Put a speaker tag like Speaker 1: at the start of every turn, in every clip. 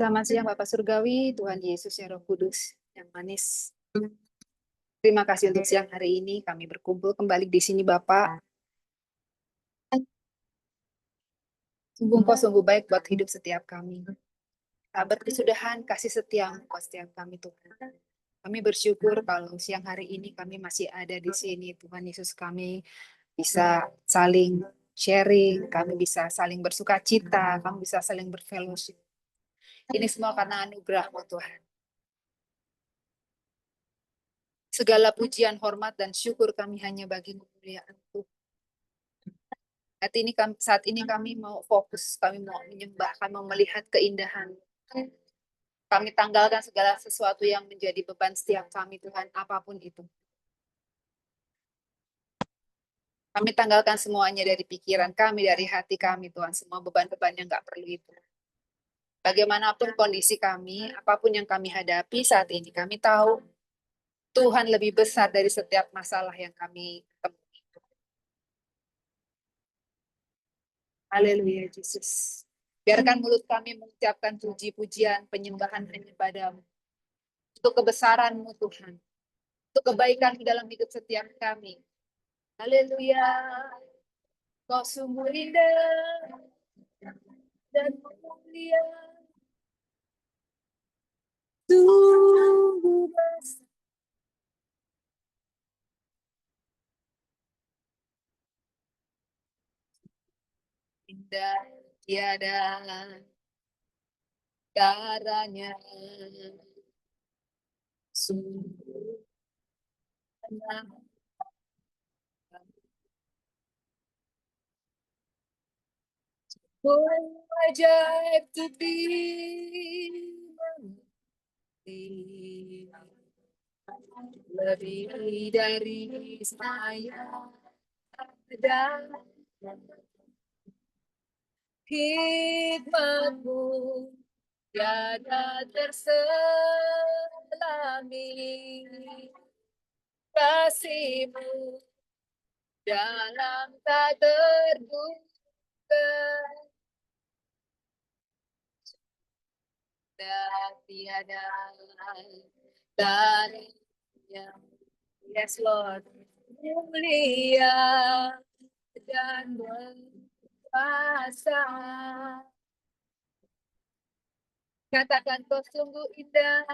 Speaker 1: Selamat siang Bapak Surgawi, Tuhan Yesus yang Roh Kudus, yang manis. Terima kasih untuk siang hari ini kami berkumpul kembali di sini Bapak. Sungguh Engkau sungguh baik buat hidup setiap kami. Sabar kesudahan, kasih setia buat setiap kami Tuhan. Kami bersyukur kalau siang hari ini kami masih ada di sini Tuhan Yesus, kami bisa saling sharing, kami bisa saling bersuka cita, kami bisa saling berfellowship. Ini semua karena anugerah-Mu Tuhan. Segala pujian, hormat, dan syukur kami hanya bagi kemuliaan Tuhan. Saat ini kami mau fokus, kami mau menyembah, kami mau melihat keindahan. Kami tanggalkan segala sesuatu yang menjadi beban setiap kami Tuhan, apapun itu. Kami tanggalkan semuanya dari pikiran kami, dari hati kami Tuhan, semua beban-beban yang nggak perlu itu. Bagaimanapun kondisi kami, apapun yang kami hadapi saat ini, kami tahu Tuhan lebih besar dari setiap masalah yang kami temui. Haleluya Yesus. Biarkan mulut kami mengucapkan puji-pujian, penyembahan hanya padamu. Untuk kebesaran-Mu Tuhan. Untuk kebaikan di dalam hidup setiap kami. Haleluya. Kau sungguh indah dan mulia. Sungguh besar. Indah tiada darahnya. Sungguh benar. Ajaib tu lebih dari saya dan hikmat-Mu tiada terselami, kasih-Mu dalam tak terduga, dan tiada tandingannya. Yes Lord, mulia dan berkuasa. Katakan kau sungguh indah,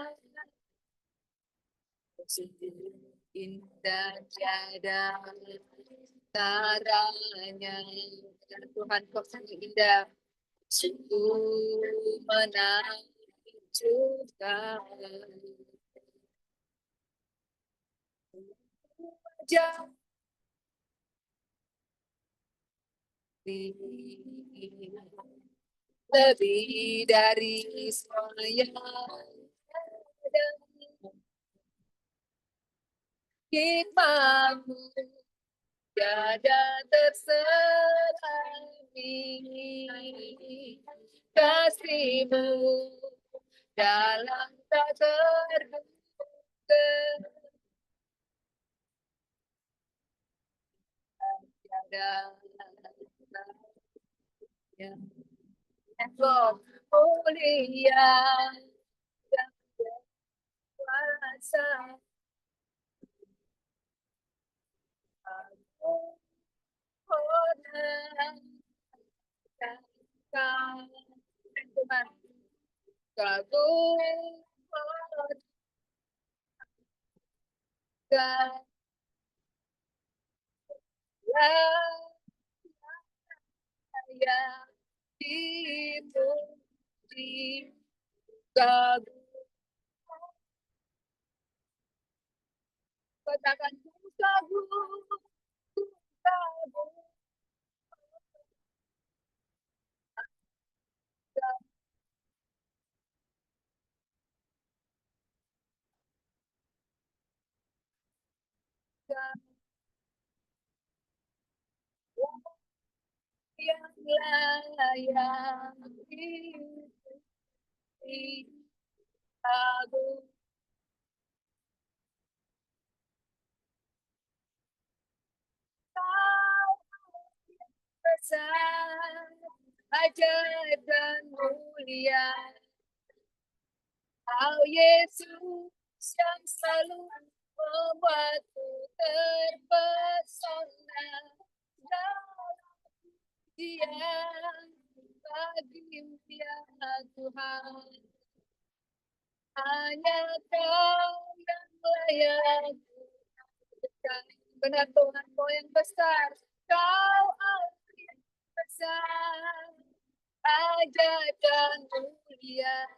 Speaker 1: sungguh indah tiada taranya. Tuhan kau sungguh indah, sungguh menakjubkan. Jauh lebih dari semua dan hikmat-Mu tiada terselami, kasih-Mu dalam tak terduga. Tiada yang mulia dan berkuasa. Katakan ku kagum, ku kagum. Yang layak aku tahu besar, ajaib dan mulia, Kau Yesus yang selalu membuatku terpesona. Dalam Dia bagimu ya Tuhan. Hanya Kau yang layak. Benar Tuhan, Kau yang besar. Kau Allah yang besar. Ajaib dan mulia.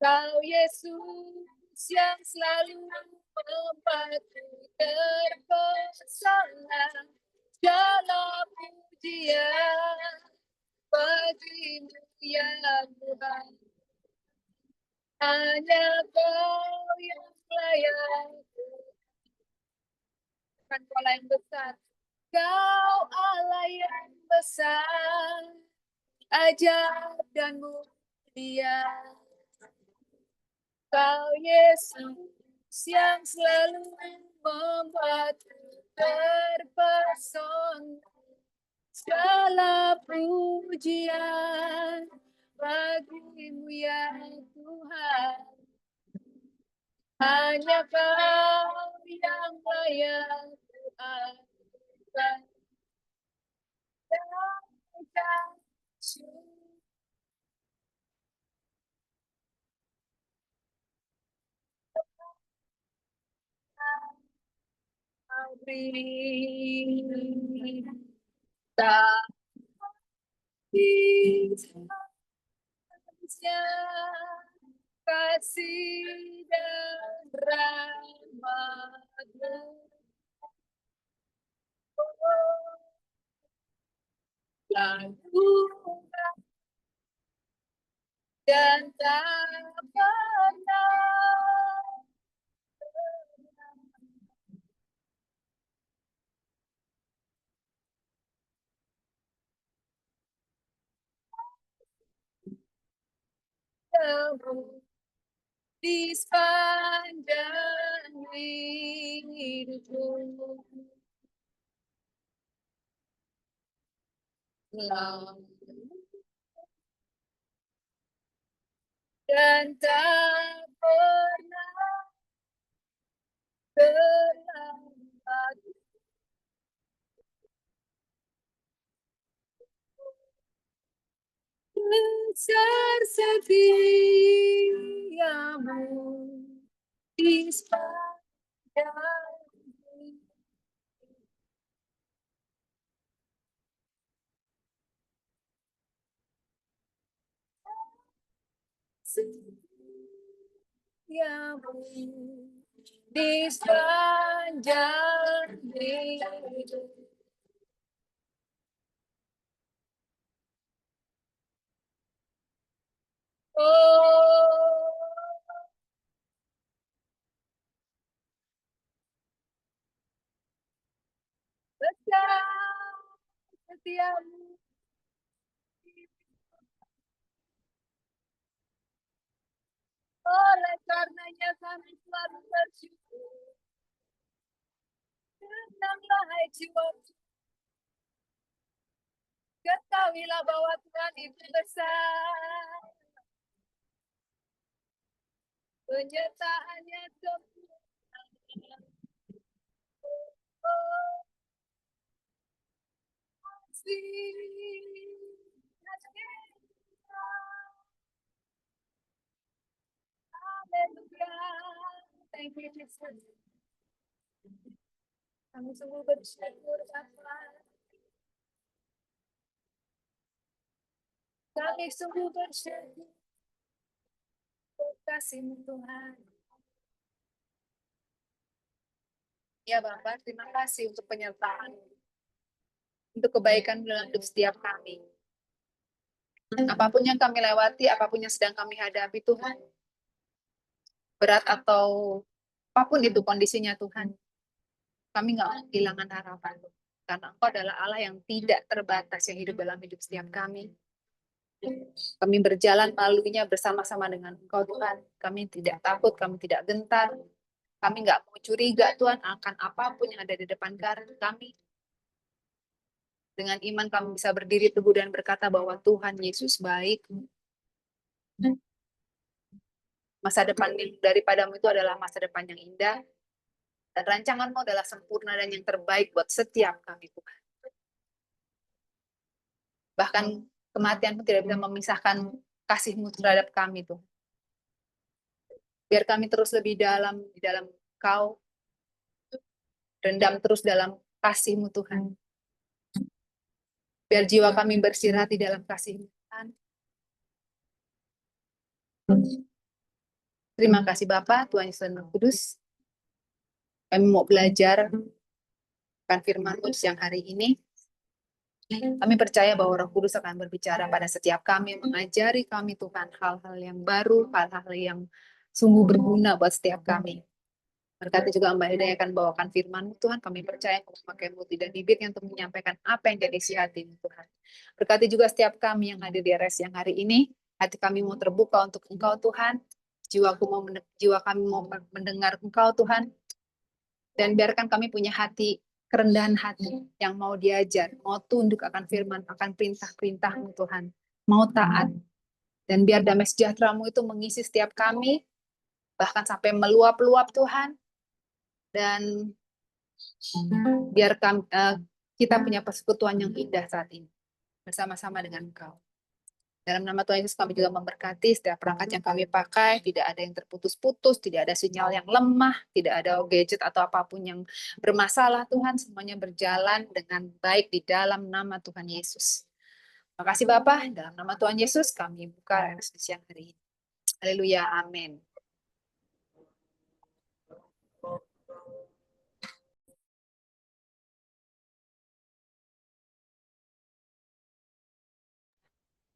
Speaker 1: Kau Yesus yang selalu membuatku terpesona. Dalam pujian bagimu ya Tuhan. Hanya Kau yang layak. Bukan Kau yang besar. Kau Allah yang besar, ajaib dan mulia. Kau Yesus yang selalu membuatku terpesona. Segala pujian bagimu ya Tuhan. Hanya Kau yang layak Tuhan. Tak bisa kasih dan rahmat-Mu. Lakukan dan tak pernah temu di sepanjang hidupku. Dan tak pernah terlambat. Besar setiamu di sepanjang setiamu di sepanjang hidup. Oh, besar setiamu. Oleh karenanya kami selalu bersyukur. Tenanglah hai jiwaku. Ketahuilah bahwa Tuhan itu besar. Penyertaannya sempurna. Oh, Hallelujah. Thank you, Jesus. Kami sungguh bersyukur, Bapa. Kami sungguh bersyukur kasih-Mu, Tuhan. Ya, Bapak, terima kasih untuk penyertaan, untuk kebaikan dalam hidup setiap kami. Apapun yang kami lewati, apapun yang sedang kami hadapi, Tuhan, berat atau apapun itu kondisinya, Tuhan, kami nggak kehilangan harapan, karena Engkau adalah Allah yang tidak terbatas, yang hidup dalam hidup setiap kami. Kami berjalan melaluinya bersama-sama dengan Engkau, Tuhan. Kami tidak takut, kami tidak gentar. Kami nggak mau curiga, Tuhan, akan apapun yang ada di depan kami. Dengan iman kami bisa berdiri teguh dan berkata bahwa Tuhan Yesus baik. Masa depan daripadamu itu adalah masa depan yang indah, dan rancanganmu adalah sempurna dan yang terbaik buat setiap kami, Tuhan. Bahkan kematianmu tidak bisa memisahkan kasihmu terhadap kami, Tuhan. Biar kami terus lebih dalam di dalam Kau, rendam terus dalam kasih-Mu, Tuhan. Biar jiwa kami beristirahat di dalam kasih-Mu, Tuhan. Terima kasih Bapa, Tuhan Yesus dan Roh Kudus. Kami mau belajar akan firman-Mu siang hari ini. Kami percaya bahwa Roh Kudus akan berbicara pada setiap kami, mengajari kami Tuhan hal-hal yang baru, hal-hal yang sungguh berguna buat setiap kami. Berkati juga Mbak Ida yang akan bawakan firman-Mu Tuhan. Kami percaya Kau memakai mulut dan bibirnya untuk menyampaikan apa yang jadi isi hati-Mu Tuhan. Berkati juga setiap kami yang hadir di RS yang hari ini. Hati kami mau terbuka untuk Engkau Tuhan. Jiwa kami mau mendengar Engkau Tuhan. Dan biarkan kami punya hati, kerendahan hati yang mau diajar, mau tunduk akan firman, akan perintah-perintah-Mu Tuhan. Mau taat. Dan biar damai sejahtera-Mu itu mengisi setiap kami, bahkan sampai meluap-luap Tuhan. Dan biar kita punya persekutuan yang indah saat ini bersama-sama dengan Engkau. Dalam nama Tuhan Yesus kami juga memberkati setiap perangkat yang kami pakai, tidak ada yang terputus-putus, tidak ada sinyal yang lemah, tidak ada gadget atau apapun yang bermasalah Tuhan, semuanya berjalan dengan baik di dalam nama Tuhan Yesus. Terima kasih Bapa, dalam nama Tuhan Yesus kami buka siang hari ini. Haleluya, amin.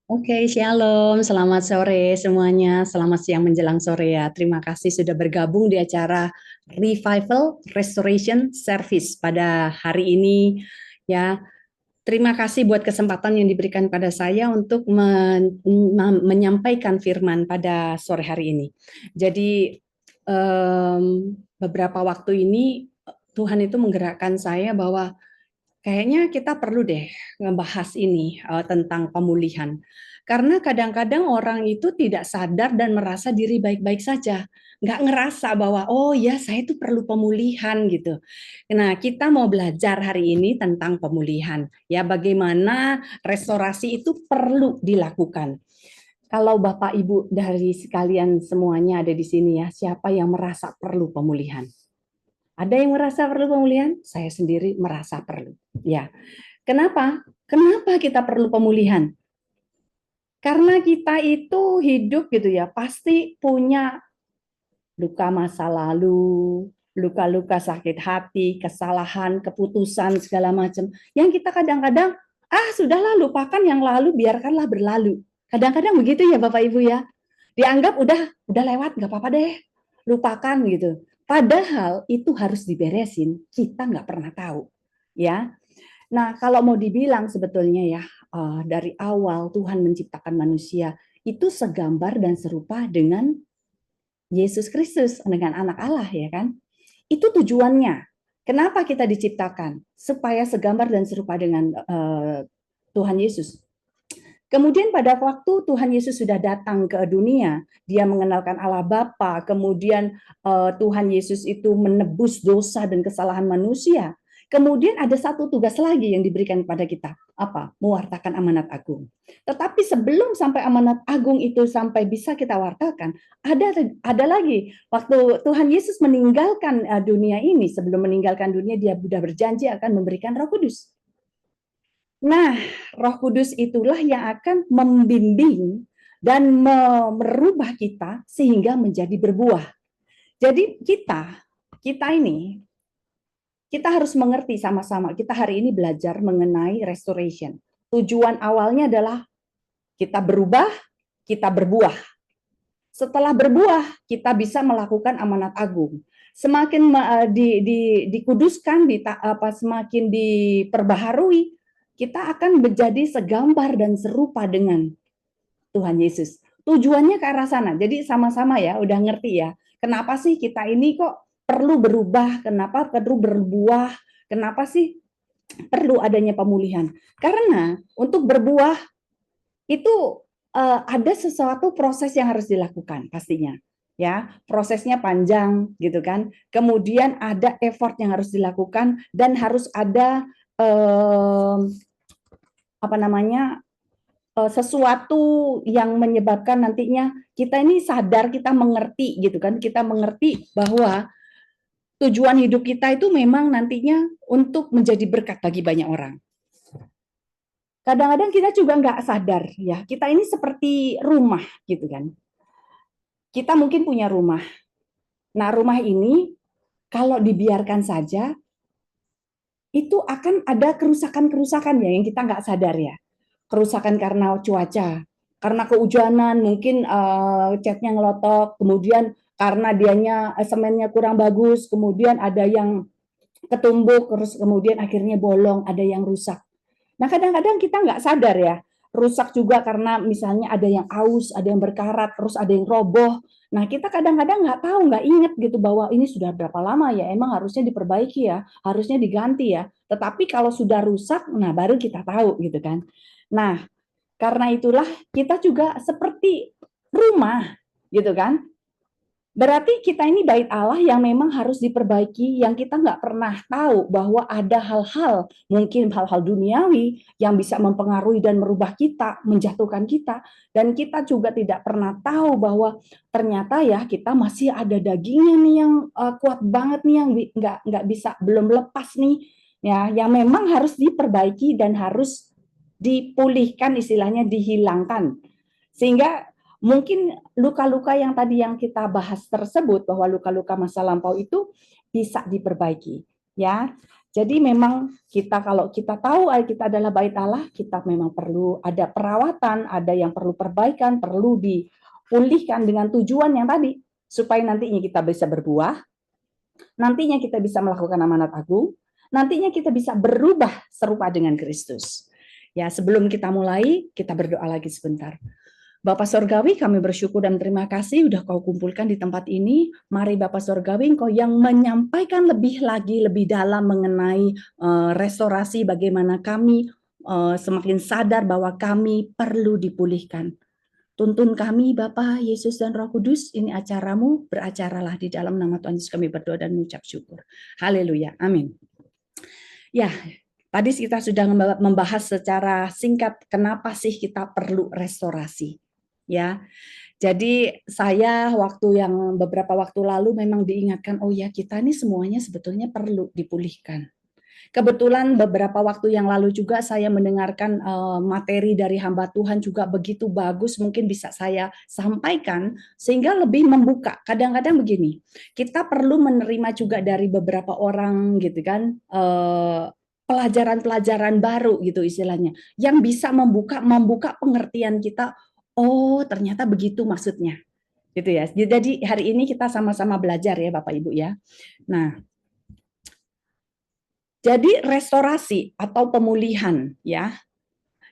Speaker 2: Oke, shalom. Selamat sore semuanya. Selamat siang menjelang sore ya. Terima kasih sudah bergabung di acara Revival Restoration Service pada hari ini ya. Terima kasih buat kesempatan yang diberikan pada saya untuk menyampaikan firman pada sore hari ini. Jadi beberapa waktu ini Tuhan itu menggerakkan saya bahwa kayaknya kita perlu deh ngebahas ini tentang pemulihan. Karena kadang-kadang orang itu tidak sadar dan merasa diri baik-baik saja. Nggak ngerasa bahwa, oh ya saya itu perlu pemulihan gitu. Nah kita mau belajar hari ini tentang pemulihan. Ya bagaimana restorasi itu perlu dilakukan. Kalau Bapak Ibu dari sekalian semuanya ada di sini ya, siapa yang merasa perlu pemulihan? Ada yang merasa perlu pemulihan? Saya sendiri merasa perlu. Ya. Kenapa? Kenapa kita perlu pemulihan? Karena kita itu hidup gitu ya, pasti punya luka masa lalu, luka-luka sakit hati, kesalahan, keputusan segala macam. Yang kita kadang-kadang sudahlah lupakan yang lalu, biarkanlah berlalu. Kadang-kadang begitu ya Bapak Ibu ya. Dianggap udah lewat, nggak apa-apa deh, lupakan gitu. Padahal itu harus diberesin, kita nggak pernah tahu, ya. Nah, kalau mau dibilang sebetulnya ya, dari awal Tuhan menciptakan manusia itu segambar dan serupa dengan Yesus Kristus, dengan anak Allah ya kan. Itu tujuannya. Kenapa kita diciptakan? Supaya segambar dan serupa dengan Tuhan Yesus. Kemudian pada waktu Tuhan Yesus sudah datang ke dunia, dia mengenalkan Allah Bapa, kemudian Tuhan Yesus itu menebus dosa dan kesalahan manusia. Kemudian ada satu tugas lagi yang diberikan kepada kita, apa? Mewartakan amanat agung. Tetapi sebelum sampai amanat agung itu sampai bisa kita wartakan, ada lagi waktu Tuhan Yesus meninggalkan dunia ini, sebelum meninggalkan dunia dia sudah berjanji akan memberikan Roh Kudus. Nah, Roh Kudus itulah yang akan membimbing dan merubah kita sehingga menjadi berbuah. Jadi kita harus mengerti sama-sama. Kita hari ini belajar mengenai restoration. Tujuan awalnya adalah kita berubah, kita berbuah. Setelah berbuah, kita bisa melakukan amanat agung. Semakin dikuduskan, semakin diperbaharui, kita akan menjadi segambar dan serupa dengan Tuhan Yesus. Tujuannya ke arah sana. Jadi sama-sama ya, udah ngerti ya. Kenapa sih kita ini kok perlu berubah? Kenapa perlu berbuah? Kenapa sih perlu adanya pemulihan? Karena untuk berbuah itu ada sesuatu proses yang harus dilakukan pastinya. ya, prosesnya panjang gitu kan. Kemudian ada effort yang harus dilakukan dan harus ada apa namanya, sesuatu yang menyebabkan nantinya kita ini sadar, kita mengerti gitu kan, kita mengerti bahwa tujuan hidup kita itu memang nantinya untuk menjadi berkat bagi banyak orang. Kadang-kadang kita juga nggak sadar ya, kita ini seperti rumah gitu kan. Kita mungkin punya rumah. Nah, rumah ini kalau dibiarkan saja, itu akan ada kerusakan-kerusakan ya yang kita nggak sadar ya. Kerusakan karena cuaca, karena kehujanan, mungkin catnya ngelotok, kemudian karena dianya semennya kurang bagus, kemudian ada yang ketumbuk, terus kemudian akhirnya bolong, ada yang rusak. Nah, kadang-kadang kita nggak sadar ya, rusak juga karena misalnya ada yang aus, ada yang berkarat, terus ada yang roboh. Nah, kita kadang-kadang nggak tahu, nggak inget gitu bahwa ini sudah berapa lama ya, emang harusnya diperbaiki ya, harusnya diganti ya. Tetapi kalau sudah rusak, nah baru kita tahu gitu kan. Nah, karena itulah kita juga seperti rumah gitu kan. Berarti kita ini bait Allah yang memang harus diperbaiki, yang kita nggak pernah tahu bahwa ada hal-hal, mungkin hal-hal duniawi yang bisa mempengaruhi dan merubah kita, menjatuhkan kita, dan kita juga tidak pernah tahu bahwa ternyata ya kita masih ada dagingnya nih yang kuat banget nih, yang nggak bisa, belum lepas nih, ya, yang memang harus diperbaiki dan harus dipulihkan, istilahnya dihilangkan, sehingga mungkin luka-luka yang tadi yang kita bahas tersebut, bahwa luka-luka masa lampau itu bisa diperbaiki, ya. Jadi memang kita, kalau kita tahu kita adalah bait Allah, kita memang perlu ada perawatan, ada yang perlu perbaikan, perlu dipulihkan dengan tujuan yang tadi, supaya nantinya kita bisa berbuah, nantinya kita bisa melakukan amanat agung, nantinya kita bisa berubah serupa dengan Kristus. Ya, sebelum kita mulai, kita berdoa lagi sebentar. Bapak Sorgawi, kami bersyukur dan terima kasih sudah kau kumpulkan di tempat ini. Mari Bapak Sorgawi, Engkau yang menyampaikan lebih lagi, lebih dalam mengenai restorasi, bagaimana kami semakin sadar bahwa kami perlu dipulihkan. Tuntun kami Bapa, Yesus dan Roh Kudus, ini acaramu, beracaralah di dalam nama Tuhan Yesus kami berdoa dan mengucap syukur. Haleluya, amin. Ya, tadi kita sudah membahas secara singkat kenapa sih kita perlu restorasi. Ya, jadi saya beberapa waktu lalu memang diingatkan, oh ya kita ini semuanya sebetulnya perlu dipulihkan. Kebetulan beberapa waktu yang lalu juga saya mendengarkan materi dari hamba Tuhan juga begitu bagus, mungkin bisa saya sampaikan sehingga lebih membuka. Kadang-kadang begini, kita perlu menerima juga dari beberapa orang gitu kan, pelajaran-pelajaran baru gitu istilahnya, yang bisa membuka pengertian kita. Oh, ternyata begitu maksudnya. Gitu ya. Jadi hari ini kita sama-sama belajar ya Bapak Ibu ya. Nah, jadi restorasi atau pemulihan ya.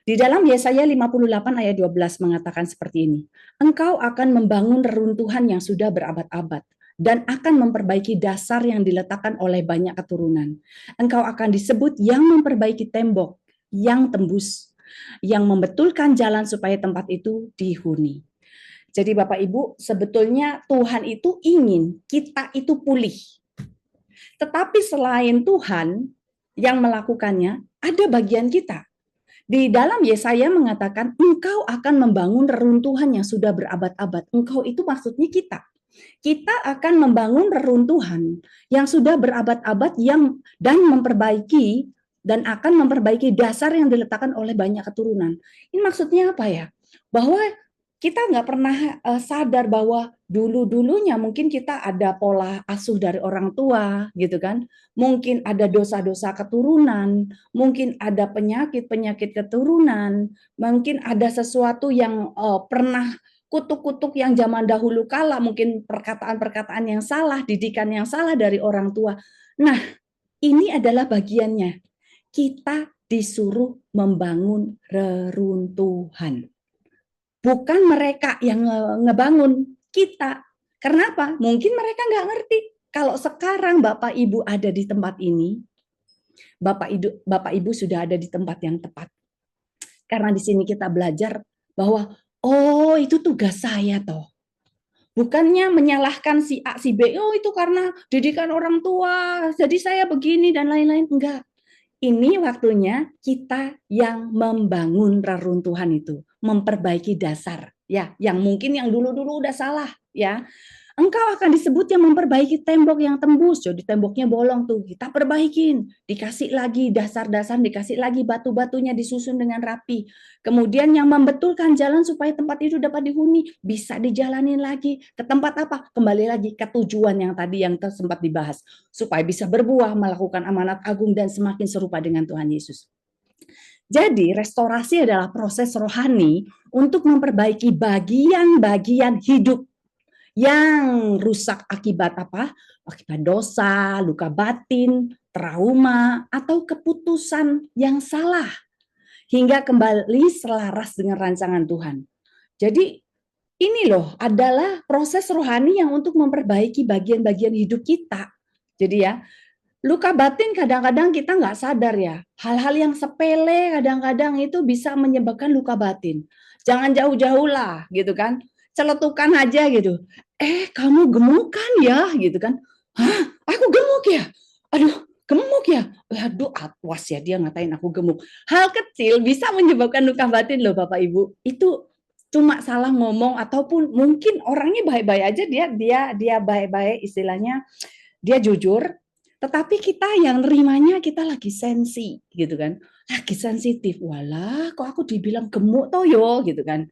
Speaker 2: Di dalam Yesaya 58 ayat 12 mengatakan seperti ini. Engkau akan membangun reruntuhan yang sudah berabad-abad dan akan memperbaiki dasar yang diletakkan oleh banyak keturunan. Engkau akan disebut yang memperbaiki tembok, yang tembus, yang membetulkan jalan supaya tempat itu dihuni. Jadi Bapak Ibu, sebetulnya Tuhan itu ingin kita itu pulih. Tetapi selain Tuhan yang melakukannya, ada bagian kita. Di dalam Yesaya mengatakan, engkau akan membangun reruntuhan yang sudah berabad-abad. Engkau itu maksudnya kita. Kita akan membangun reruntuhan yang sudah berabad-abad dan memperbaiki dan akan memperbaiki dasar yang diletakkan oleh banyak keturunan. Ini maksudnya apa ya? Bahwa kita nggak pernah sadar bahwa dulu-dulunya mungkin kita ada pola asuh dari orang tua gitu kan, mungkin ada dosa-dosa keturunan, mungkin ada penyakit-penyakit keturunan, mungkin ada sesuatu yang pernah kutuk-kutuk yang zaman dahulu kala, mungkin perkataan-perkataan yang salah, didikan yang salah dari orang tua. Nah, ini adalah bagiannya. Kita disuruh membangun reruntuhan. Bukan mereka yang ngebangun, kita. Kenapa? Mungkin mereka nggak ngerti. Kalau sekarang Bapak Ibu ada di tempat ini, Bapak Ibu sudah ada di tempat yang tepat. Karena di sini kita belajar bahwa, oh itu tugas saya toh. Bukannya menyalahkan si A, si B, oh itu karena didikan orang tua, jadi saya begini dan lain-lain. Enggak. Ini waktunya kita yang membangun reruntuhan itu, memperbaiki dasar, ya, yang mungkin yang dulu-dulu udah salah, ya. Engkau akan disebut yang memperbaiki tembok yang tembus. Jadi temboknya bolong tuh, kita perbaikin. Dikasih lagi dasar-dasar, dikasih lagi batu-batunya disusun dengan rapi. Kemudian yang membetulkan jalan supaya tempat itu dapat dihuni, bisa dijalanin lagi. Ke tempat apa? Kembali lagi ke tujuan yang tadi yang sempat dibahas. Supaya bisa berbuah, melakukan amanat agung dan semakin serupa dengan Tuhan Yesus. Jadi restorasi adalah proses rohani untuk memperbaiki bagian-bagian hidup yang rusak akibat apa? Akibat dosa, luka batin, trauma, atau keputusan yang salah hingga kembali selaras dengan rancangan Tuhan. Jadi ini loh adalah proses rohani yang untuk memperbaiki bagian-bagian hidup kita. Jadi ya, luka batin kadang-kadang kita nggak sadar ya. Hal-hal yang sepele kadang-kadang itu bisa menyebabkan luka batin. Jangan jauh-jauh lah gitu kan. Celetukan aja gitu. Kamu gemuk kan ya gitu kan. Hah? Aku gemuk ya? Aduh, gemuk ya? Aduh, atwas ya dia ngatain aku gemuk. Hal kecil bisa menyebabkan luka batin loh Bapak Ibu. Itu cuma salah ngomong ataupun mungkin orangnya baik-baik aja dia baik-baik istilahnya dia jujur, tetapi kita yang nerimanya kita lagi sensi gitu kan, lagi sensitif. Walah, kok aku dibilang gemuk toh yo gitu kan.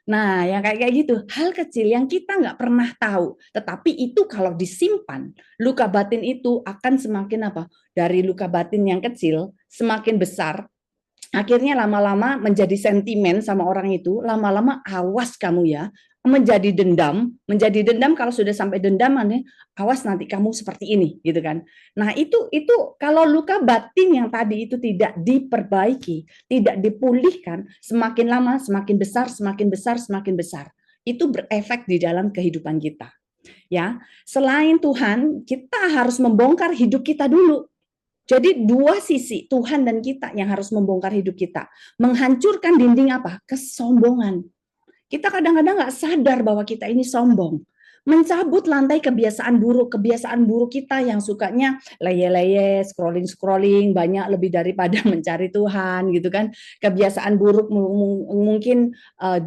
Speaker 2: Nah, yang kayak gitu, hal kecil yang kita nggak pernah tahu, tetapi itu kalau disimpan, luka batin itu akan semakin apa? Dari luka batin yang kecil semakin besar, akhirnya lama-lama menjadi sentimen sama orang itu, lama-lama awas kamu ya, menjadi dendam kalau sudah sampai dendam awas nanti kamu seperti ini gitu kan. Nah, itu kalau luka batin yang tadi itu tidak diperbaiki, tidak dipulihkan, semakin lama semakin besar, semakin besar, semakin besar. Itu berefek di dalam kehidupan kita. Ya, selain Tuhan, kita harus membongkar hidup kita dulu. Jadi dua sisi, Tuhan dan kita yang harus membongkar hidup kita. Menghancurkan dinding apa? Kesombongan. Kita kadang-kadang nggak sadar bahwa kita ini sombong. Mencabut lantai kebiasaan buruk kita yang sukanya leye-leye, scrolling-scrolling, banyak lebih daripada mencari Tuhan gitu kan. Kebiasaan buruk mungkin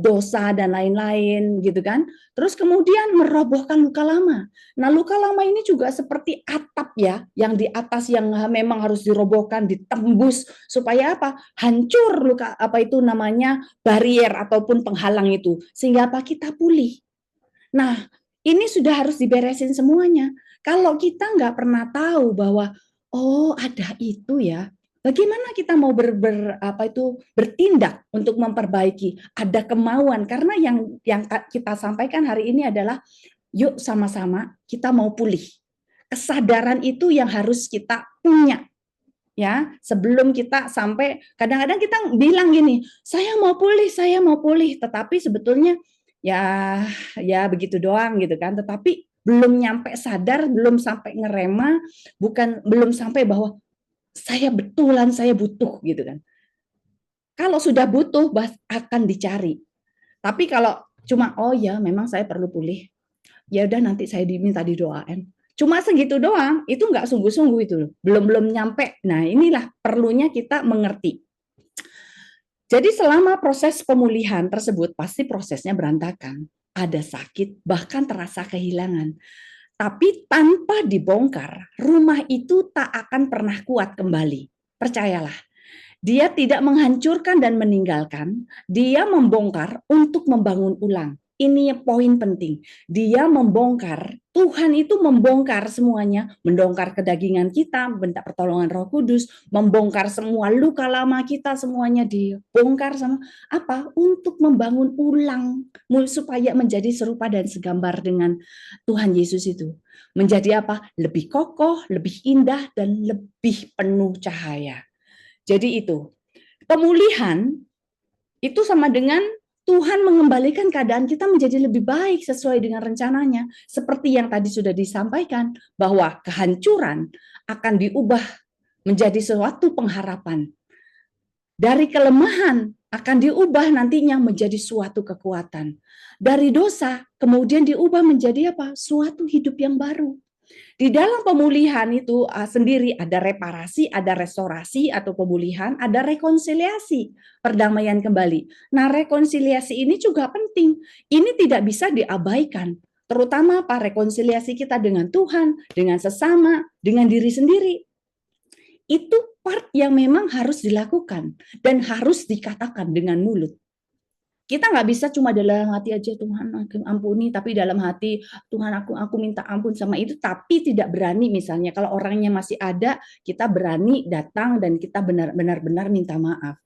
Speaker 2: dosa dan lain-lain gitu kan. Terus kemudian merobohkan luka lama. Nah, luka lama ini juga seperti atap ya, yang di atas yang memang harus dirobohkan, ditembus supaya apa? Hancur luka apa itu namanya barier ataupun penghalang itu sehingga apa kita pulih. Nah, ini sudah harus diberesin semuanya. Kalau kita nggak pernah tahu bahwa oh ada itu ya, bagaimana kita mau bertindak untuk memperbaiki? Ada kemauan karena yang kita sampaikan hari ini adalah yuk sama-sama kita mau pulih. Kesadaran itu yang harus kita punya ya sebelum kita sampai kadang-kadang kita bilang gini saya mau pulih tetapi sebetulnya ya ya begitu doang gitu kan tetapi belum nyampe sadar belum sampai ngerema belum sampai bahwa saya betulan saya butuh gitu kan kalau sudah butuh akan dicari tapi kalau cuma oh ya memang saya perlu pulih ya udah nanti saya diminta didoain. Cuma segitu doang, itu nggak sungguh-sungguh itu loh. Belum nyampe. Nah, inilah perlunya kita mengerti. Jadi selama proses pemulihan tersebut pasti prosesnya berantakan. Ada sakit, bahkan terasa kehilangan. Tapi tanpa dibongkar, rumah itu tak akan pernah kuat kembali. Percayalah. Dia tidak menghancurkan dan meninggalkan, dia membongkar untuk membangun ulang. Ini poin penting. Dia membongkar, Tuhan itu membongkar semuanya, mendongkar kedagingan kita, minta pertolongan Roh Kudus, membongkar semua luka lama kita semuanya dibongkar sama apa? Untuk membangun ulang supaya menjadi serupa dan segambar dengan Tuhan Yesus itu. Menjadi apa? Lebih kokoh, lebih indah dan lebih penuh cahaya. Jadi itu, pemulihan itu sama dengan Tuhan mengembalikan keadaan kita menjadi lebih baik sesuai dengan rencananya. Seperti yang tadi sudah disampaikan, bahwa kehancuran akan diubah menjadi suatu pengharapan. Dari kelemahan akan diubah nantinya menjadi suatu kekuatan. Dari dosa kemudian diubah menjadi apa? Suatu hidup yang baru. Di dalam pemulihan itu sendiri ada reparasi, ada restorasi atau pemulihan, ada rekonsiliasi, perdamaian kembali. Nah, rekonsiliasi ini juga penting. Ini tidak bisa diabaikan. Terutama apa? Rekonsiliasi kita dengan Tuhan, dengan sesama, dengan diri sendiri. Itu part yang memang harus dilakukan dan harus dikatakan dengan mulut. Kita nggak bisa cuma dalam hati aja, Tuhan ampuni, tapi dalam hati Tuhan aku minta ampun sama itu, tapi tidak berani misalnya kalau orangnya masih ada, kita berani datang dan kita benar-benar minta maaf.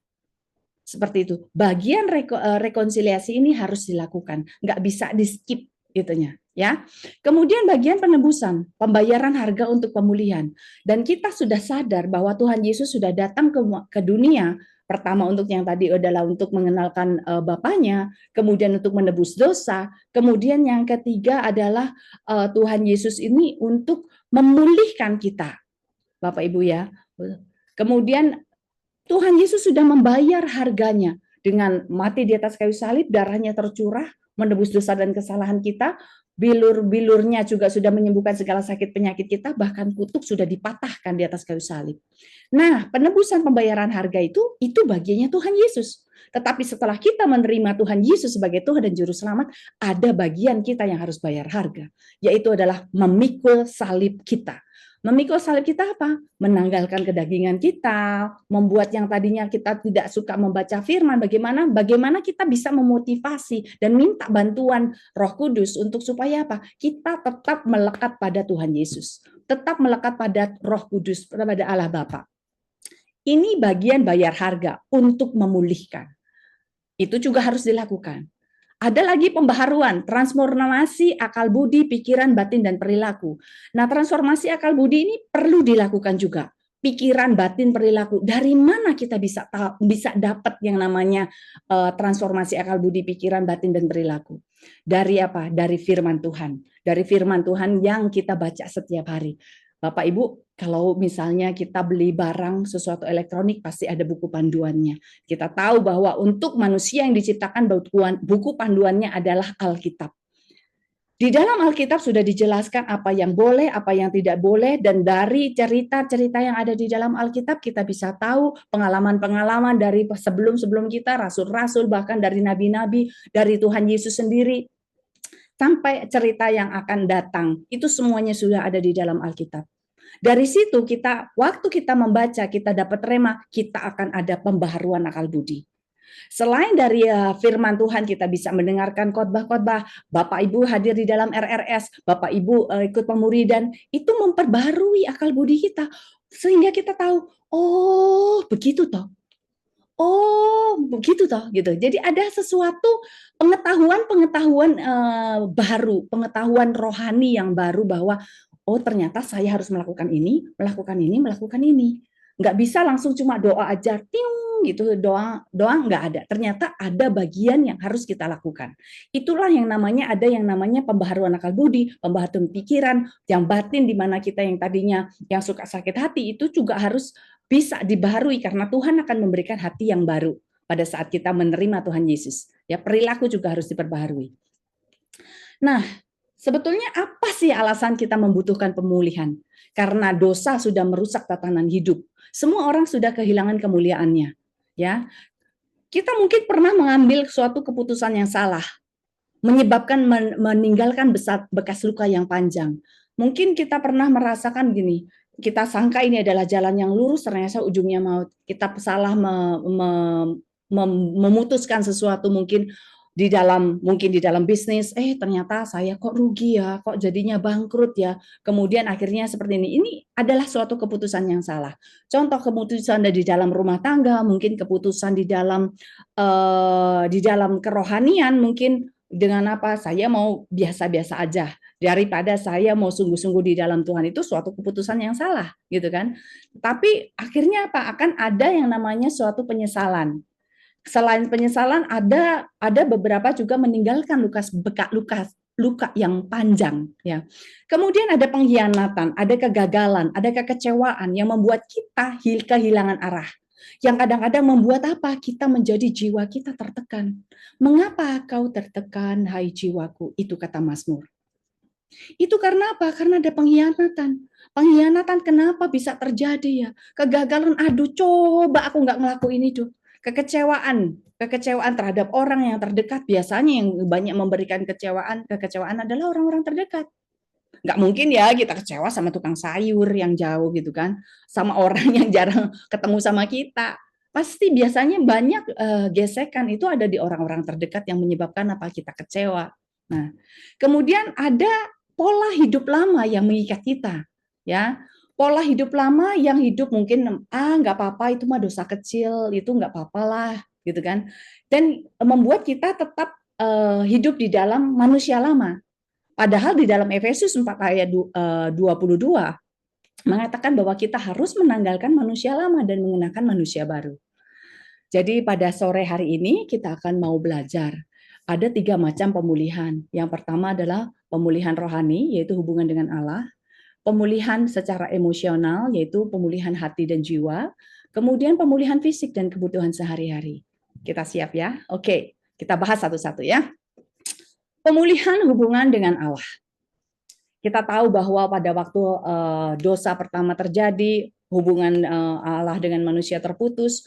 Speaker 2: Seperti itu. Bagian rekonsiliasi ini harus dilakukan, nggak bisa di skip gitunya, ya. Kemudian bagian penebusan, pembayaran harga untuk pemulihan. Dan kita sudah sadar bahwa Tuhan Yesus sudah datang ke dunia. Pertama untuk yang tadi adalah untuk mengenalkan Bapaknya, kemudian untuk menebus dosa, kemudian yang ketiga adalah Tuhan Yesus ini untuk memulihkan kita, Bapak Ibu ya. Kemudian Tuhan Yesus sudah membayar harganya dengan mati di atas kayu salib, darahnya tercurah, menebus dosa dan kesalahan kita, bilur-bilurnya juga sudah menyembuhkan segala sakit penyakit kita, bahkan kutuk sudah dipatahkan di atas kayu salib. Nah, penebusan pembayaran harga itu bagiannya Tuhan Yesus. Tetapi setelah kita menerima Tuhan Yesus sebagai Tuhan dan Juru Selamat, ada bagian kita yang harus bayar harga, yaitu adalah memikul salib kita. Memikul salib kita apa? Menanggalkan kedagingan kita, membuat yang tadinya kita tidak suka membaca firman, bagaimana kita bisa memotivasi dan minta bantuan Roh Kudus untuk supaya apa? Kita tetap melekat pada Tuhan Yesus, tetap melekat pada Roh Kudus, pada Allah Bapa. Ini bagian bayar harga untuk memulihkan. Itu juga harus dilakukan. Ada lagi pembaharuan, transformasi akal budi, pikiran, batin, dan perilaku. Nah, transformasi akal budi ini perlu dilakukan juga. Pikiran, batin, perilaku. Dari mana kita bisa dapat yang namanya transformasi akal budi, pikiran, batin, dan perilaku? Dari apa? Dari firman Tuhan. Dari firman Tuhan yang kita baca setiap hari. Bapak Ibu, kalau misalnya kita beli barang sesuatu elektronik pasti ada buku panduannya. Kita tahu bahwa untuk manusia yang diciptakan buku panduannya adalah Alkitab. Di dalam Alkitab sudah dijelaskan apa yang boleh, apa yang tidak boleh, dan dari cerita-cerita yang ada di dalam Alkitab kita bisa tahu pengalaman-pengalaman dari sebelum-sebelum kita, rasul-rasul, bahkan dari nabi-nabi, dari Tuhan Yesus sendiri, sampai cerita yang akan datang. Itu semuanya sudah ada di dalam Alkitab. Dari situ waktu kita membaca, kita dapat rema, kita akan ada pembaharuan akal budi. Selain dari firman Tuhan, kita bisa mendengarkan khotbah-khotbah, Bapak Ibu hadir di dalam RRS, Bapak Ibu ikut pemuridan, itu memperbaharui akal budi kita. Sehingga kita tahu, oh begitu toh. Oh begitu toh gitu. Jadi ada sesuatu pengetahuan baru, pengetahuan rohani yang baru bahwa oh ternyata saya harus melakukan ini, melakukan ini, melakukan ini. Nggak bisa langsung cuma doa aja, ting gitu, doa nggak ada. Ternyata ada bagian yang harus kita lakukan. Itulah yang namanya pembaharuan akal budi, pembaharuan pikiran, yang batin di mana kita yang tadinya yang suka sakit hati itu juga harus bisa dibaharui karena Tuhan akan memberikan hati yang baru pada saat kita menerima Tuhan Yesus. Ya, perilaku juga harus diperbaharui. Nah, sebetulnya apa sih alasan kita membutuhkan pemulihan? Karena dosa sudah merusak tatanan hidup. Semua orang sudah kehilangan kemuliaannya. Ya, kita mungkin pernah mengambil suatu keputusan yang salah, menyebabkan meninggalkan bekas luka yang panjang. Mungkin kita pernah merasakan gini, kita sangka ini adalah jalan yang lurus, ternyata ujungnya maut. Kita salah memutuskan sesuatu mungkin di dalam bisnis, ternyata saya kok rugi ya, kok jadinya bangkrut ya. Kemudian akhirnya seperti ini. Ini adalah suatu keputusan yang salah. Contoh keputusan di dalam rumah tangga, mungkin keputusan di dalam kerohanian, mungkin dengan apa? Saya mau biasa-biasa aja daripada saya mau sungguh-sungguh di dalam Tuhan, itu suatu keputusan yang salah, gitu kan? Tapi akhirnya apa? Akan ada yang namanya suatu penyesalan. Selain penyesalan ada beberapa juga meninggalkan luka yang panjang ya. Kemudian ada pengkhianatan, ada kegagalan, ada kekecewaan yang membuat kita kehilangan arah. Yang kadang-kadang membuat apa? Kita menjadi jiwa kita tertekan. Mengapa kau tertekan, hai jiwaku? Itu kata Mazmur. Itu karena apa? Karena ada pengkhianatan. Pengkhianatan kenapa bisa terjadi ya? Kegagalan, aduh coba aku nggak ngelakuin itu. Kekecewaan terhadap orang yang terdekat. Biasanya yang banyak memberikan kekecewaan adalah orang-orang terdekat. Nggak mungkin ya kita kecewa sama tukang sayur yang jauh gitu kan, sama orang yang jarang ketemu sama kita. Pasti biasanya banyak gesekan itu ada di orang-orang terdekat yang menyebabkan apa kita kecewa. Nah, kemudian ada pola hidup lama yang mengikat kita, ya. Pola hidup lama yang hidup mungkin nggak apa-apa itu mah dosa kecil, itu nggak apa-apa lah, gitu kan. Dan membuat kita tetap hidup di dalam manusia lama. Padahal di dalam Efesus 4 ayat 22 mengatakan bahwa kita harus menanggalkan manusia lama dan mengenakan manusia baru. Jadi pada sore hari ini kita akan mau belajar. Ada 3 macam pemulihan. Yang pertama adalah pemulihan rohani, yaitu hubungan dengan Allah. Pemulihan secara emosional, yaitu pemulihan hati dan jiwa. Kemudian pemulihan fisik dan kebutuhan sehari-hari. Kita siap ya? Oke, kita bahas satu-satu ya. Pemulihan hubungan dengan Allah. Kita tahu bahwa pada waktu dosa pertama terjadi, hubungan Allah dengan manusia terputus,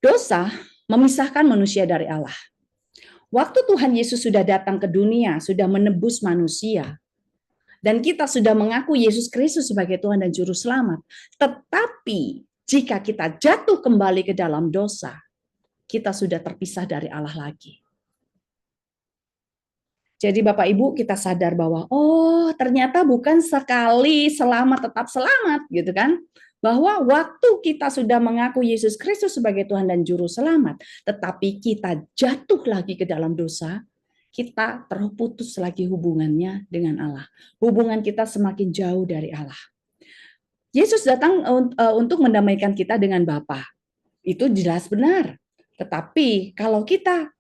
Speaker 2: dosa memisahkan manusia dari Allah. Waktu Tuhan Yesus sudah datang ke dunia, sudah menebus manusia, dan kita sudah mengaku Yesus Kristus sebagai Tuhan dan Juru Selamat. Tetapi jika kita jatuh kembali ke dalam dosa, kita sudah terpisah dari Allah lagi. Jadi Bapak Ibu kita sadar bahwa ternyata bukan sekali selamat tetap selamat gitu kan. Bahwa waktu kita sudah mengaku Yesus Kristus sebagai Tuhan dan Juru Selamat, tetapi kita jatuh lagi ke dalam dosa, kita terputus lagi hubungannya dengan Allah. Hubungan kita semakin jauh dari Allah. Yesus datang untuk mendamaikan kita dengan Bapa. Itu jelas benar. Tetapi kalau kita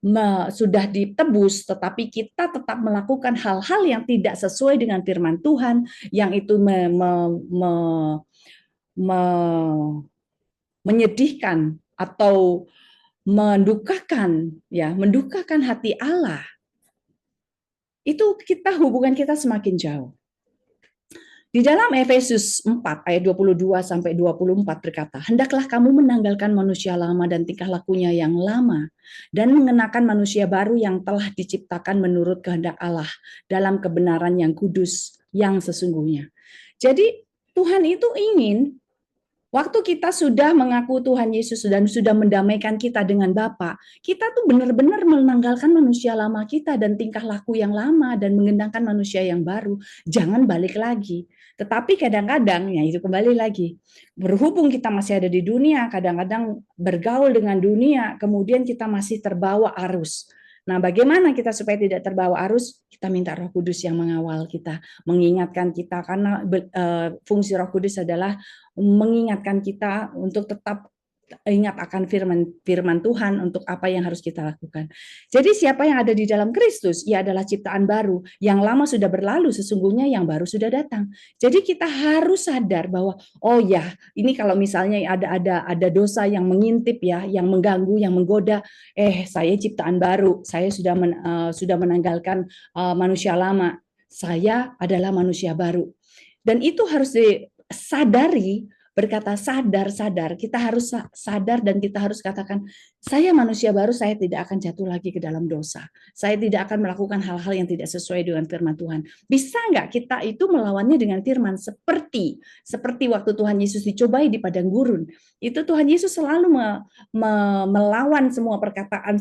Speaker 2: sudah ditebus, tetapi kita tetap melakukan hal-hal yang tidak sesuai dengan firman Tuhan, yang itu menyedihkan atau mendukakan hati Allah, itu hubungan kita semakin jauh. Di dalam Efesus 4 ayat 22 sampai 24 berkata, "Hendaklah kamu menanggalkan manusia lama dan tingkah lakunya yang lama dan mengenakan manusia baru yang telah diciptakan menurut kehendak Allah dalam kebenaran yang kudus yang sesungguhnya." Jadi Tuhan itu ingin waktu kita sudah mengaku Tuhan Yesus dan sudah mendamaikan kita dengan Bapa, kita tuh benar-benar menanggalkan manusia lama kita dan tingkah laku yang lama dan mengenakan manusia yang baru. Jangan balik lagi. Tetapi kadang-kadang, ya itu kembali lagi, berhubung kita masih ada di dunia, kadang-kadang bergaul dengan dunia, kemudian kita masih terbawa arus. Nah, bagaimana kita supaya tidak terbawa arus? Kita minta Roh Kudus yang mengawal kita, mengingatkan kita, karena fungsi Roh Kudus adalah mengingatkan kita untuk tetap ingat akan firman Tuhan untuk apa yang harus kita lakukan. Jadi siapa yang ada di dalam Kristus, ia adalah ciptaan baru. Yang lama sudah berlalu, sesungguhnya yang baru sudah datang. Jadi kita harus sadar bahwa ini kalau misalnya ada dosa yang mengintip ya, yang mengganggu, yang menggoda, saya ciptaan baru, saya sudah menanggalkan manusia lama. Saya adalah manusia baru. Dan itu harus disadari. Berkata sadar, kita harus sadar dan kita harus katakan, saya manusia baru, saya tidak akan jatuh lagi ke dalam dosa. Saya tidak akan melakukan hal-hal yang tidak sesuai dengan firman Tuhan. Bisa nggak kita itu melawannya dengan firman seperti waktu Tuhan Yesus dicobai di padang gurun. Itu Tuhan Yesus selalu melawan semua perkataan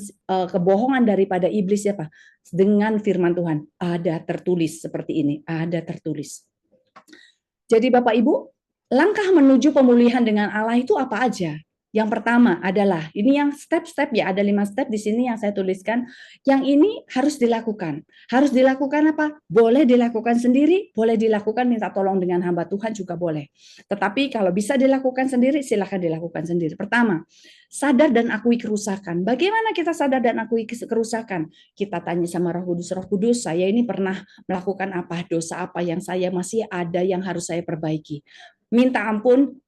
Speaker 2: kebohongan daripada iblis ya Pak. Dengan firman Tuhan, ada tertulis seperti ini, ada tertulis. Jadi Bapak Ibu, langkah menuju pemulihan dengan Allah itu apa aja? Yang pertama adalah, ini yang step-step ya, ada 5 step di sini yang saya tuliskan. Yang ini harus dilakukan. Harus dilakukan apa? Boleh dilakukan sendiri, boleh dilakukan minta tolong dengan hamba Tuhan juga boleh. Tetapi kalau bisa dilakukan sendiri, silakan dilakukan sendiri. Pertama, sadar dan akui kerusakan. Bagaimana kita sadar dan akui kerusakan? Kita tanya sama Roh Kudus, saya ini pernah melakukan apa, dosa apa yang saya masih ada yang harus saya perbaiki. Minta ampun,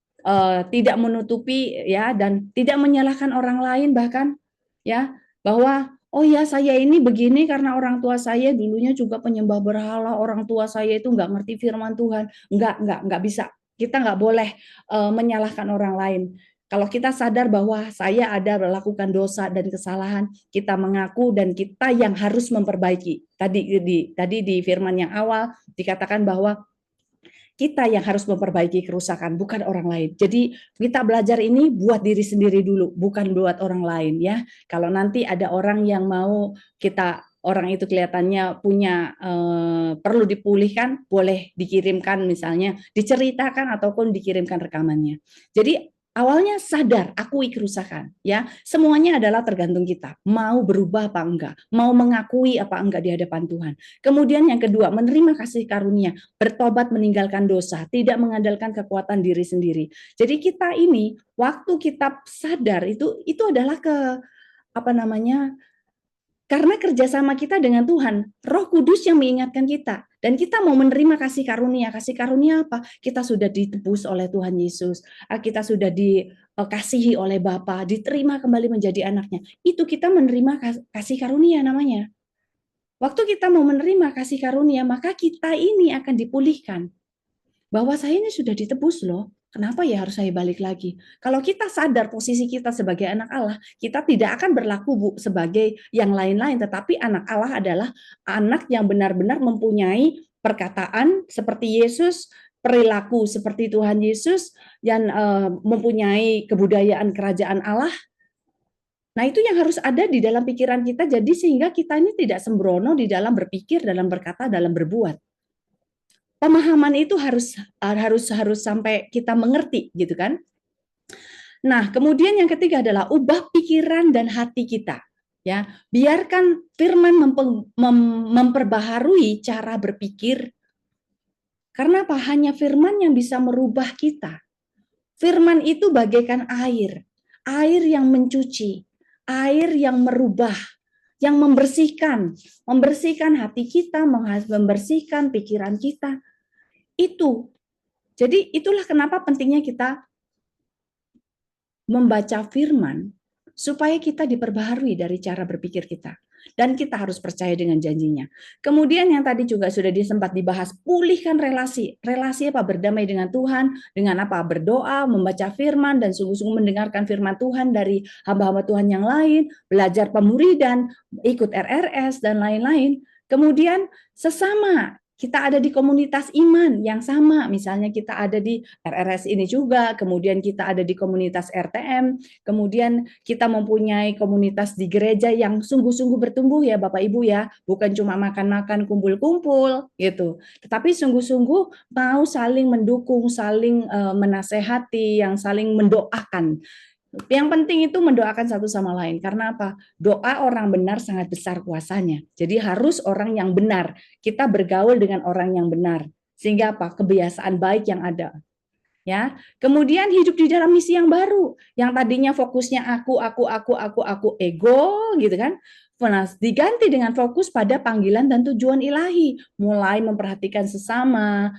Speaker 2: tidak menutupi ya, dan tidak menyalahkan orang lain bahkan ya, bahwa oh ya saya ini begini karena orang tua saya dulunya juga penyembah berhala, orang tua saya itu nggak ngerti firman Tuhan. Nggak bisa. Kita nggak boleh menyalahkan orang lain. Kalau kita sadar bahwa saya ada melakukan dosa dan kesalahan, kita mengaku dan kita yang harus memperbaiki. Tadi di firman yang awal dikatakan bahwa kita yang harus memperbaiki kerusakan, bukan orang lain. Jadi kita belajar ini buat diri sendiri dulu, bukan buat orang lain ya. Kalau nanti ada orang yang mau orang itu kelihatannya punya perlu dipulihkan, boleh dikirimkan misalnya, diceritakan ataupun dikirimkan rekamannya. Jadi awalnya sadar, akui kerusakan ya. Semuanya adalah tergantung kita. Mau berubah apa enggak, mau mengakui apa enggak di hadapan Tuhan. Kemudian yang kedua, menerima kasih karunia, bertobat meninggalkan dosa, tidak mengandalkan kekuatan diri sendiri. Jadi kita ini waktu kita sadar itu adalah karena kerjasama kita dengan Tuhan, Roh Kudus yang mengingatkan kita, dan kita mau menerima kasih karunia. Kasih karunia apa? Kita sudah ditebus oleh Tuhan Yesus, kita sudah dikasihi oleh Bapa, diterima kembali menjadi anaknya. Itu kita menerima kasih karunia namanya. Waktu kita mau menerima kasih karunia, maka kita ini akan dipulihkan. Bahwa saya ini sudah ditebus loh. Kenapa ya harus saya balik lagi? Kalau kita sadar posisi kita sebagai anak Allah, kita tidak akan berlaku sebagai yang lain-lain, tetapi anak Allah adalah anak yang benar-benar mempunyai perkataan seperti Yesus, perilaku seperti Tuhan Yesus, yang mempunyai kebudayaan kerajaan Allah. Nah, itu yang harus ada di dalam pikiran kita, jadi sehingga kita ini tidak sembrono di dalam berpikir, dalam berkata, dalam berbuat. Pemahaman itu harus sampai kita mengerti gitu kan. Nah, kemudian yang ketiga adalah ubah pikiran dan hati kita. Ya, biarkan firman memperbaharui cara berpikir. Karena apa? Hanya firman yang bisa merubah kita. Firman itu bagaikan air yang mencuci, air yang merubah, yang membersihkan hati kita, membersihkan pikiran kita. Itu. Jadi itulah kenapa pentingnya kita membaca firman supaya kita diperbaharui dari cara berpikir kita. Dan kita harus percaya dengan janjinya. Kemudian yang tadi juga sudah sempat dibahas, pulihkan relasi. Relasi apa? Berdamai dengan Tuhan, dengan apa? Berdoa, membaca firman, dan sungguh-sungguh mendengarkan firman Tuhan dari hamba-hamba Tuhan yang lain, belajar pemuridan, ikut RRS, dan lain-lain. Kemudian sesama, kita ada di komunitas iman yang sama, misalnya kita ada di RRS ini juga, kemudian kita ada di komunitas RTM, kemudian kita mempunyai komunitas di gereja yang sungguh-sungguh bertumbuh ya Bapak Ibu ya, bukan cuma makan-makan, kumpul-kumpul gitu, tetapi sungguh-sungguh mau saling mendukung, saling menasehati, yang saling mendoakan. Yang penting itu mendoakan satu sama lain. Karena apa? Doa orang benar sangat besar kuasanya. Jadi harus orang yang benar. Kita bergaul dengan orang yang benar. Sehingga apa? Kebiasaan baik yang ada. Ya. Kemudian hidup di dalam misi yang baru. Yang tadinya fokusnya aku, ego gitu kan. Nah, diganti dengan fokus pada panggilan dan tujuan ilahi. Mulai memperhatikan sesama,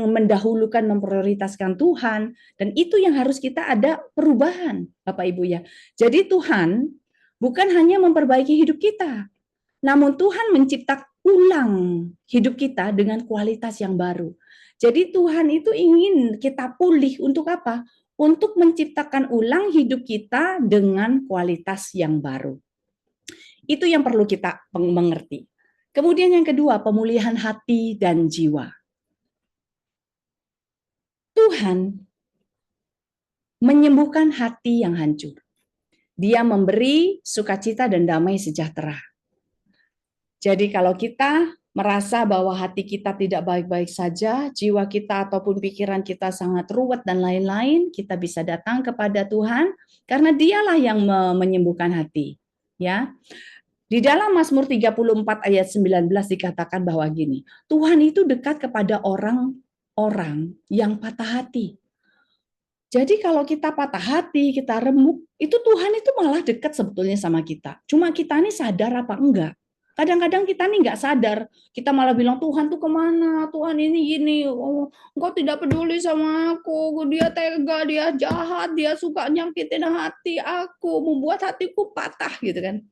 Speaker 2: mendahulukan, memprioritaskan Tuhan. Dan itu yang harus kita ada perubahan, Bapak Ibu ya. Jadi Tuhan bukan hanya memperbaiki hidup kita, namun Tuhan mencipta ulang hidup kita dengan kualitas yang baru. Jadi Tuhan itu ingin kita pulih untuk apa? Untuk menciptakan ulang hidup kita dengan kualitas yang baru. Itu yang perlu kita mengerti. Kemudian yang kedua, pemulihan hati dan jiwa. Tuhan menyembuhkan hati yang hancur. Dia memberi sukacita dan damai sejahtera. Jadi kalau kita merasa bahwa hati kita tidak baik-baik saja, jiwa kita ataupun pikiran kita sangat ruwet dan lain-lain, kita bisa datang kepada Tuhan karena Dialah yang menyembuhkan hati. Ya. Di dalam Mazmur 34 ayat 19 dikatakan bahwa gini, Tuhan itu dekat kepada orang-orang yang patah hati. Jadi kalau kita patah hati, kita remuk, itu Tuhan itu malah dekat sebetulnya sama kita. Cuma kita ini sadar apa enggak? Kadang-kadang kita nih nggak sadar, kita malah bilang Tuhan tuh kemana, Tuhan ini gini, oh, Engkau tidak peduli sama aku, dia tega, dia jahat, dia suka nyakitin hati aku, membuat hatiku patah gitu kan.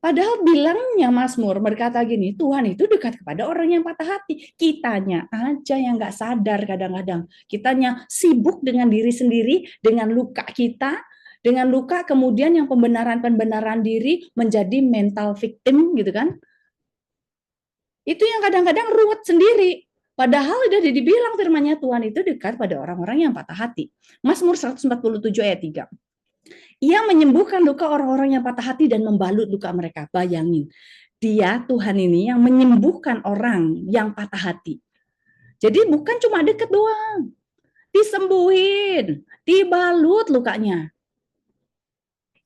Speaker 2: Padahal bilangnya Mazmur berkata gini, Tuhan itu dekat kepada orang yang patah hati. Kitanya aja yang nggak sadar kadang-kadang. Kitanya sibuk dengan diri sendiri, dengan luka kita, dengan luka kemudian yang pembenaran-pembenaran diri menjadi mental victim gitu kan. Itu yang kadang-kadang ruwet sendiri. Padahal udah dibilang firman-Nya Tuhan itu dekat pada orang-orang yang patah hati. Mazmur 147 ayat 3. Ia menyembuhkan luka orang-orang yang patah hati dan membalut luka mereka. Bayangin, dia Tuhan ini yang menyembuhkan orang yang patah hati. Jadi bukan cuma deket doang, disembuhin, dibalut lukanya.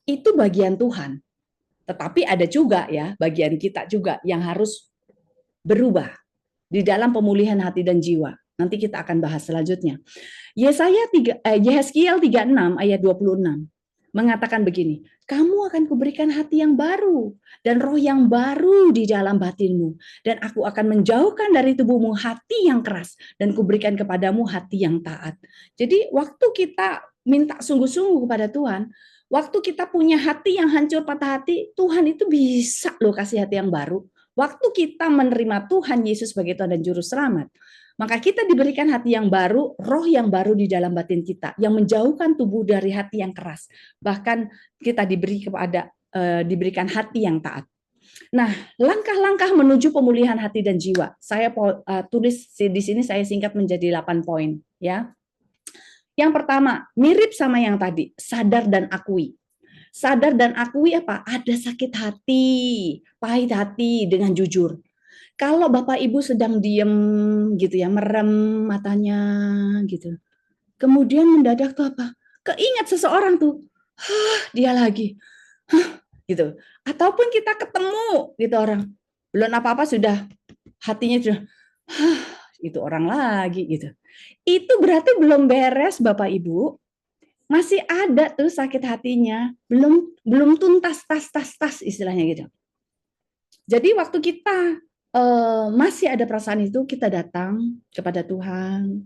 Speaker 2: Itu bagian Tuhan. Tetapi ada juga ya bagian kita juga yang harus berubah di dalam pemulihan hati dan jiwa. Nanti kita akan bahas selanjutnya. Yehezkiel 36 ayat 26 mengatakan begini, kamu akan kuberikan hati yang baru dan roh yang baru di dalam batinmu, dan aku akan menjauhkan dari tubuhmu hati yang keras dan kuberikan kepadamu hati yang taat. Jadi waktu kita minta sungguh-sungguh kepada Tuhan, waktu kita punya hati yang hancur patah hati, Tuhan itu bisa loh kasih hati yang baru. Waktu kita menerima Tuhan Yesus sebagai Tuhan dan Juru Selamat, maka kita diberikan hati yang baru, roh yang baru di dalam batin kita, yang menjauhkan tubuh dari hati yang keras. Bahkan kita diberikan hati yang taat. Nah, langkah-langkah menuju pemulihan hati dan jiwa. Saya tulis di sini, saya singkat menjadi 8 poin. Ya. Yang pertama, mirip sama yang tadi, sadar dan akui. Sadar dan akui apa? Ada sakit hati, pahit hati dengan jujur. Kalau Bapak Ibu sedang diem gitu ya, merem matanya gitu. Kemudian mendadak tuh apa? Keingat seseorang tuh. Dia lagi. Gitu. Ataupun kita ketemu gitu orang. Belum apa-apa sudah hatinya sudah itu orang lagi gitu. Itu berarti belum beres Bapak Ibu. Masih ada tuh sakit hatinya, belum tuntas tas istilahnya gitu. Jadi waktu kita masih ada perasaan itu, kita datang kepada Tuhan,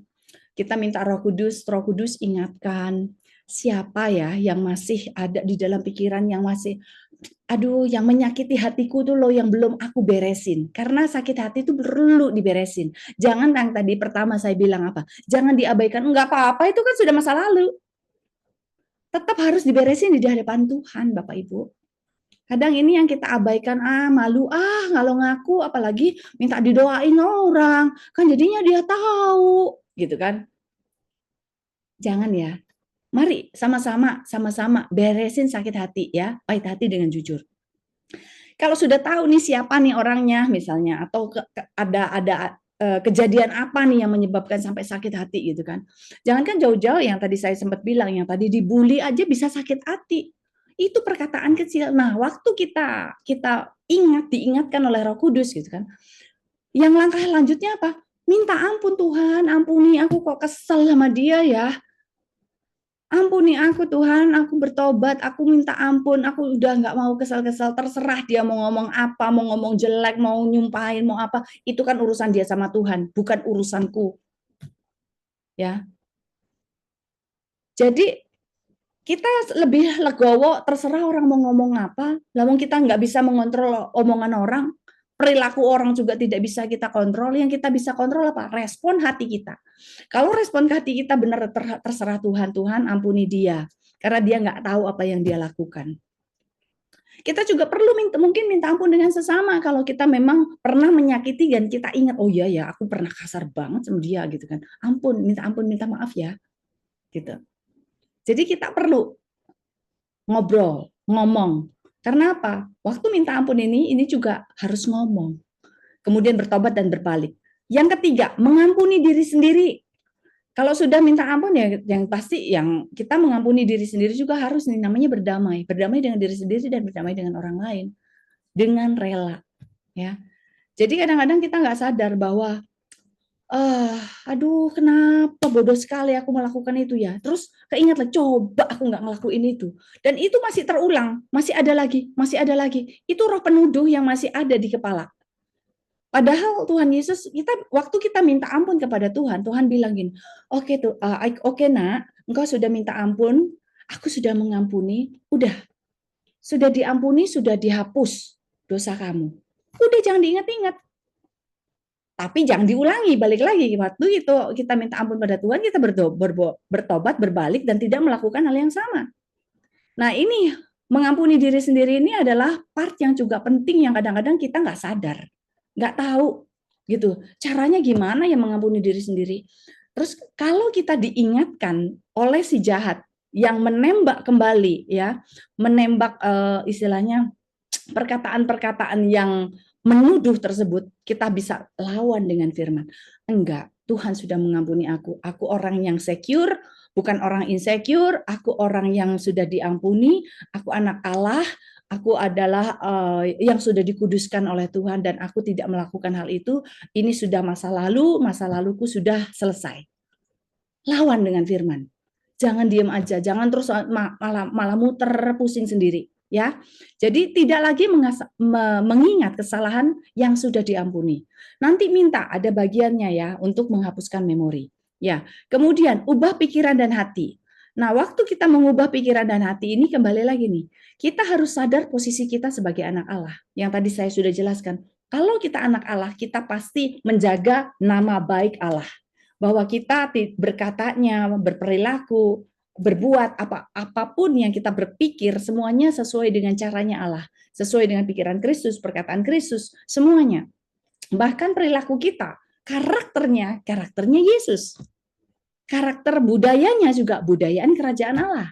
Speaker 2: kita minta Roh Kudus ingatkan siapa ya yang masih ada di dalam pikiran yang masih, aduh yang menyakiti hatiku tuh loh yang belum aku beresin. Karena sakit hati itu perlu diberesin. Jangan yang tadi pertama saya bilang apa, jangan diabaikan, enggak apa-apa itu kan sudah masa lalu. Tetap harus diberesin di hadapan Tuhan Bapak Ibu. Kadang ini yang kita abaikan, malu, kalau ngaku, apalagi minta didoain orang, kan jadinya dia tahu, gitu kan. Jangan ya, mari sama-sama beresin sakit hati ya, pahit hati dengan jujur. Kalau sudah tahu nih siapa nih orangnya misalnya, atau ada kejadian apa nih yang menyebabkan sampai sakit hati gitu kan. Jangankan jauh-jauh yang tadi saya sempat bilang, yang tadi dibully aja bisa sakit hati. Itu perkataan kecil. Nah, waktu kita diingatkan oleh Roh Kudus gitu kan. Yang langkah lanjutnya apa? Minta ampun Tuhan, ampuni aku kok kesel sama dia ya. Ampuni aku Tuhan, aku bertobat, aku minta ampun, aku udah nggak mau kesel-kesel, terserah dia mau ngomong apa, mau ngomong jelek, mau nyumpahin, mau apa, itu kan urusan dia sama Tuhan, bukan urusanku. Ya. Jadi kita lebih legowo, terserah orang mau ngomong apa, namun kita nggak bisa mengontrol omongan orang, perilaku orang juga tidak bisa kita kontrol, yang kita bisa kontrol apa? Respon hati kita. Kalau respon hati kita benar terserah Tuhan, Tuhan ampuni dia, karena dia nggak tahu apa yang dia lakukan. Kita juga perlu mungkin minta ampun dengan sesama kalau kita memang pernah menyakiti dan kita ingat, oh iya ya aku pernah kasar banget sama dia gitu kan. Ampun, minta maaf ya. Gitu. Jadi kita perlu ngobrol, ngomong. Karena apa? Waktu minta ampun ini juga harus ngomong. Kemudian bertobat dan berbalik. Yang ketiga, mengampuni diri sendiri. Kalau sudah minta ampun ya yang pasti yang kita mengampuni diri sendiri juga harus nih namanya berdamai. Berdamai dengan diri sendiri dan berdamai dengan orang lain. Dengan rela. Ya. Jadi kadang-kadang kita nggak sadar bahwa Aduh kenapa bodoh sekali aku melakukan itu ya. Terus keingat lagi, coba aku nggak ngelakuin itu. Dan itu masih terulang, masih ada lagi, masih ada lagi. Itu roh penuduh yang masih ada di kepala. Padahal Tuhan Yesus, waktu kita minta ampun kepada Tuhan, Tuhan bilang gini, oke tuh, oke nak, engkau sudah minta ampun, aku sudah mengampuni, udah, sudah diampuni, sudah dihapus dosa kamu. Udah jangan diingat-ingat. Tapi jangan diulangi, balik lagi. Waktu itu kita minta ampun pada Tuhan, kita bertobat, berbalik, dan tidak melakukan hal yang sama. Nah ini, mengampuni diri sendiri ini adalah part yang juga penting yang kadang-kadang kita nggak sadar, nggak tahu gitu. Caranya gimana ya mengampuni diri sendiri? Terus kalau kita diingatkan oleh si jahat yang menembak kembali, ya, menembak istilahnya perkataan-perkataan yang menuduh tersebut, kita bisa lawan dengan firman. Enggak, Tuhan sudah mengampuni aku. Aku orang yang secure, bukan orang insecure. Aku orang yang sudah diampuni. Aku anak Allah. Aku adalah yang sudah dikuduskan oleh Tuhan dan aku tidak melakukan hal itu. Ini sudah masa lalu, masa laluku sudah selesai. Lawan dengan firman. Jangan diam aja, jangan terus malah muter pusing sendiri. Ya, jadi tidak lagi mengingat kesalahan yang sudah diampuni. Nanti minta ada bagiannya ya untuk menghapuskan memori. Ya, kemudian ubah pikiran dan hati. Nah, waktu kita mengubah pikiran dan hati ini kembali lagi nih, kita harus sadar posisi kita sebagai anak Allah. Yang tadi saya sudah jelaskan. Kalau kita anak Allah, kita pasti menjaga nama baik Allah. Bahwa kita berkatanya, berperilaku, berbuat apapun yang kita berpikir semuanya sesuai dengan caranya Allah, sesuai dengan pikiran Kristus, perkataan Kristus, semuanya. Bahkan perilaku kita, karakternya Yesus. Karakter budayanya juga budayaan kerajaan Allah.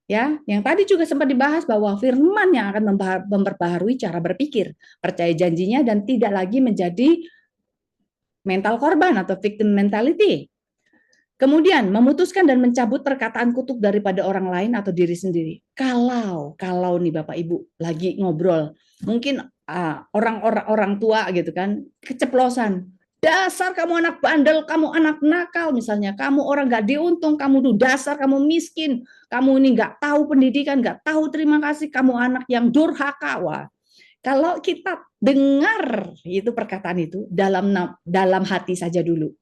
Speaker 2: Ya, yang tadi juga sempat dibahas bahwa firman yang akan memperbaharui cara berpikir, percaya janjinya dan tidak lagi menjadi mental korban atau victim mentality. Kemudian memutuskan dan mencabut perkataan kutuk daripada orang lain atau diri sendiri. Kalau nih Bapak Ibu lagi ngobrol, mungkin orang tua gitu kan, keceplosan. Dasar kamu anak bandel, kamu anak nakal misalnya, kamu orang nggak diuntung, kamu tuh dasar kamu miskin, kamu ini nggak tahu pendidikan, nggak tahu terima kasih, kamu anak yang durhaka. Wah, kalau kita dengar itu perkataan itu dalam hati saja dulu.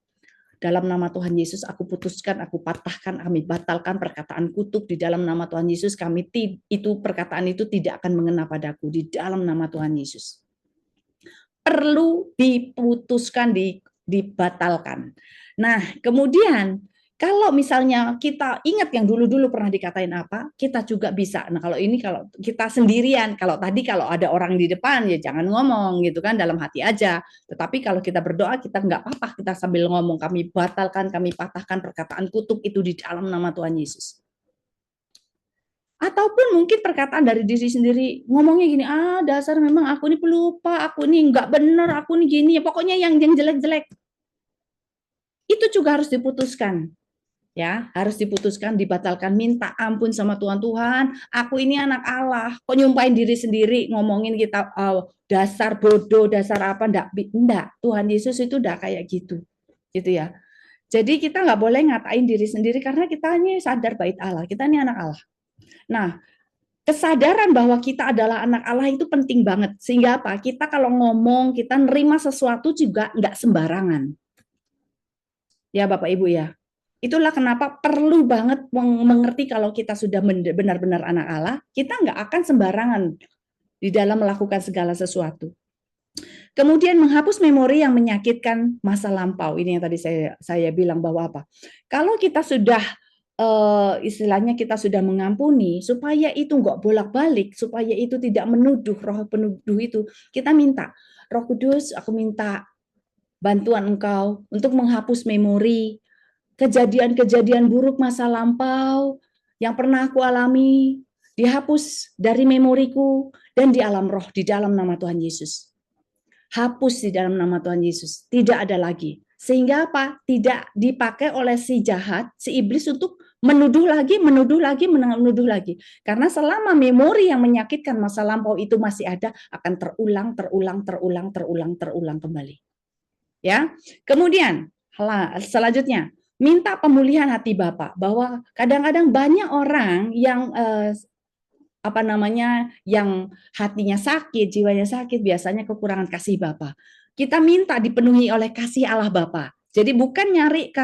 Speaker 2: Dalam nama Tuhan Yesus aku putuskan, aku patahkan, kami batalkan perkataan kutuk di dalam nama Tuhan Yesus. Perkataan itu tidak akan mengena padaku di dalam nama Tuhan Yesus. Perlu diputuskan, dibatalkan. Nah, kemudian kalau misalnya kita ingat yang dulu-dulu pernah dikatain apa, kita juga bisa. Nah, kalau kita sendirian, kalau ada orang di depan ya jangan ngomong gitu kan, dalam hati aja. Tetapi kalau kita berdoa, kita nggak apa-apa, kita sambil ngomong, kami batalkan, kami patahkan perkataan kutuk itu di dalam nama Tuhan Yesus. Ataupun mungkin perkataan dari diri sendiri, ngomongnya gini, dasar memang aku ini pelupa, aku ini nggak benar, aku ini gini, pokoknya yang jelek-jelek. Itu juga harus diputuskan. Ya, harus diputuskan, dibatalkan, minta ampun sama Tuhan. Aku ini anak Allah, kok nyumpahin diri sendiri, ngomongin kita dasar bodoh, dasar apa, enggak. Tuhan Yesus itu udah kayak gitu ya. Jadi kita nggak boleh ngatain diri sendiri karena kita ini sadar bait Allah, kita ini anak Allah. Nah, kesadaran bahwa kita adalah anak Allah itu penting banget, sehingga apa? Kita kalau ngomong, kita nerima sesuatu juga nggak sembarangan. Ya Bapak Ibu ya. Itulah kenapa perlu banget mengerti kalau kita sudah benar-benar anak Allah, kita nggak akan sembarangan di dalam melakukan segala sesuatu. Kemudian menghapus memori yang menyakitkan masa lampau. Ini yang tadi saya bilang bahwa apa? Kalau kita sudah istilahnya kita sudah mengampuni, supaya itu nggak bolak-balik, supaya itu tidak menuduh, roh penuduh itu, kita minta, Roh Kudus, aku minta bantuan Engkau untuk menghapus memori, kejadian-kejadian buruk masa lampau yang pernah aku alami, dihapus dari memoriku dan di alam roh, di dalam nama Tuhan Yesus. Hapus di dalam nama Tuhan Yesus, tidak ada lagi. Sehingga apa? Tidak dipakai oleh si jahat, si iblis untuk menuduh lagi. Karena selama memori yang menyakitkan masa lampau itu masih ada, akan terulang kembali. Ya. Kemudian selanjutnya, minta pemulihan hati Bapak, bahwa kadang-kadang banyak orang yang yang hatinya sakit, jiwanya sakit, biasanya kekurangan kasih Bapa. Kita minta dipenuhi oleh kasih Allah Bapa. Jadi bukan nyari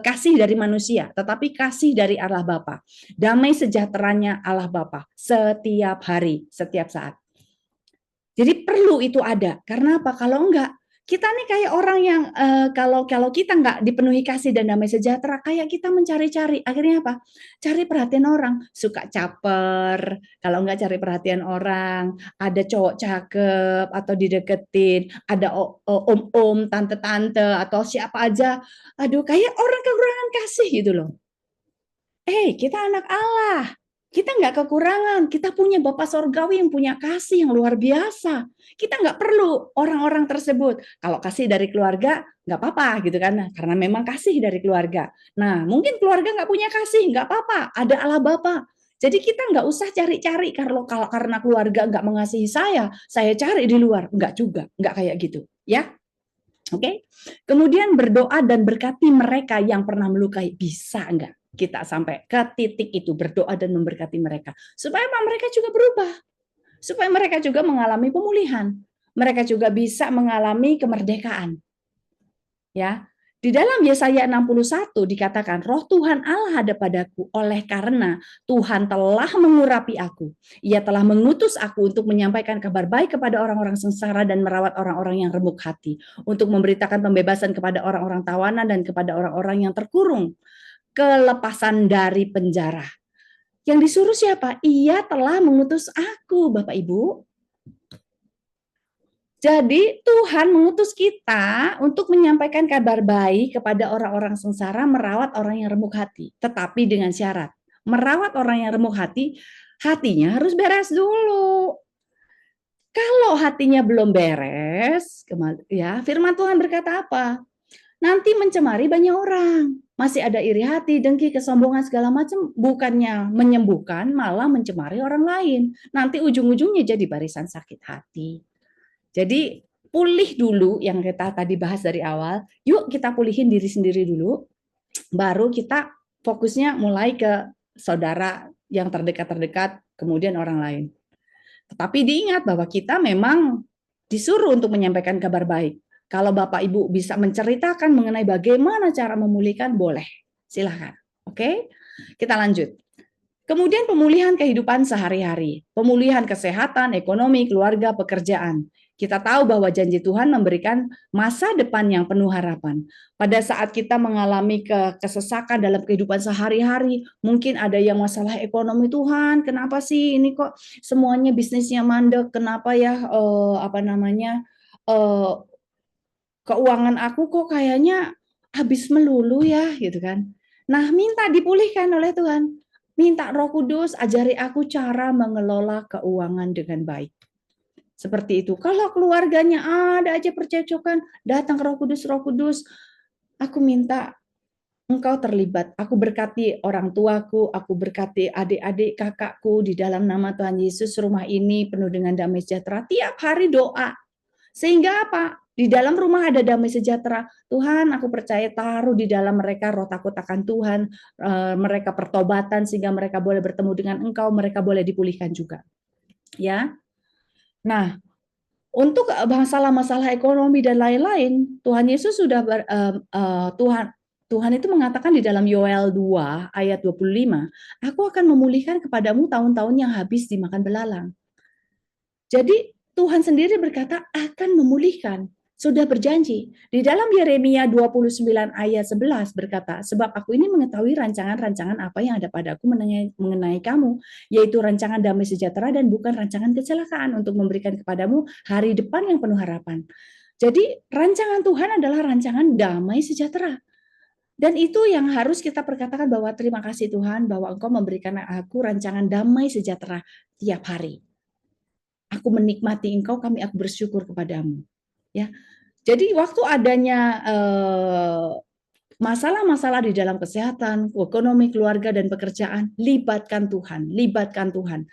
Speaker 2: kasih dari manusia, tetapi kasih dari Allah Bapa. Damai sejahteranya Allah Bapa setiap hari, setiap saat. Jadi perlu itu ada. Karena apa? Kalau enggak, kita nih kayak orang yang kalau kita nggak dipenuhi kasih dan damai sejahtera, kayak kita mencari-cari. Akhirnya apa? Cari perhatian orang, suka caper. Kalau enggak cari perhatian orang, ada cowok cakep atau dideketin, ada om-om, tante-tante atau siapa aja. Aduh, kayak orang kekurangan kasih gitu loh. Kita anak Allah. Kita nggak kekurangan. Kita punya Bapa Sorgawi yang punya kasih yang luar biasa. Kita nggak perlu orang-orang tersebut. Kalau kasih dari keluarga, nggak apa-apa gitu kan. Karena memang kasih dari keluarga. Nah, mungkin keluarga nggak punya kasih, nggak apa-apa. Ada Allah Bapa. Jadi kita nggak usah cari-cari kalau karena keluarga nggak mengasihi saya cari di luar. Nggak juga, nggak kayak gitu. Ya, oke. Kemudian berdoa dan berkati mereka yang pernah melukai. Bisa enggak kita sampai ke titik itu, berdoa dan memberkati mereka supaya mereka juga berubah, supaya mereka juga mengalami pemulihan, mereka juga bisa mengalami kemerdekaan. Ya. Di dalam Yesaya 61 dikatakan, roh Tuhan Allah ada padaku oleh karena Tuhan telah mengurapi aku. Ia telah mengutus aku untuk menyampaikan kabar baik kepada orang-orang sengsara dan merawat orang-orang yang remuk hati. Untuk memberitakan pembebasan kepada orang-orang tawanan dan kepada orang-orang yang terkurung. Kelepasan dari penjara. Yang disuruh siapa? Ia telah mengutus aku, Bapak Ibu. Jadi Tuhan mengutus kita untuk menyampaikan kabar baik kepada orang-orang sengsara, merawat orang yang remuk hati. Tetapi dengan syarat, merawat orang yang remuk hati, hatinya harus beres dulu. Kalau hatinya belum beres, ya firman Tuhan berkata apa? Nanti mencemari banyak orang. Masih ada iri hati, dengki, kesombongan, segala macam. Bukannya menyembuhkan, malah mencemari orang lain. Nanti ujung-ujungnya jadi barisan sakit hati. Jadi pulih dulu yang kita tadi bahas dari awal. Yuk kita pulihin diri sendiri dulu. Baru kita fokusnya mulai ke saudara yang terdekat-terdekat, kemudian orang lain. Tetapi diingat bahwa kita memang disuruh untuk menyampaikan kabar baik. Kalau Bapak Ibu bisa menceritakan mengenai bagaimana cara memulihkan, boleh. Silahkan. Oke, kita lanjut. Kemudian pemulihan kehidupan sehari-hari, pemulihan kesehatan, ekonomi, keluarga, pekerjaan. Kita tahu bahwa janji Tuhan memberikan masa depan yang penuh harapan. Pada saat kita mengalami kesesakan dalam kehidupan sehari-hari, mungkin ada yang masalah ekonomi, Tuhan, kenapa sih ini kok semuanya bisnisnya mandek? Kenapa ya keuangan aku kok kayaknya habis melulu ya gitu kan. Nah, minta dipulihkan oleh Tuhan. Minta Roh Kudus ajari aku cara mengelola keuangan dengan baik. Seperti itu. Kalau keluarganya ada aja percecokan, datang ke Roh Kudus, Roh Kudus, aku minta Engkau terlibat. Aku berkati orang tuaku, aku berkati adik-adik kakakku di dalam nama Tuhan Yesus. Rumah ini penuh dengan damai sejahtera. Tiap hari doa. Sehingga apa? Di dalam rumah ada damai sejahtera. Tuhan, aku percaya taruh di dalam mereka roh takut akan Tuhan, mereka pertobatan sehingga mereka boleh bertemu dengan Engkau, mereka boleh dipulihkan juga. Ya. Nah, untuk masalah-masalah ekonomi dan lain-lain, Tuhan Yesus sudah Tuhan itu mengatakan di dalam Yoel 2 ayat 25, aku akan memulihkan kepadamu tahun-tahun yang habis dimakan belalang. Jadi Tuhan sendiri berkata akan memulihkan. Sudah berjanji. Di dalam Yeremia 29 ayat 11 berkata, sebab aku ini mengetahui rancangan-rancangan apa yang ada padaku mengenai kamu, yaitu rancangan damai sejahtera dan bukan rancangan kecelakaan untuk memberikan kepadamu hari depan yang penuh harapan. Jadi rancangan Tuhan adalah rancangan damai sejahtera. Dan itu yang harus kita perkatakan bahwa terima kasih Tuhan bahwa Engkau memberikan aku rancangan damai sejahtera tiap hari. Aku menikmati Engkau, aku bersyukur kepadamu. Ya, jadi waktu adanya masalah-masalah di dalam kesehatan, ekonomi, keluarga dan pekerjaan, libatkan Tuhan, libatkan Tuhan.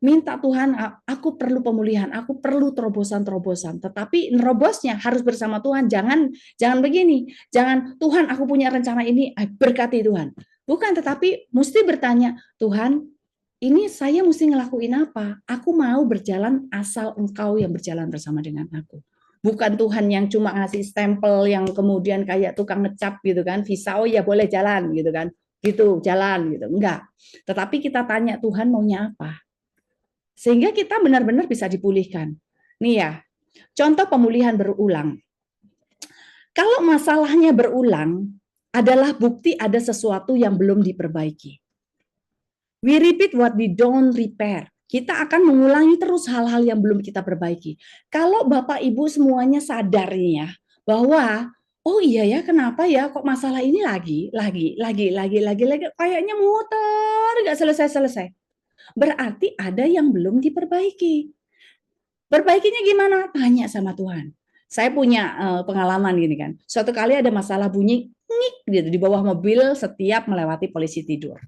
Speaker 2: minta Tuhan, aku perlu pemulihan, aku perlu terobosan-terobosan. Tetapi nerobosnya harus bersama Tuhan. Jangan begini, jangan Tuhan aku punya rencana ini, berkati Tuhan. Bukan, tetapi mesti bertanya, Tuhan, ini saya mesti ngelakuin apa? Aku mau berjalan asal Engkau yang berjalan bersama dengan aku. Bukan Tuhan yang cuma ngasih stempel yang kemudian kayak tukang ngecap gitu kan, visa oh ya boleh jalan gitu kan, gitu jalan gitu. Enggak. Tetapi kita tanya Tuhan maunya apa? Sehingga kita benar-benar bisa dipulihkan. Nih ya, contoh pemulihan berulang. Kalau masalahnya berulang, adalah bukti ada sesuatu yang belum diperbaiki. We repeat what we don't repair. Kita akan mengulangi terus hal-hal yang belum kita perbaiki. Kalau Bapak Ibu semuanya sadar nih ya, bahwa oh iya ya, kenapa ya kok masalah ini lagi, kayaknya muter nggak selesai-selesai. Berarti ada yang belum diperbaiki. Perbaikinya gimana? Tanya sama Tuhan. Saya punya pengalaman gini kan. Suatu kali ada masalah bunyi ngik gitu di bawah mobil setiap melewati polisi tidur.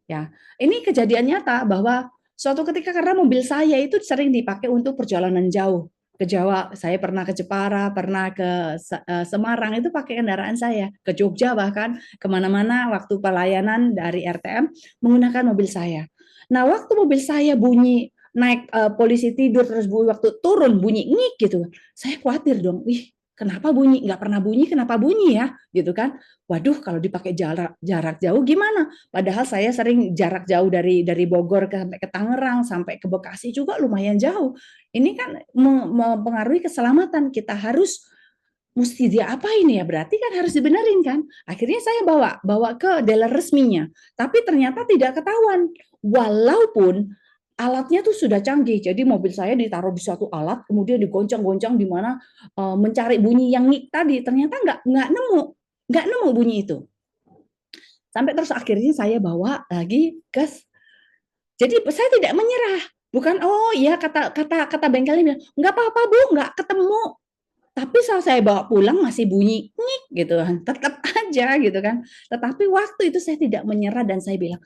Speaker 2: Ya, ini kejadian nyata bahwa suatu ketika karena mobil saya itu sering dipakai untuk perjalanan jauh ke Jawa. Saya pernah ke Jepara, pernah ke Semarang itu pakai kendaraan saya, ke Jogja bahkan kemana-mana waktu pelayanan dari RTM menggunakan mobil saya. Nah, waktu mobil saya bunyi naik polisi tidur terus waktu turun bunyi ngik gitu, saya khawatir dong, wih kenapa bunyi, nggak pernah bunyi, kenapa bunyi ya gitu kan. Waduh kalau dipakai jarak jauh gimana, padahal saya sering jarak jauh dari Bogor sampai ke Tangerang sampai ke Bekasi juga lumayan jauh. Ini kan mempengaruhi keselamatan, kita harus mesti dia apa ini ya, berarti kan harus dibenerin kan. Akhirnya saya bawa ke dealer resminya, tapi ternyata tidak ketahuan walaupun alatnya tuh sudah canggih. Jadi mobil saya ditaruh di suatu alat, kemudian digoncang-goncang di mana mencari bunyi yang ngik tadi, ternyata nggak nemu bunyi itu. Sampai terus akhirnya saya bawa lagi ke, jadi saya tidak menyerah. Bukan oh iya kata bengkelnya bilang nggak apa-apa Bu, nggak ketemu. Tapi saat saya bawa pulang masih bunyi ngik gitu kan, tetap aja gitu kan. Tetapi waktu itu saya tidak menyerah dan saya bilang,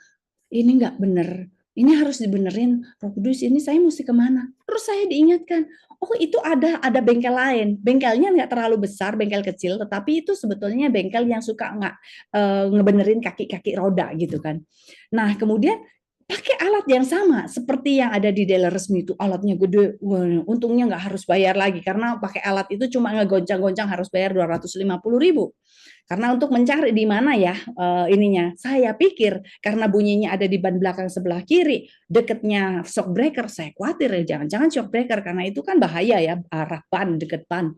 Speaker 2: ini nggak bener, ini harus dibenerin, Roh Kudus ini saya mesti kemana? Terus saya diingatkan, oh itu ada bengkel lain, bengkelnya nggak terlalu besar, bengkel kecil, tetapi itu sebetulnya bengkel yang suka ngebenerin kaki-kaki roda gitu kan. Nah kemudian pakai alat yang sama seperti yang ada di dealer resmi itu, alatnya gede, untungnya nggak harus bayar lagi karena pakai alat itu cuma ngegoncang-goncang harus bayar 250.000. Karena untuk mencari di mana ya ininya, saya pikir karena bunyinya ada di ban belakang sebelah kiri, deketnya shock breaker, saya khawatir ya jangan-jangan shock breaker karena itu kan bahaya ya arah ban, deket ban.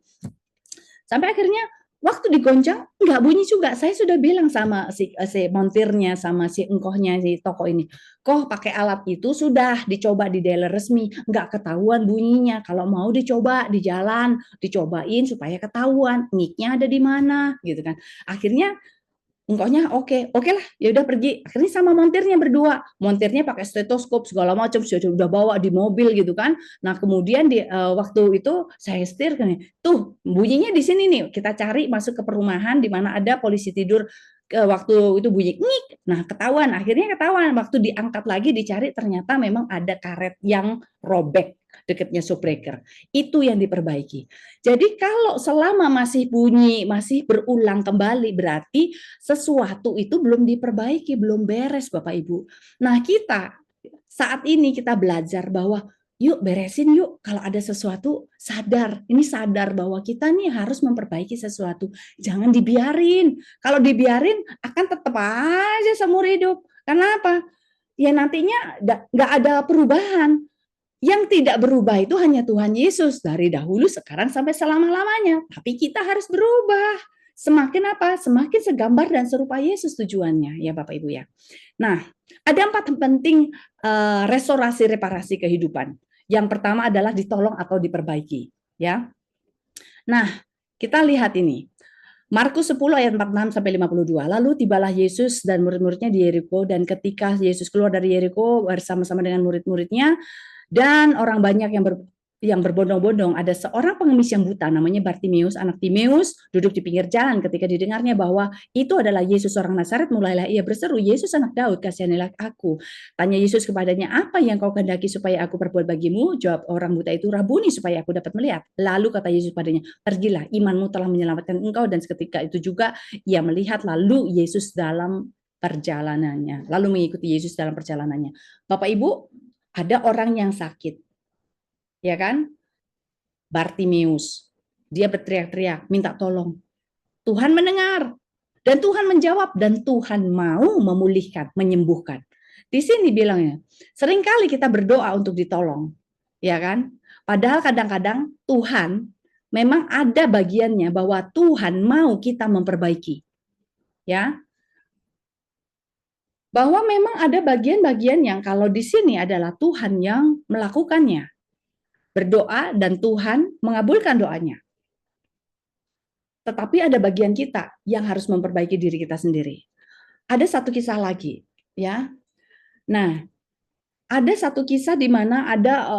Speaker 2: Sampai akhirnya waktu digoncang nggak bunyi juga. Saya sudah bilang sama si montirnya sama si engkohnya si toko ini, kok pakai alat itu sudah dicoba di dealer resmi, nggak ketahuan bunyinya. Kalau mau dicoba di jalan, dicobain supaya ketahuan ngiknya ada di mana, gitu kan. Akhirnya engkonya oke lah, ya udah pergi. Akhirnya sama montirnya berdua, montirnya pakai stetoskop segala macam, sudah bawa di mobil gitu kan. Nah kemudian di waktu itu saya setir kan, tuh bunyinya di sini nih. Kita cari masuk ke perumahan di mana ada polisi tidur. Waktu itu bunyi ngik, nah akhirnya ketahuan. Waktu diangkat lagi dicari ternyata memang ada karet yang robek dekatnya shockbreaker. Itu yang diperbaiki. Jadi kalau selama masih bunyi, masih berulang kembali, berarti sesuatu itu belum diperbaiki, belum beres Bapak Ibu. Nah kita saat ini kita belajar bahwa yuk beresin yuk, kalau ada sesuatu sadar, ini sadar bahwa kita nih harus memperbaiki sesuatu, jangan dibiarin. Kalau dibiarin akan tetap aja seumur hidup. Kenapa? Ya nantinya nggak ada perubahan. Yang tidak berubah itu hanya Tuhan Yesus dari dahulu, sekarang sampai selama-lamanya. Tapi kita harus berubah. Semakin apa? Semakin segambar dan serupa Yesus tujuannya, ya Bapak Ibu ya. Nah, ada 4 penting restorasi reparasi kehidupan. Yang pertama adalah ditolong atau diperbaiki, ya. Nah, kita lihat ini. Markus 10 ayat 46 sampai 52. Lalu tibalah Yesus dan murid-muridnya di Yeriko, dan ketika Yesus keluar dari Yeriko bersama-sama dengan murid-muridnya dan orang banyak yang berbondong-bondong, ada seorang pengemis yang buta namanya Bartimeus, anak Timeus, duduk di pinggir jalan. Ketika didengarnya bahwa itu adalah Yesus orang Nazaret, mulailah ia berseru, "Yesus anak Daud, kasihanilah aku." Tanya Yesus kepadanya, "Apa yang kau kehendaki supaya aku perbuat bagimu?" Jawab orang buta itu, "Rabuni, supaya aku dapat melihat." Lalu kata Yesus padanya, "Pergilah, imanmu telah menyelamatkan engkau." Dan seketika itu juga ia melihat, lalu Yesus dalam perjalanannya, lalu mengikuti Yesus dalam perjalanannya. Bapak Ibu, ada orang yang sakit, ya kan? Bartimeus. Dia berteriak-teriak, minta tolong. Tuhan mendengar dan Tuhan menjawab dan Tuhan mau memulihkan, menyembuhkan. Di sini bilangnya, seringkali kita berdoa untuk ditolong, ya kan? Padahal kadang-kadang Tuhan memang ada bagiannya bahwa Tuhan mau kita memperbaiki, ya. Bahwa memang ada bagian-bagian yang kalau di sini adalah Tuhan yang melakukannya. Berdoa dan Tuhan mengabulkan doanya. Tetapi ada bagian kita yang harus memperbaiki diri kita sendiri. Ada satu kisah lagi, ya. Nah, ada satu kisah di mana ada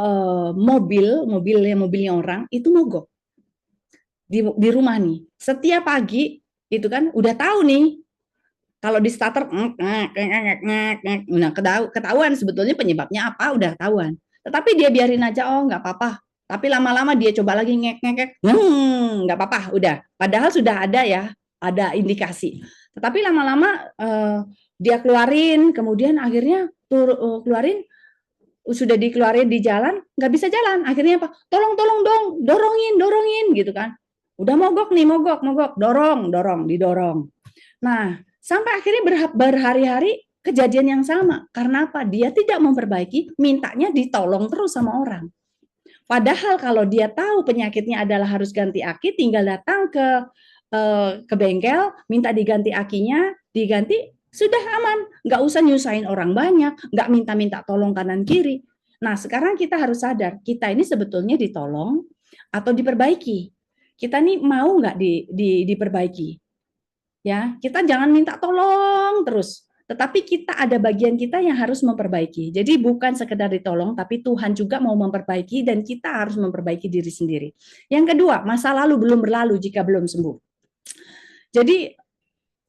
Speaker 2: mobilnya orang itu mogok di rumah nih. Setiap pagi itu kan udah tahu nih kalau di starter, nah ketahuan sebetulnya penyebabnya apa udah ketahuan. Tetapi dia biarin aja, oh nggak apa-apa. Tapi lama-lama dia coba lagi ngek, nggak apa-apa, udah. Padahal sudah ada ya, ada indikasi. Tetapi lama-lama dia keluarin, kemudian akhirnya keluarin, sudah dikeluarin di jalan, nggak bisa jalan. Akhirnya apa? Tolong dong, dorongin gitu kan. Udah mogok nih, mogok, didorong. Nah, sampai akhirnya berhari-hari kejadian yang sama. Karena apa? Dia tidak memperbaiki, mintanya ditolong terus sama orang. Padahal kalau dia tahu penyakitnya adalah harus ganti aki, tinggal datang ke bengkel, minta diganti akinya, diganti, sudah aman. Nggak usah nyusahin orang banyak, nggak minta-minta tolong kanan kiri. Nah, sekarang kita harus sadar, kita ini sebetulnya ditolong atau diperbaiki. Kita nih mau nggak diperbaiki? Ya, kita jangan minta tolong terus. Tetapi kita ada bagian kita yang harus memperbaiki. Jadi bukan sekedar ditolong, tapi Tuhan juga mau memperbaiki dan kita harus memperbaiki diri sendiri. Yang kedua, masa lalu belum berlalu jika belum sembuh. Jadi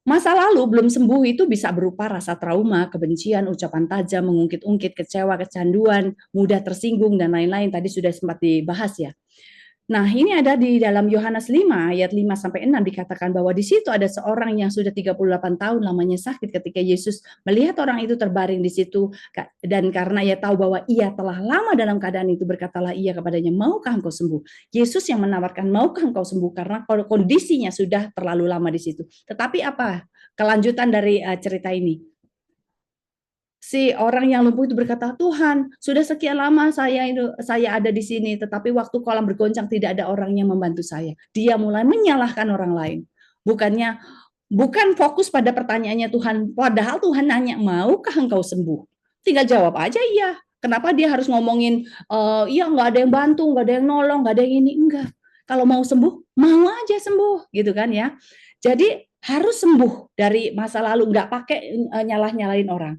Speaker 2: masa lalu belum sembuh itu bisa berupa rasa trauma, kebencian, ucapan tajam, mengungkit-ungkit, kecewa, kecanduan, mudah tersinggung, dan lain-lain. Tadi sudah sempat dibahas ya. Nah, ini ada di dalam Yohanes 5 ayat 5 sampai 6 dikatakan bahwa di situ ada seorang yang sudah 38 tahun lamanya sakit. Ketika Yesus melihat orang itu terbaring di situ dan karena ia tahu bahwa ia telah lama dalam keadaan itu, berkatalah ia kepadanya, "Maukah engkau sembuh?" Yesus yang menawarkan, "Maukah engkau sembuh?" Karena kondisinya sudah terlalu lama di situ. Tetapi apa kelanjutan dari cerita ini? Si orang yang lumpuh itu berkata, "Tuhan, sudah sekian lama saya ada di sini, tetapi waktu kolam bergoncang tidak ada orang yang membantu saya." Dia mulai menyalahkan orang lain. Bukan fokus pada pertanyaannya Tuhan, padahal Tuhan nanya, "Maukah engkau sembuh?" Tinggal jawab aja iya. Kenapa dia harus ngomongin, iya nggak ada yang bantu, nggak ada yang nolong, nggak ada yang ini, enggak. Kalau mau sembuh, mau aja sembuh, gitu kan ya. Jadi harus sembuh dari masa lalu, nggak pakai nyalah-nyalahin orang.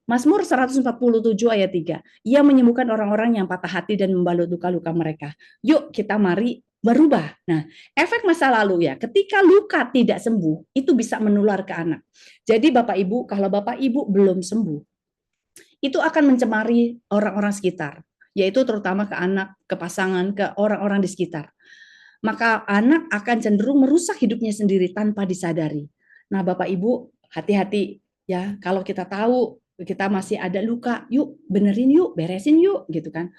Speaker 2: Mazmur 147 ayat 3. Ia menyembuhkan orang-orang yang patah hati dan membalut luka-luka mereka. Yuk kita mari berubah. Nah, efek masa lalu ya, ketika luka tidak sembuh, itu bisa menular ke anak. Jadi Bapak Ibu, kalau Bapak Ibu belum sembuh, itu akan mencemari orang-orang sekitar, yaitu terutama ke anak, ke pasangan, ke orang-orang di sekitar. Maka anak akan cenderung merusak hidupnya sendiri tanpa disadari. Nah, Bapak Ibu, hati-hati ya, kalau kita tahu kita masih ada luka, yuk benerin yuk, beresin yuk gitu kan.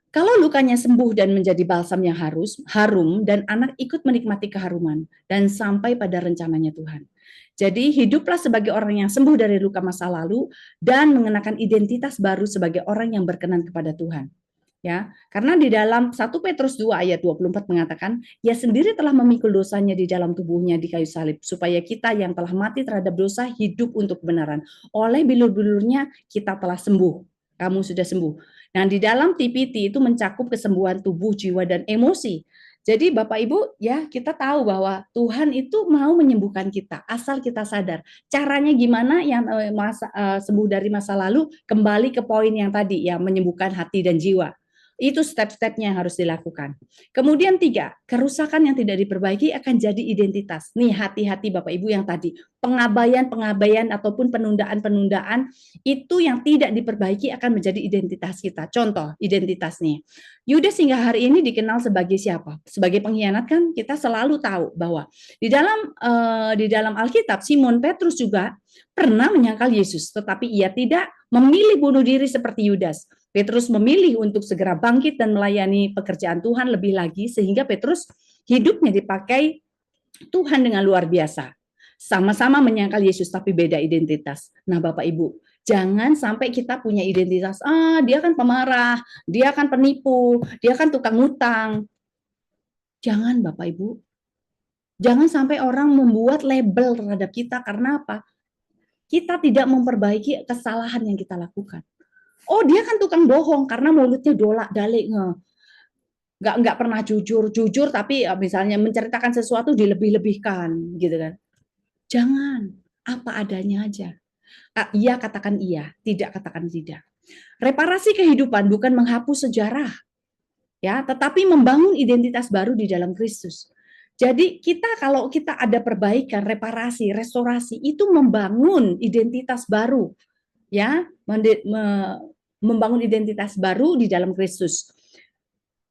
Speaker 2: Kalau lukanya sembuh dan menjadi balsam yang harum dan anak ikut menikmati keharuman dan sampai pada rencananya Tuhan. Jadi hiduplah sebagai orang yang sembuh dari luka masa lalu dan mengenakan identitas baru sebagai orang yang berkenan kepada Tuhan. Ya, karena di dalam 1 Petrus 2 ayat 24 mengatakan, ia sendiri telah memikul dosanya di dalam tubuhnya di kayu salib, supaya kita yang telah mati terhadap dosa hidup untuk kebenaran. Oleh bilur-bilurnya kita telah sembuh. Kamu sudah sembuh. Nah, di dalam TPT itu mencakup kesembuhan tubuh, jiwa, dan emosi. Jadi Bapak Ibu ya, kita tahu bahwa Tuhan itu mau menyembuhkan kita asal kita sadar. Caranya gimana yang sembuh dari masa lalu, kembali ke poin yang tadi ya, menyembuhkan hati dan jiwa. Itu step-stepnya yang harus dilakukan. Kemudian 3, kerusakan yang tidak diperbaiki akan jadi identitas. Nih, hati-hati Bapak Ibu yang tadi, pengabaian ataupun penundaan-penundaan itu yang tidak diperbaiki akan menjadi identitas kita. Contoh, identitasnya. Yudas hingga hari ini dikenal sebagai siapa? Sebagai pengkhianat kan kita selalu tahu bahwa di dalam Alkitab Simon Petrus juga pernah menyangkal Yesus, tetapi ia tidak memilih bunuh diri seperti Yudas. Petrus memilih untuk segera bangkit dan melayani pekerjaan Tuhan lebih lagi, sehingga Petrus hidupnya dipakai Tuhan dengan luar biasa. Sama-sama menyangkal Yesus tapi beda identitas. Nah Bapak Ibu, jangan sampai kita punya identitas, dia kan pemarah, dia kan penipu, dia kan tukang utang. Jangan Bapak Ibu. Jangan sampai orang membuat label terhadap kita karena apa? Kita tidak memperbaiki kesalahan yang kita lakukan. Oh dia kan tukang bohong karena mulutnya dolak-dalik, nggak pernah jujur tapi misalnya menceritakan sesuatu dilebih-lebihkan gitu kan. Jangan, apa adanya aja. Iya katakan iya, tidak katakan tidak. Reparasi kehidupan bukan menghapus sejarah, ya, tetapi membangun identitas baru di dalam Kristus. Jadi kalau kita ada perbaikan, reparasi, restorasi itu membangun identitas baru, ya, membangun identitas baru di dalam Kristus.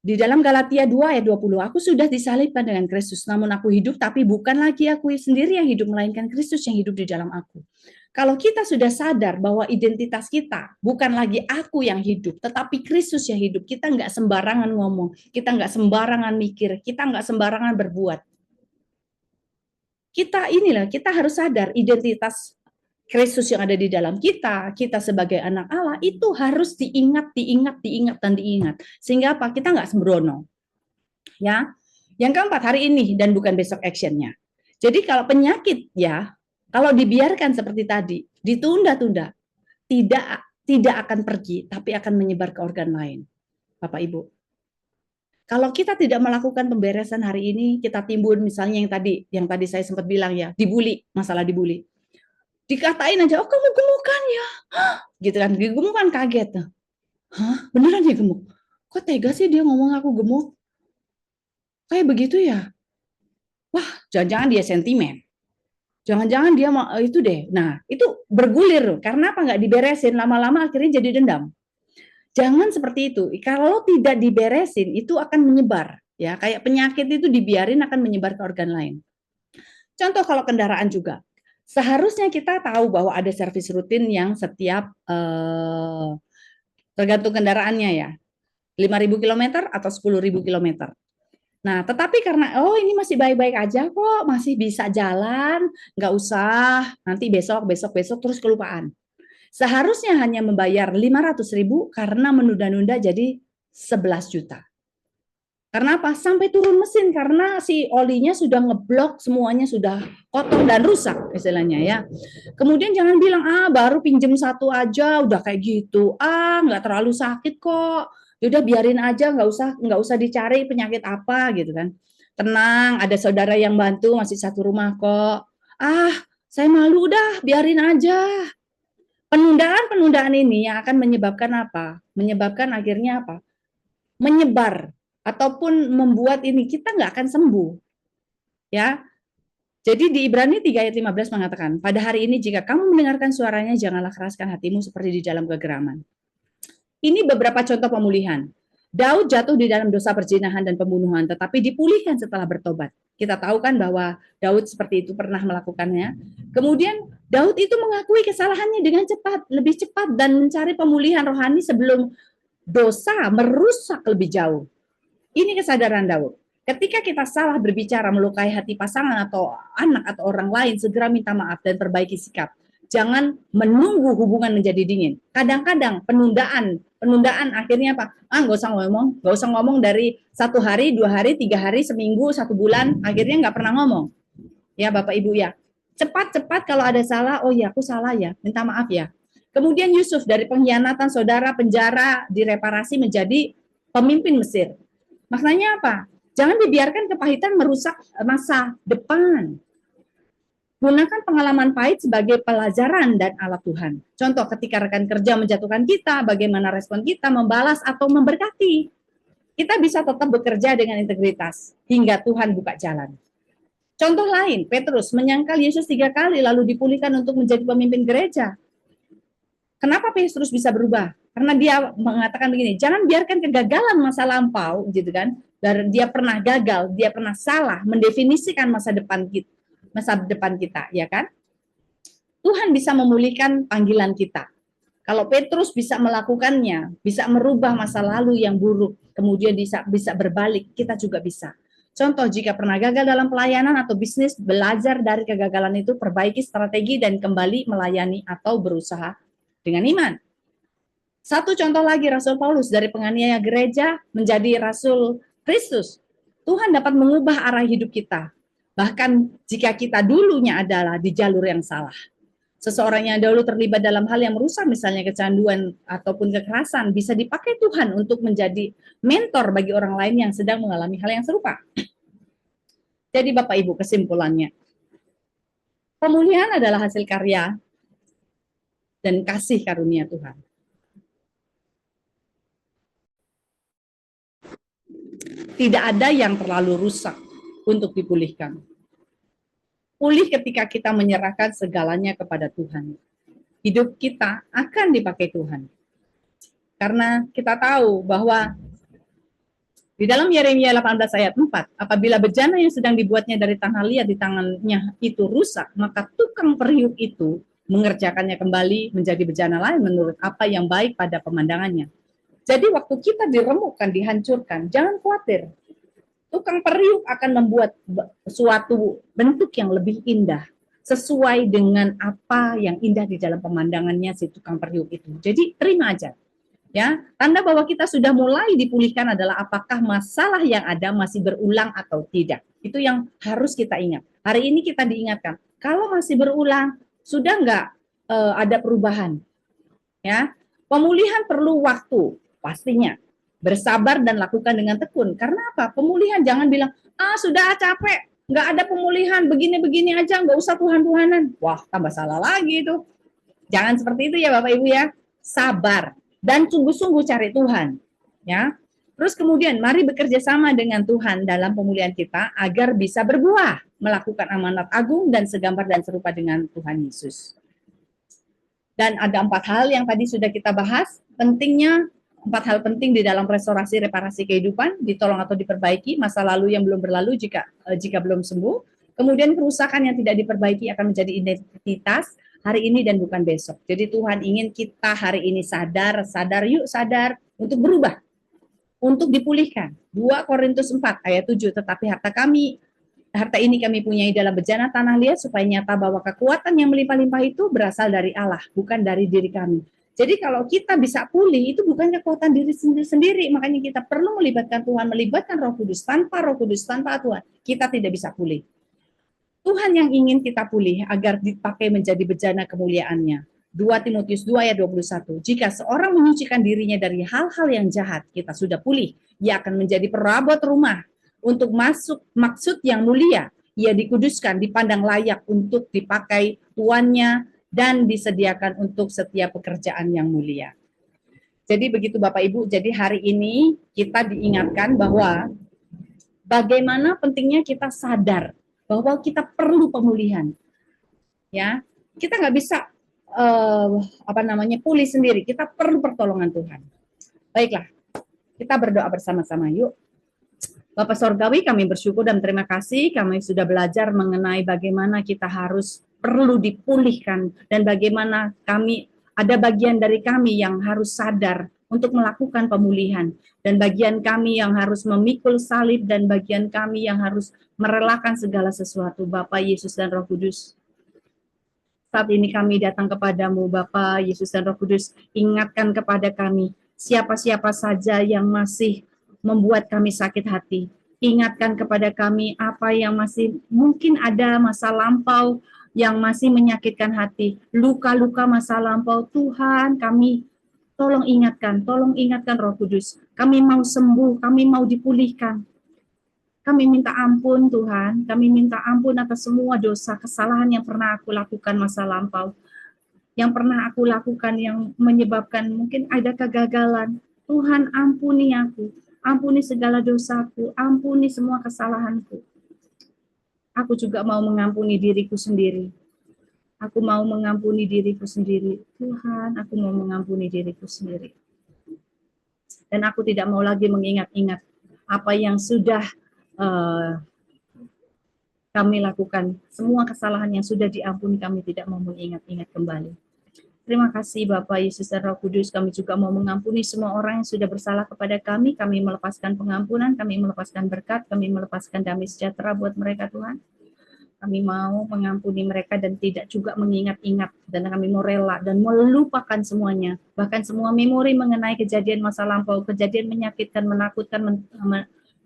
Speaker 2: Di dalam Galatia 2 ayat 20, aku sudah disalibkan dengan Kristus, namun aku hidup, tapi bukan lagi aku sendiri yang hidup, melainkan Kristus yang hidup di dalam aku. Kalau kita sudah sadar bahwa identitas kita bukan lagi aku yang hidup, tetapi Kristus yang hidup, kita nggak sembarangan ngomong, kita nggak sembarangan mikir, kita nggak sembarangan berbuat. Kita harus sadar identitas Kristus yang ada di dalam kita sebagai anak Allah itu harus diingat dan diingat. Sehingga apa? Kita nggak sembrono. Ya. Yang keempat, hari ini dan bukan besok actionnya. Jadi kalau penyakit ya, kalau dibiarkan seperti tadi, ditunda-tunda, tidak akan pergi, tapi akan menyebar ke organ lain. Bapak Ibu. Kalau kita tidak melakukan pemberesan hari ini, kita timbun misalnya yang tadi saya sempat bilang ya, dibully, masalah dibully. Dikatain aja, oh kamu gemuk kan ya, gitu kan, gemuk kan kaget, beneran ya gemuk, kok tega sih dia ngomong aku gemuk, kayak begitu ya, wah jangan-jangan dia sentimen, jangan-jangan dia itu deh, nah itu bergulir, karena apa nggak diberesin, lama-lama akhirnya jadi dendam. Jangan seperti itu, kalau tidak diberesin itu akan menyebar, ya kayak penyakit itu dibiarin akan menyebar ke organ lain. Contoh kalau kendaraan juga. Seharusnya kita tahu bahwa ada servis rutin yang setiap tergantung kendaraannya ya, 5.000 km atau 10.000 km. Nah, tetapi karena ini masih baik-baik aja kok, masih bisa jalan, nggak usah nanti besok terus kelupaan. Seharusnya hanya membayar 500.000 karena menunda-nunda jadi 11 juta. Karena apa? Sampai turun mesin karena si olinya sudah ngeblok, semuanya sudah kotor dan rusak istilahnya ya. Kemudian jangan bilang baru pinjem 1 aja udah kayak gitu. Nggak terlalu sakit kok. Yaudah biarin aja, nggak usah dicari penyakit apa gitu kan. Tenang, ada saudara yang bantu, masih satu rumah kok. Saya malu udah, biarin aja. Penundaan ini yang akan menyebabkan apa? Menyebabkan akhirnya apa? Menyebar ataupun membuat ini kita nggak akan sembuh. Ya. Jadi di Ibrani 3 ayat 15 mengatakan, pada hari ini jika kamu mendengarkan suaranya, janganlah keraskan hatimu seperti di dalam kegeraman. Ini beberapa contoh pemulihan. Daud jatuh di dalam dosa perzinahan dan pembunuhan, tetapi dipulihkan setelah bertobat. Kita tahu kan bahwa Daud seperti itu pernah melakukannya. Kemudian Daud itu mengakui kesalahannya dengan cepat, lebih cepat dan mencari pemulihan rohani sebelum dosa merusak lebih jauh. Ini kesadaran Daud. Ketika kita salah berbicara melukai hati pasangan atau anak atau orang lain, segera minta maaf dan perbaiki sikap. Jangan menunggu hubungan menjadi dingin. Kadang-kadang penundaan akhirnya apa? Nggak usah ngomong dari 1 hari, 2 hari, 3 hari, seminggu, 1 bulan, akhirnya nggak pernah ngomong. Ya Bapak Ibu ya. Cepat-cepat kalau ada salah, oh ya aku salah ya, minta maaf ya. Kemudian Yusuf dari pengkhianatan saudara, penjara, direparasi menjadi pemimpin Mesir. Maknanya apa? Jangan dibiarkan kepahitan merusak masa depan. Gunakan pengalaman pahit sebagai pelajaran dan alat Tuhan. Contoh ketika rekan kerja menjatuhkan kita, bagaimana respon kita, membalas atau memberkati. kita bisa tetap bekerja dengan integritas hingga Tuhan buka jalan. Contoh lain, Petrus menyangkal Yesus 3 kali lalu dipulihkan untuk menjadi pemimpin gereja. Kenapa Petrus bisa berubah? Karena dia mengatakan begini, jangan biarkan kegagalan masa lampau, gitu kan? Dan dia pernah gagal, dia pernah salah mendefinisikan masa depan kita, ya kan? Tuhan bisa memulihkan panggilan kita. Kalau Petrus bisa melakukannya, bisa merubah masa lalu yang buruk, kemudian bisa berbalik, kita juga bisa. Contoh, jika pernah gagal dalam pelayanan atau bisnis, belajar dari kegagalan itu, perbaiki strategi dan kembali melayani atau berusaha dengan iman. Satu contoh lagi, Rasul Paulus dari penganiaya gereja menjadi Rasul Kristus. Tuhan dapat mengubah arah hidup kita. Bahkan jika kita dulunya adalah di jalur yang salah. Seseorang yang dahulu terlibat dalam hal yang merusak, misalnya kecanduan ataupun kekerasan, bisa dipakai Tuhan untuk menjadi mentor bagi orang lain yang sedang mengalami hal yang serupa. Jadi Bapak Ibu, kesimpulannya, pemulihan adalah hasil karya dan kasih karunia Tuhan. Tidak ada yang terlalu rusak untuk dipulihkan. Pulih ketika kita menyerahkan segalanya kepada Tuhan. Hidup kita akan dipakai Tuhan. Karena kita tahu bahwa di dalam Yeremia 18 ayat 4, apabila bejana yang sedang dibuatnya dari tanah liat di tangannya itu rusak, maka tukang periuk itu mengerjakannya kembali menjadi bejana lain menurut apa yang baik pada pemandangannya. Jadi waktu kita diremukkan, dihancurkan, jangan khawatir. Tukang periuk akan membuat suatu bentuk yang lebih indah sesuai dengan apa yang indah di dalam pemandangannya si tukang periuk itu. Jadi terima aja. Ya, tanda bahwa kita sudah mulai dipulihkan adalah apakah masalah yang ada masih berulang atau tidak. Itu yang harus kita ingat. Hari ini kita diingatkan, kalau masih berulang, sudah enggak ada perubahan. Ya, pemulihan perlu waktu, pastinya. Bersabar dan lakukan dengan tekun. Karena apa? Pemulihan jangan bilang, sudah capek, nggak ada pemulihan, begini-begini aja, nggak usah Tuhan-Tuhanan. Wah, tambah salah lagi itu. Jangan seperti itu ya Bapak Ibu ya. Sabar dan sungguh-sungguh cari Tuhan. Ya. Terus kemudian mari bekerja sama dengan Tuhan dalam pemulihan kita agar bisa berbuah, melakukan amanat agung dan segambar dan serupa dengan Tuhan Yesus. Dan ada 4 hal yang tadi sudah kita bahas, pentingnya 4 hal penting di dalam restorasi reparasi kehidupan, ditolong atau diperbaiki masa lalu yang belum berlalu jika belum sembuh. Kemudian kerusakan yang tidak diperbaiki akan menjadi identitas hari ini dan bukan besok. Jadi Tuhan ingin kita hari ini sadar untuk berubah, untuk dipulihkan. 2 Korintus 4 ayat 7, tetapi harta ini kami punyai dalam bejana tanah liat supaya nyata bahwa kekuatan yang melimpah-limpah itu berasal dari Allah, bukan dari diri kami. Jadi kalau kita bisa pulih, itu bukan kekuatan diri sendiri. Makanya kita perlu melibatkan Tuhan, melibatkan Roh Kudus. Tanpa Roh Kudus, tanpa Tuhan, kita tidak bisa pulih. Tuhan yang ingin kita pulih agar dipakai menjadi bejana kemuliaannya. 2 Timotius 2 ayat 21. Jika seorang menyucikan dirinya dari hal-hal yang jahat, kita sudah pulih. Ia akan menjadi perabot rumah untuk masuk maksud yang mulia. Ia dikuduskan, dipandang layak untuk dipakai tuannya, dan disediakan untuk setiap pekerjaan yang mulia. Jadi begitu Bapak Ibu, jadi hari ini kita diingatkan bahwa bagaimana pentingnya kita sadar bahwa kita perlu pemulihan. Ya, kita nggak bisa pulih sendiri, kita perlu pertolongan Tuhan. Baiklah, kita berdoa bersama-sama yuk. Bapak Sorgawi, kami bersyukur dan terima kasih kami sudah belajar mengenai bagaimana kita harus perlu dipulihkan dan bagaimana ada bagian dari kami yang harus sadar untuk melakukan pemulihan dan bagian kami yang harus memikul salib dan bagian kami yang harus merelakan segala sesuatu. Bapa Yesus dan Roh Kudus, saat ini kami datang kepadamu Bapa Yesus dan Roh Kudus, ingatkan kepada kami siapa-siapa saja yang masih membuat kami sakit hati. Ingatkan kepada kami apa yang masih mungkin ada masa lampau yang masih menyakitkan hati, luka-luka masa lampau. Tuhan, kami tolong ingatkan Roh Kudus. Kami mau sembuh, kami mau dipulihkan. Kami minta ampun Tuhan, kami minta ampun atas semua dosa, kesalahan yang pernah aku lakukan masa lampau. Yang pernah aku lakukan yang menyebabkan mungkin ada kegagalan. Tuhan ampuni aku.
Speaker 3: Ampuni segala dosaku, ampuni semua kesalahanku. Aku juga mau mengampuni diriku sendiri. Aku mau mengampuni diriku sendiri. Tuhan, aku mau mengampuni diriku sendiri. Dan aku tidak mau lagi mengingat-ingat apa yang sudah kami lakukan. Semua kesalahan yang sudah diampuni, kami tidak mau mengingat-ingat kembali. Terima kasih Bapak Yesus dan Roh Kudus, kami juga mau mengampuni semua orang yang sudah bersalah kepada kami melepaskan pengampunan, kami melepaskan berkat, kami melepaskan damai sejahtera buat mereka Tuhan. Kami mau mengampuni mereka dan tidak juga mengingat-ingat, dan kami mau rela dan melupakan semuanya, bahkan semua memori mengenai kejadian masa lampau, kejadian menyakitkan, menakutkan,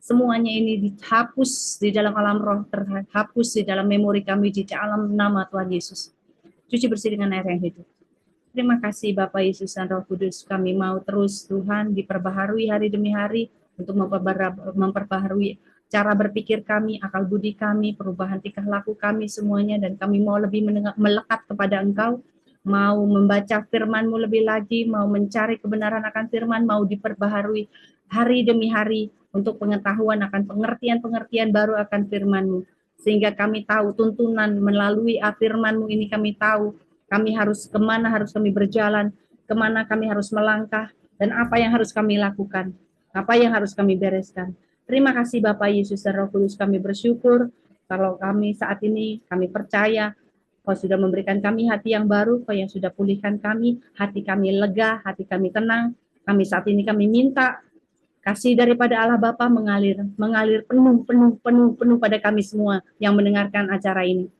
Speaker 3: semuanya ini dihapus di dalam alam roh, terhapus di dalam memori kami di dalam nama Tuhan Yesus. Cuci bersih dengan air yang hidup. Terima kasih Bapak Yesus dan Roh Kudus, kami mau terus Tuhan diperbaharui hari demi hari untuk memperbaharui cara berpikir kami, akal budi kami, perubahan tingkah laku kami semuanya, dan kami mau lebih melekat kepada Engkau, mau membaca firman-Mu lebih lagi, mau mencari kebenaran akan firman, mau diperbaharui hari demi hari untuk pengetahuan akan pengertian-pengertian baru akan firman-Mu, sehingga kami tahu tuntunan melalui firman-Mu ini, kami tahu kami harus kemana harus kami berjalan, kemana kami harus melangkah, dan apa yang harus kami lakukan, apa yang harus kami bereskan. Terima kasih Bapak Yesus dan Roh Kudus, kami bersyukur kalau kami saat ini, kami percaya Kau sudah memberikan kami hati yang baru, Kau yang sudah pulihkan kami, hati kami lega, hati kami tenang. Kami saat ini kami minta kasih daripada Allah Bapa mengalir penuh pada kami semua yang mendengarkan acara ini.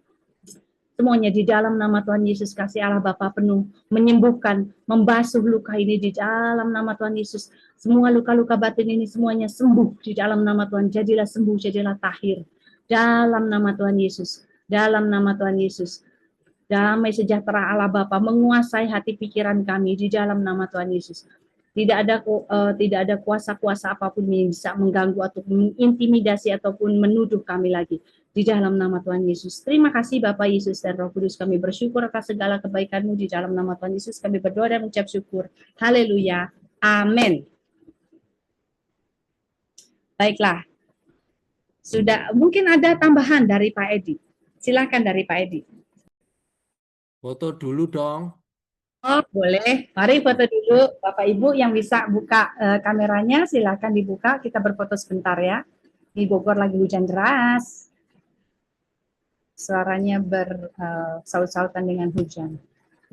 Speaker 3: Semuanya di dalam nama Tuhan Yesus, kasih Allah Bapa penuh, menyembuhkan, membasuh luka ini di dalam nama Tuhan Yesus. Semua luka-luka batin ini semuanya sembuh di dalam nama Tuhan. Jadilah sembuh, jadilah tahir. Dalam nama Tuhan Yesus. Dalam nama Tuhan Yesus. Damai sejahtera Allah Bapa menguasai hati pikiran kami di dalam nama Tuhan Yesus. Tidak ada kuasa-kuasa apapun yang bisa mengganggu ataupun mengintimidasi ataupun menuduh kami lagi. Di dalam nama Tuhan Yesus. Terima kasih Bapak Yesus dan Roh Kudus. Kami bersyukur atas segala kebaikan-Mu di dalam nama Tuhan Yesus. Kami berdoa dan mengucap syukur. Haleluya. Amin. Baiklah. Sudah, mungkin ada tambahan dari Pak Edi. Silakan dari Pak Edi.
Speaker 4: Foto dulu dong.
Speaker 3: Oh, boleh. Mari foto dulu. Bapak Ibu yang bisa buka kameranya, silakan dibuka. Kita berfoto sebentar ya. Di Bogor lagi hujan deras. Suaranya bersaut-sautan dengan hujan.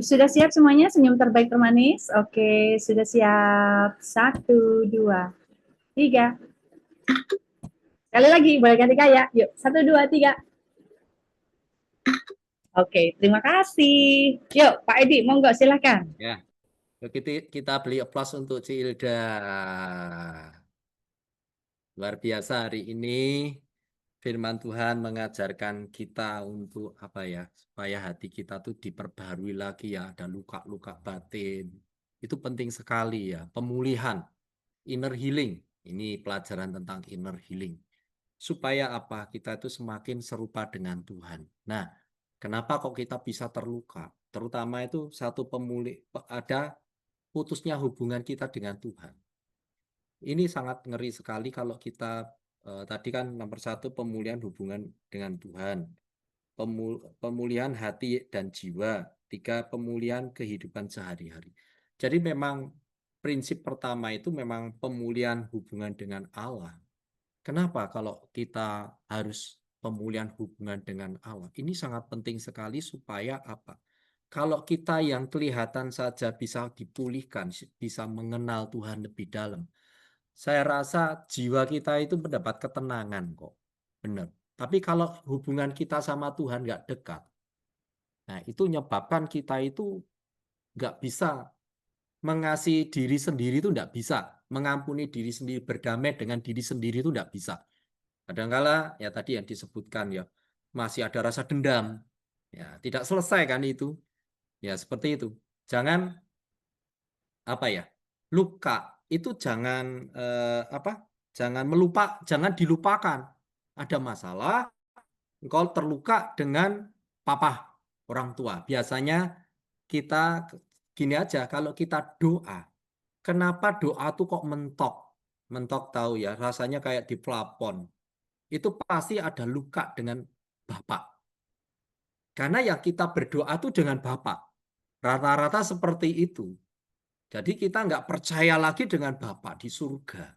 Speaker 3: Sudah siap semuanya? Senyum terbaik termanis? Oke, sudah siap. 1, 2, 3. Sekali lagi, boleh ganti kayak. Yuk, 1, 2, 3. Oke, terima kasih. Yuk, Pak Edi, monggo silakan.
Speaker 4: Ya, kita beli aplaus untuk Cilda. Luar biasa hari ini. Firman Tuhan mengajarkan kita untuk apa ya, supaya hati kita tuh diperbarui lagi ya, ada luka-luka batin. Itu penting sekali ya, pemulihan, inner healing. Ini pelajaran tentang inner healing. Supaya apa? Kita itu semakin serupa dengan Tuhan. Nah, kenapa kok kita bisa terluka? Terutama itu ada putusnya hubungan kita dengan Tuhan. Ini sangat ngeri sekali kalau kita tadi kan nomor 1 pemulihan hubungan dengan Tuhan, pemulihan hati dan jiwa, 3 pemulihan kehidupan sehari-hari. Jadi memang prinsip pertama itu memang pemulihan hubungan dengan Allah. Kenapa kalau kita harus pemulihan hubungan dengan Allah? Ini sangat penting sekali supaya apa? Kalau kita yang kelihatan saja bisa dipulihkan, bisa mengenal Tuhan lebih dalam, saya rasa jiwa kita itu mendapat ketenangan kok. Benar. Tapi kalau hubungan kita sama Tuhan nggak dekat, nah itu menyebabkan kita itu nggak bisa mengasihi diri sendiri, itu nggak bisa. Mengampuni diri sendiri, berdamai dengan diri sendiri itu nggak bisa. Kadangkala ya tadi yang disebutkan ya, masih ada rasa dendam. Ya, tidak selesai kan itu. Ya seperti itu. Jangan apa ya? Luka itu jangan jangan dilupakan. Ada masalah, engkau terluka dengan papa orang tua. Biasanya kita gini aja, kalau kita doa, kenapa doa tuh kok mentok? mentok tahu ya, rasanya kayak di plafon. Itu pasti ada luka dengan Bapak. Karena yang kita berdoa tuh dengan Bapak. Rata-rata seperti itu. Jadi kita nggak percaya lagi dengan Bapak di surga.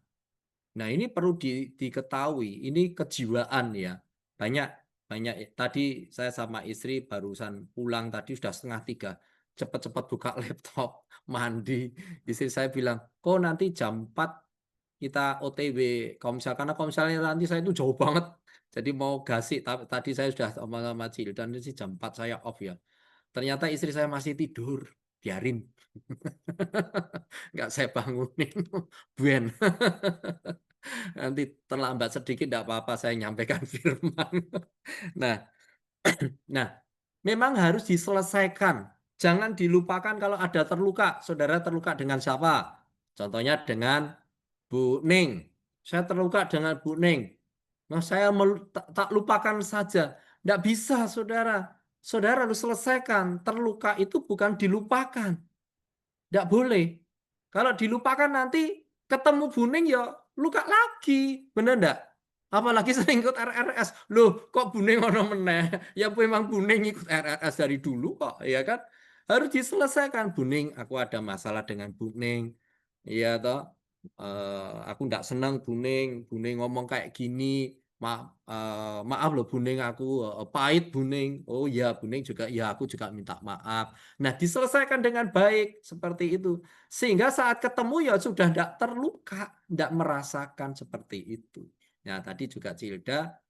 Speaker 4: Nah, ini perlu diketahui, ini kejiwaan ya. Banyak banyak tadi saya sama istri barusan pulang tadi sudah 2:30. Cepat-cepat buka laptop, mandi. Istri saya bilang, "Kok nanti jam 4 kita OTW." Karena kalau misalnya nanti saya itu jauh banget. Jadi mau gasik, tapi tadi saya sudah sama Cildan sih jam 4 saya off ya. Ternyata istri saya masih tidur. Biarin. Nggak saya bangunin. Buen. Nanti terlambat sedikit tidak apa-apa saya nyampaikan firman. Nah, nah, memang harus diselesaikan. Jangan dilupakan kalau ada terluka. Saudara terluka dengan siapa? Contohnya dengan Bu Ning. Saya terluka dengan Bu Ning. Nah, saya tak lupakan saja. Tidak bisa, saudara. Saudara harus selesaikan. Terluka itu bukan dilupakan. Tidak boleh. Kalau dilupakan nanti ketemu Buning ya luka lagi. Bener enggak? Apalagi sering ikut RRS. Loh, kok Buning ono meneh? Ya memang Buning ikut RRS dari dulu kok, ya kan? Harus diselesaikan. Buning, aku ada masalah dengan Buning. Iya toh. Aku enggak senang Buning. Buning ngomong kayak gini. Maaf loh Buning, aku pahit Buning. Oh ya Buning juga, ya aku juga minta maaf. Nah, diselesaikan dengan baik seperti itu. Sehingga saat ketemu ya sudah tidak terluka, tidak merasakan seperti itu. Nah, tadi juga Cilda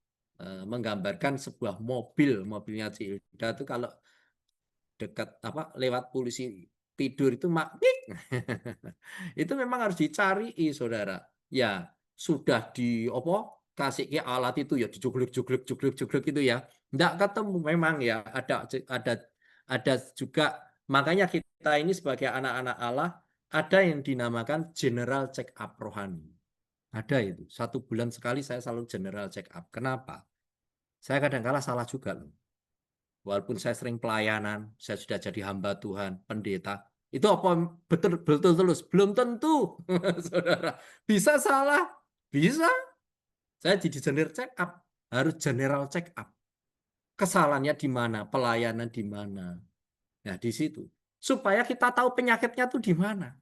Speaker 4: menggambarkan sebuah mobil, mobilnya Cilda itu kalau dekat apa lewat polisi tidur itu itu memang harus dicari, saudara. Ya, sudah di apa kasih ke alat itu ya dijugluk-jugluk itu ya. Tidak ketemu memang ya ada juga makanya kita ini sebagai anak-anak Allah ada yang dinamakan general check up rohani. Ada itu. 1 bulan sekali saya selalu general check up. Kenapa? Saya kadang-kala salah juga loh. Walaupun saya sering pelayanan, saya sudah jadi hamba Tuhan, pendeta. Itu apa betul terus? Belum tentu, saudara. Bisa salah, bisa. Saya jadi general check up, harus general check up. Kesalahannya di mana, pelayanan di mana. Nah, di situ. Supaya kita tahu penyakitnya tuh di mana.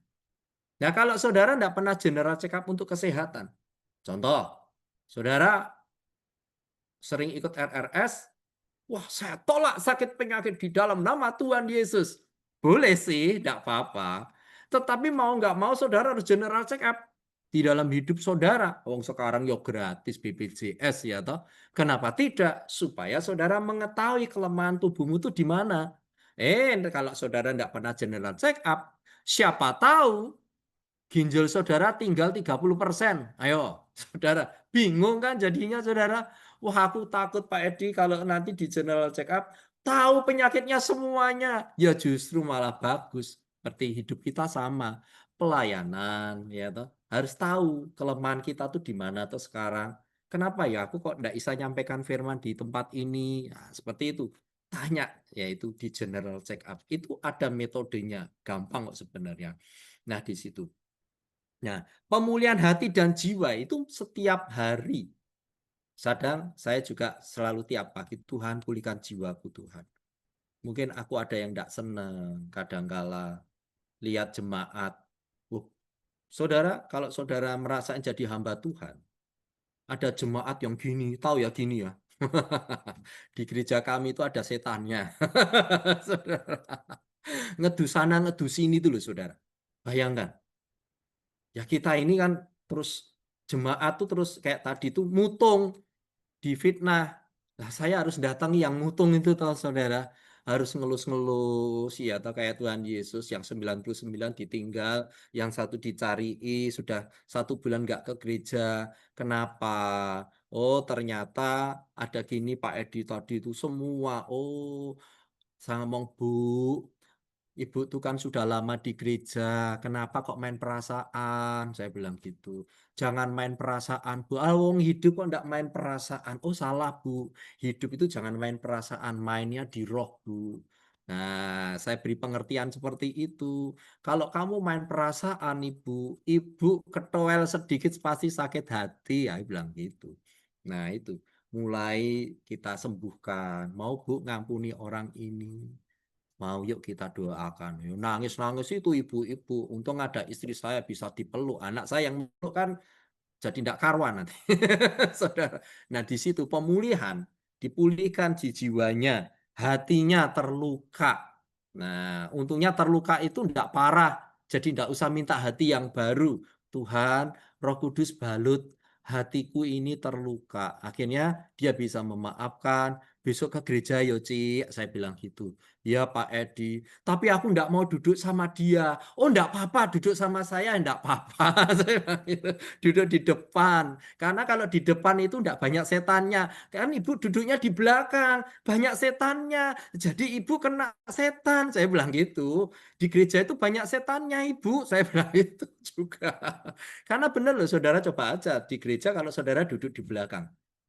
Speaker 4: Nah, kalau saudara tidak pernah general check up untuk kesehatan. Contoh, saudara sering ikut RRS, wah, saya tolak sakit penyakit di dalam nama Tuhan Yesus. Boleh sih, tidak apa-apa. Tetapi mau nggak mau saudara harus general check up di dalam hidup saudara. Wong sekarang ya gratis BPJS ya toh. Kenapa tidak? Supaya saudara mengetahui kelemahan tubuhmu itu di mana. Kalau saudara tidak pernah general check up, siapa tahu ginjal saudara tinggal 30%. Ayo, saudara. Bingung kan jadinya saudara? Wah, aku takut Pak Edi kalau nanti di general check up tahu penyakitnya semuanya. Ya justru malah bagus. Seperti hidup kita sama. Pelayanan, ya toh. Harus tahu kelemahan kita tuh di mana tuh sekarang. Kenapa ya aku kok enggak bisa nyampaikan firman di tempat ini? Nah, seperti itu. Tanya, yaitu di general check up. Itu ada metodenya. Gampang kok sebenarnya. Nah, di situ. Nah, pemulihan hati dan jiwa itu setiap hari. Saya juga selalu tiap pagi, Tuhan pulihkan jiwaku Tuhan. Mungkin aku ada yang tidak senang, kadangkala lihat jemaat. Saudara, kalau saudara merasa jadi hamba Tuhan, ada jemaat yang gini, tahu ya gini ya. Di gereja kami itu ada setannya. Saudara. Ngedu sana, ngedu sini dulu, saudara. Bayangkan. Ya kita ini kan terus jemaat tuh terus kayak tadi tuh mutung, difitnah. Nah, saya harus datangi yang mutung itu tahu saudara. Harus ngelus-ngelus ya atau kayak Tuhan Yesus yang 99 ditinggal, yang satu dicari, sudah 1 bulan nggak ke gereja. Kenapa? Oh, ternyata ada gini Pak Edi tadi itu semua. Oh, saya ngomong, Bu, Ibu tuh kan sudah lama di gereja, kenapa kok main perasaan? Saya bilang gitu. Jangan main perasaan, Bu. Ah, wong hidup kok enggak main perasaan? Oh, salah, Bu. Hidup itu jangan main perasaan, mainnya di roh, Bu. Nah, saya beri pengertian seperti itu. Kalau kamu main perasaan, ibu ketowel sedikit pasti sakit hati, ya bilang gitu. Nah, itu mulai kita sembuhkan. Mau Bu ngampuni orang ini. Mau yuk kita doakan. Yuk, nangis-nangis itu ibu-ibu. Untung ada istri saya bisa dipeluk. Anak saya yang meluk kan jadi tidak karuan nanti. Saudara. Nah, di situ pemulihan, dipulihkan jiwanya, hatinya terluka. Nah, untungnya terluka itu tidak parah, jadi tidak usah minta hati yang baru. Tuhan, Roh Kudus balut hatiku ini terluka. Akhirnya dia bisa memaafkan. Besok ke gereja yo, Cik, saya bilang gitu. Ya Pak Edi, tapi aku tidak mau duduk sama dia. Oh, tidak apa-apa, duduk sama saya tidak apa-apa. Saya bilang gitu. Duduk di depan. Karena kalau di depan itu tidak banyak setannya. Kan ibu duduknya di belakang, banyak setannya. Jadi ibu kena setan. Saya bilang gitu. Di gereja itu banyak setannya ibu. Saya bilang itu juga. Karena benar loh saudara, coba aja. Di gereja kalau saudara duduk di belakang.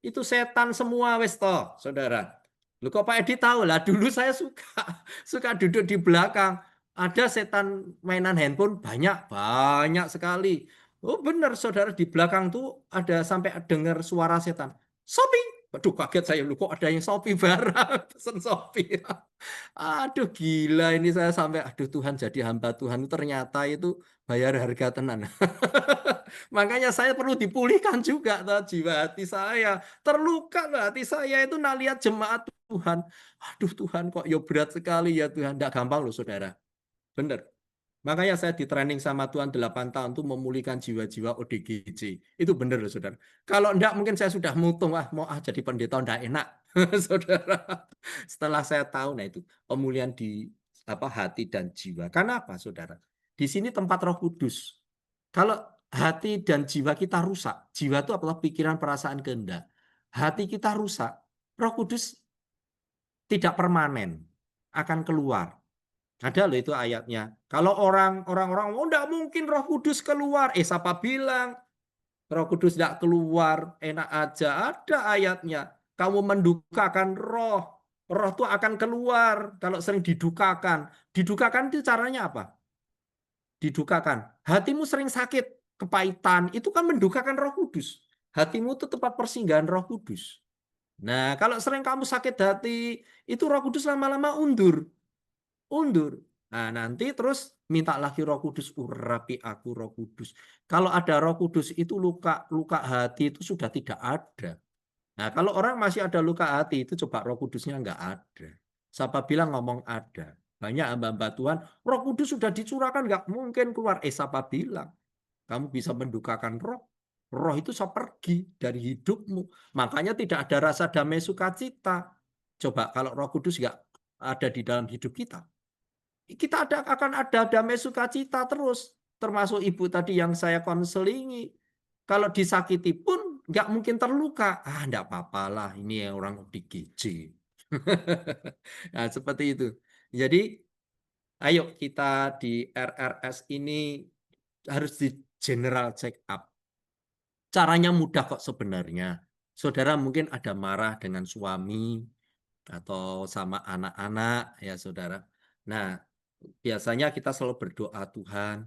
Speaker 4: Itu setan semua wes toh, saudara. Lu kok Pak Edi tahu lah, dulu saya suka duduk di belakang. Ada setan mainan handphone banyak sekali. Oh benar saudara, di belakang tuh ada sampai dengar suara setan. Shopee. Waduh kaget saya, lu kok ada yang Shopee barang, pesen Shopee. Aduh gila ini saya sampai, aduh Tuhan jadi hamba Tuhan ternyata itu bayar harga tenan. Makanya saya perlu dipulihkan juga jiwa hati saya. Terluka loh hati saya itu nak lihat jemaat Tuhan. Aduh Tuhan kok ya berat sekali ya Tuhan. Tidak gampang loh saudara. Bener. Makanya saya di training sama Tuhan 8 tahun untuk memulihkan jiwa-jiwa ODGJ. Itu benar loh saudara. Kalau enggak mungkin saya sudah mutung, mau jadi pendeta enggak enak. Saudara. Setelah saya tahu, nah itu pemulihan di hati dan jiwa. Karena apa saudara? Di sini tempat Roh Kudus. Kalau hati dan jiwa kita rusak, jiwa itu adalah pikiran, perasaan, kehendak. Hati kita rusak, Roh Kudus tidak permanen, akan keluar. Ada loh itu ayatnya. Kalau orang-orang oh enggak mungkin Roh Kudus keluar. Siapa bilang Roh Kudus tidak keluar? Enak aja. Ada ayatnya. Kamu mendukakan roh. Roh itu akan keluar kalau sering didukakan. Didukakan itu caranya apa? Didukakan. Hatimu sering sakit, kepahitan, itu kan mendukakan Roh Kudus. Hatimu itu tempat persinggahan Roh Kudus. Nah, kalau sering kamu sakit hati, itu Roh Kudus lama-lama undur. Nah, nanti terus minta lagi Roh Kudus, urapi aku Roh Kudus. Kalau ada Roh Kudus itu luka hati itu sudah tidak ada. Nah, kalau orang masih ada luka hati itu coba Roh Kudusnya enggak ada. Siapa bilang ngomong ada? Banyak hamba-hamba Tuhan, Roh Kudus sudah dicurahkan enggak mungkin keluar. Siapa bilang? Kamu bisa mendukakan roh. Roh itu bisa pergi dari hidupmu. Makanya tidak ada rasa damai sukacita. Coba kalau Roh Kudus enggak ada di dalam hidup kita, kita akan ada damai sukacita terus. Termasuk ibu tadi yang saya konselingi. Kalau disakiti pun nggak mungkin terluka. Nggak apa-apalah, ini orang ODGJ. Nah, seperti itu. Jadi, ayo kita di RRS ini harus di general check up. Caranya mudah kok sebenarnya. Saudara mungkin ada marah dengan suami atau sama anak-anak ya saudara. Nah, biasanya kita selalu berdoa, Tuhan,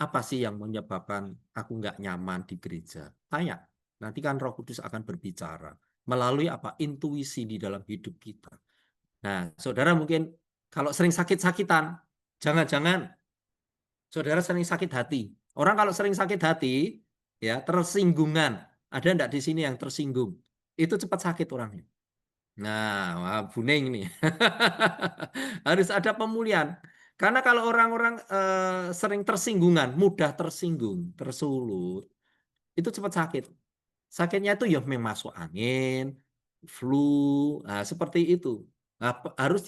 Speaker 4: apa sih yang menyebabkan aku nggak nyaman di gereja? Tanya, nanti kan Roh Kudus akan berbicara melalui apa? Intuisi di dalam hidup kita. Nah, saudara mungkin kalau sering sakit-sakitan, jangan-jangan saudara sering sakit hati. Orang kalau sering sakit hati, ya tersinggungan. Ada enggak di sini yang tersinggung? Itu cepat sakit orangnya. Nah, Buning ini. Harus ada pemulihan. Karena kalau orang-orang sering tersinggungan, mudah tersinggung, tersulut, itu cepat sakit. Sakitnya itu ya memang masuk angin, flu, nah, seperti itu. Nah, harus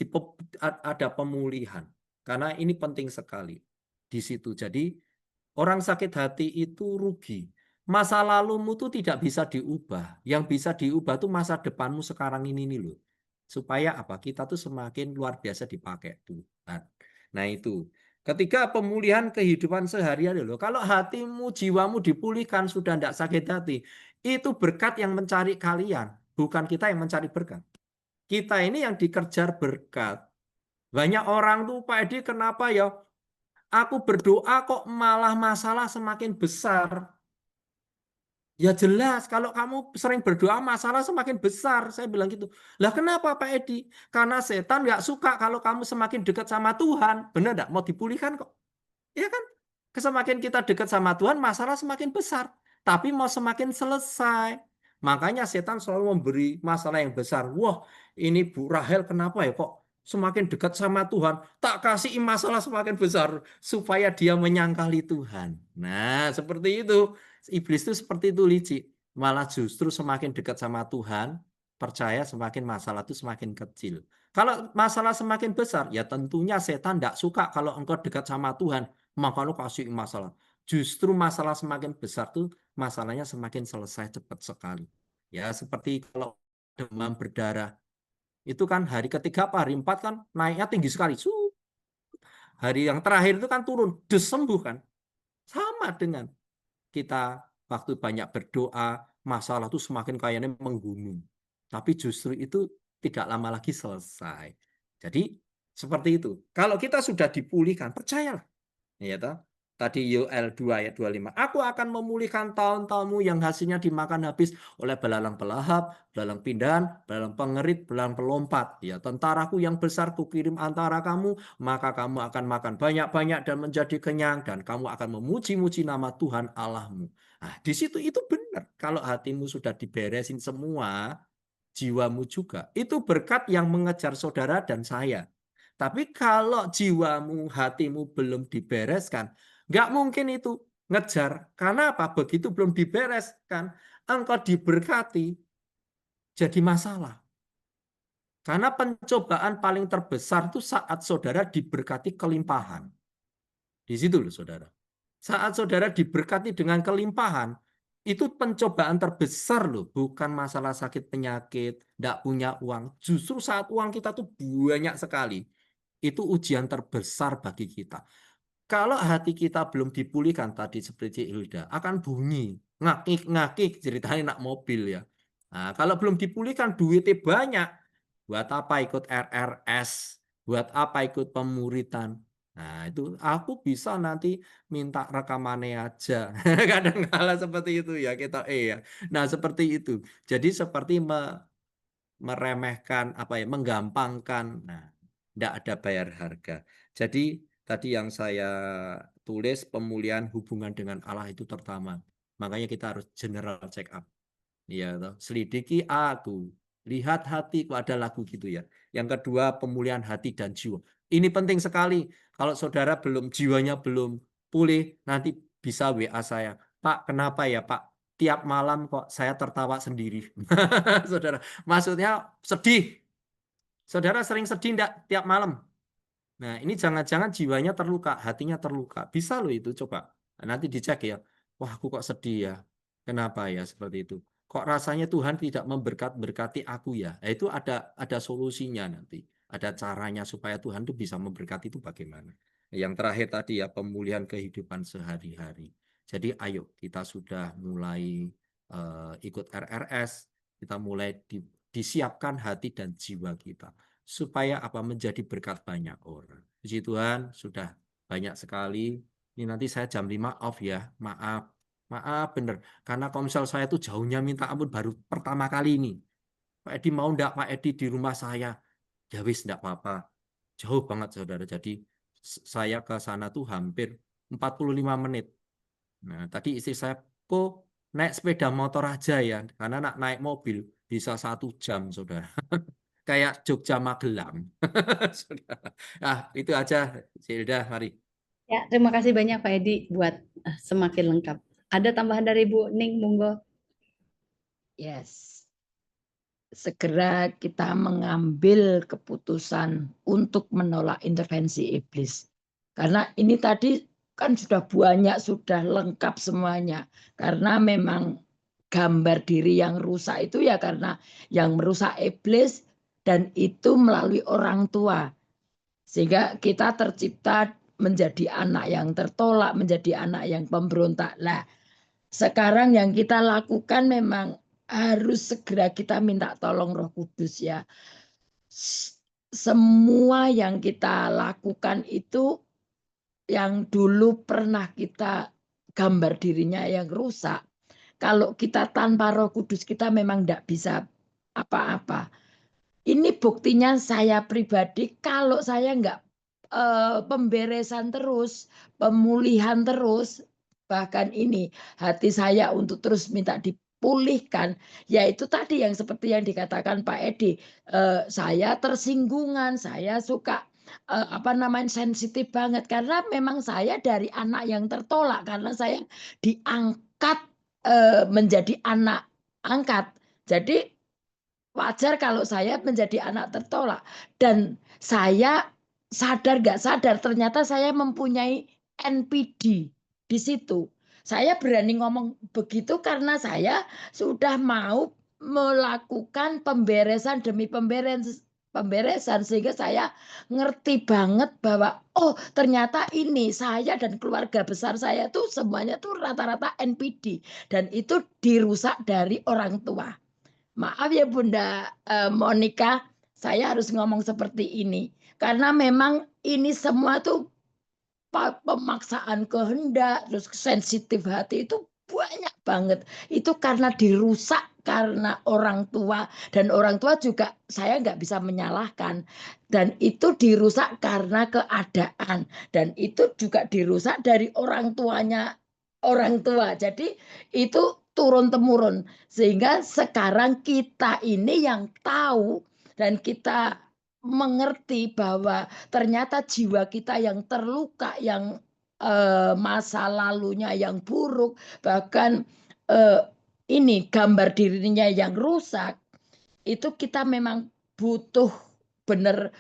Speaker 4: ada pemulihan. Karena ini penting sekali di situ. Jadi orang sakit hati itu rugi. Masa lalumu itu tidak bisa diubah. Yang bisa diubah itu masa depanmu sekarang ini nih loh. Supaya apa? Kita tuh semakin luar biasa dipakai Tuhan. Nah itu. Ketika pemulihan kehidupan sehari-hari loh. Kalau hatimu, jiwamu dipulihkan sudah tidak sakit hati. Itu berkat yang mencari kalian. Bukan kita yang mencari berkat. Kita ini yang dikejar berkat. Banyak orang tuh Pak Edi kenapa ya? Aku berdoa kok malah masalah semakin besar. Ya jelas, kalau kamu sering berdoa masalah semakin besar. Saya bilang gitu. Lah kenapa Pak Edi? Karena setan nggak suka kalau kamu semakin dekat sama Tuhan. Benar nggak? Mau dipulihkan kok. Ya kan? Semakin kita dekat sama Tuhan, masalah semakin besar. Tapi mau semakin selesai. Makanya setan selalu memberi masalah yang besar. Wah, ini Bu Rahel kenapa ya kok semakin dekat sama Tuhan? Tak kasih masalah semakin besar supaya dia menyangkali Tuhan. Nah, seperti itu. Iblis itu seperti itu licik. Malah justru semakin dekat sama Tuhan, percaya semakin masalah itu semakin kecil. Kalau masalah semakin besar, ya tentunya setan tidak suka kalau engkau dekat sama Tuhan, maka lu kasih masalah. Justru masalah semakin besar tuh masalahnya semakin selesai cepat sekali. Ya seperti kalau demam berdarah, itu kan hari ketiga apa hari 4 kan naiknya tinggi sekali. Hari yang terakhir itu kan turun, sembuh kan. Sama dengan kita waktu banyak berdoa, masalah itu semakin kayaknya menggunung. Tapi justru itu tidak lama lagi selesai. Jadi seperti itu. Kalau kita sudah dipulihkan, percayalah. Ya toh? Tadi Yoel 2 ayat 25. Aku akan memulihkan tahun-tahunmu yang hasilnya dimakan habis oleh belalang pelahap, belalang pindahan, belalang pengerit, belalang pelompat. Ya, tentaraku yang besar kukirim antara kamu, maka kamu akan makan banyak-banyak dan menjadi kenyang, dan kamu akan memuji-muji nama Tuhan Allahmu. Nah, di situ itu benar. Kalau hatimu sudah diberesin semua, jiwamu juga. Itu berkat yang mengejar saudara dan saya. Tapi kalau jiwamu, hatimu belum dibereskan, nggak mungkin itu ngejar. Karena apa? Begitu belum dibereskan, engkau diberkati, jadi masalah. Karena pencobaan paling terbesar itu saat saudara diberkati kelimpahan. Di situ loh saudara. Saat saudara diberkati dengan kelimpahan, itu pencobaan terbesar loh, bukan masalah sakit penyakit, tidak punya uang. Justru saat uang kita tuh banyak sekali, itu ujian terbesar bagi kita. Kalau hati kita belum dipulihkan tadi seperti Hilda, akan bunyi, ngakik-ngakik ceritanya nak mobil ya. Nah, kalau belum dipulihkan duitnya banyak, buat apa ikut RRS, buat apa ikut pemuritan. Nah, itu aku bisa nanti minta rekamannya aja. Kadang-kala seperti itu ya kita ya. Nah, seperti itu. Jadi seperti meremehkan apa ya, menggampangkan. Nah, tidak ada bayar harga. Jadi tadi yang saya tulis pemulihan hubungan dengan Allah itu pertama. Makanya kita harus general check up. Iya, toh. Selidiki aku, lihat hatiku, ada lagu gitu ya. Yang kedua pemulihan hati dan jiwa. Ini penting sekali. Kalau saudara belum jiwanya belum pulih, nanti bisa WA saya. Pak, kenapa ya Pak? Tiap malam kok saya tertawa sendiri. Saudara, maksudnya sedih. Saudara sering sedih enggak tiap malam? Nah, ini jangan-jangan jiwanya terluka, hatinya terluka. Bisa loh itu, coba. Nanti dicek ya. Wah, aku kok sedih ya. Kenapa ya seperti itu? Kok rasanya Tuhan tidak memberkati aku ya? Nah, itu ada solusinya nanti. Ada caranya supaya Tuhan itu bisa memberkati itu bagaimana. Yang terakhir tadi ya, pemulihan kehidupan sehari-hari. Jadi ayo kita sudah mulai ikut RRS, kita mulai disiapkan hati dan jiwa kita supaya apa menjadi berkat banyak orang. Puji Tuhan sudah banyak sekali. Ini nanti saya jam 5 off ya. Maaf. Maaf bener. Karena komsel saya tuh jauhnya minta ampun baru pertama kali ini. Pak Edi mau enggak Pak Edi di rumah saya? Ya wis enggak apa-apa. Jauh banget saudara. Jadi saya ke sana tuh hampir 45 menit. Nah, tadi istri saya kok naik sepeda motor aja ya. Karena nak naik mobil bisa 1 jam saudara. Kayak Jogja Magelang. Ah, itu aja, Zilda, mari.
Speaker 2: Ya, terima kasih banyak Pak Edi buat semakin lengkap. Ada tambahan dari Bu Ning, monggo.
Speaker 5: Yes. Segera kita mengambil keputusan untuk menolak intervensi iblis. Karena ini tadi kan sudah banyak, sudah lengkap semuanya. Karena memang gambar diri yang rusak itu ya karena yang merusak iblis dan itu melalui orang tua. Sehingga kita tercipta menjadi anak yang tertolak, menjadi anak yang pemberontak. Nah, sekarang yang kita lakukan memang harus segera kita minta tolong Roh Kudus ya. semua yang kita lakukan itu yang dulu pernah kita gambar dirinya yang rusak, kalau kita tanpa Roh Kudus kita memang tidak bisa apa-apa. Ini buktinya saya pribadi, kalau saya nggak pemberesan terus, pemulihan terus, bahkan ini hati saya untuk terus minta dipulihkan, yaitu tadi yang seperti yang dikatakan Pak Edi, saya tersinggungan, saya suka sensitif banget karena memang saya dari anak yang tertolak karena saya diangkat menjadi anak angkat. Jadi wajar kalau saya menjadi anak tertolak dan saya sadar nggak sadar ternyata saya mempunyai NPD di situ. Saya berani ngomong begitu karena saya sudah mau melakukan pemberesan demi pemberesan sehingga saya ngerti banget bahwa oh ternyata ini saya dan keluarga besar saya tuh semuanya tuh rata-rata NPD dan itu dirusak dari orang tua. Maaf ya Bunda Monica, saya harus ngomong seperti ini karena memang ini semua tuh pemaksaan kehendak, terus sensitif hati itu banyak banget. Itu karena dirusak karena orang tua dan orang tua juga saya nggak bisa menyalahkan dan itu dirusak karena keadaan dan itu juga dirusak dari orang tuanya orang tua. Jadi itu turun temurun sehingga sekarang kita ini yang tahu dan kita mengerti bahwa ternyata jiwa kita yang terluka, yang masa lalunya yang buruk, bahkan ini gambar dirinya yang rusak, itu kita memang butuh benar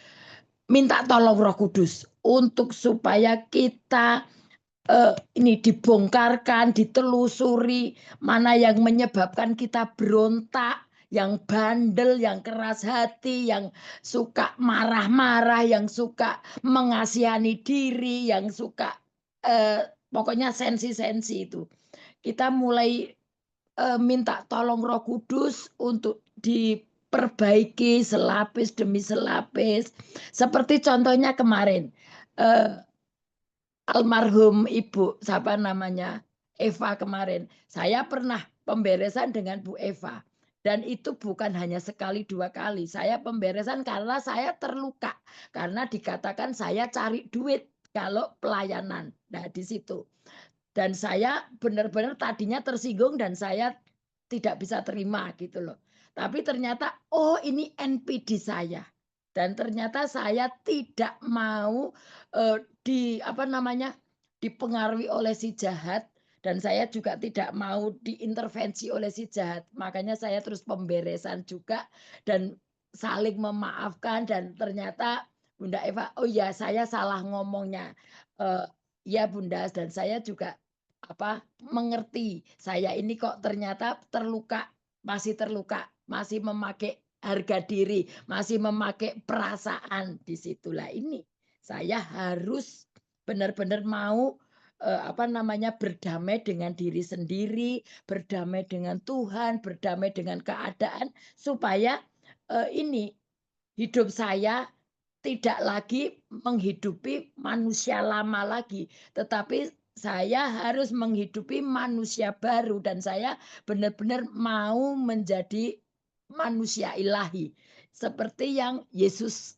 Speaker 5: minta tolong Roh Kudus untuk supaya kita ini dibongkarkan, ditelusuri mana yang menyebabkan kita berontak, yang bandel, yang keras hati, yang suka marah-marah, yang suka mengasihani diri, yang suka pokoknya sensi-sensi itu. Kita mulai minta tolong Roh Kudus untuk diperbaiki selapis demi selapis. Seperti contohnya kemarin, almarhum Ibu, siapa namanya, Eva kemarin. Saya pernah pemberesan dengan Bu Eva. Dan itu bukan hanya sekali dua kali. Saya pemberesan karena saya terluka. Karena dikatakan saya cari duit kalau pelayanan. Nah di situ. Dan saya benar-benar tadinya tersinggung dan saya tidak bisa terima gitu loh. Tapi ternyata oh ini NPD saya. Dan ternyata saya tidak mau dipengaruhi oleh si jahat dan saya juga tidak mau diintervensi oleh si jahat. Makanya saya terus pemberesan juga dan saling memaafkan dan ternyata Bunda Eva, oh ya saya salah ngomongnya. Ya Bunda dan saya juga mengerti. Saya ini kok ternyata terluka, masih memakai harga diri, masih memakai perasaan. Disitulah ini saya harus benar-benar mau berdamai dengan diri sendiri, berdamai dengan Tuhan, berdamai dengan keadaan supaya ini hidup saya tidak lagi menghidupi manusia lama lagi, tetapi saya harus menghidupi manusia baru dan saya benar-benar mau menjadi manusia ilahi seperti yang Yesus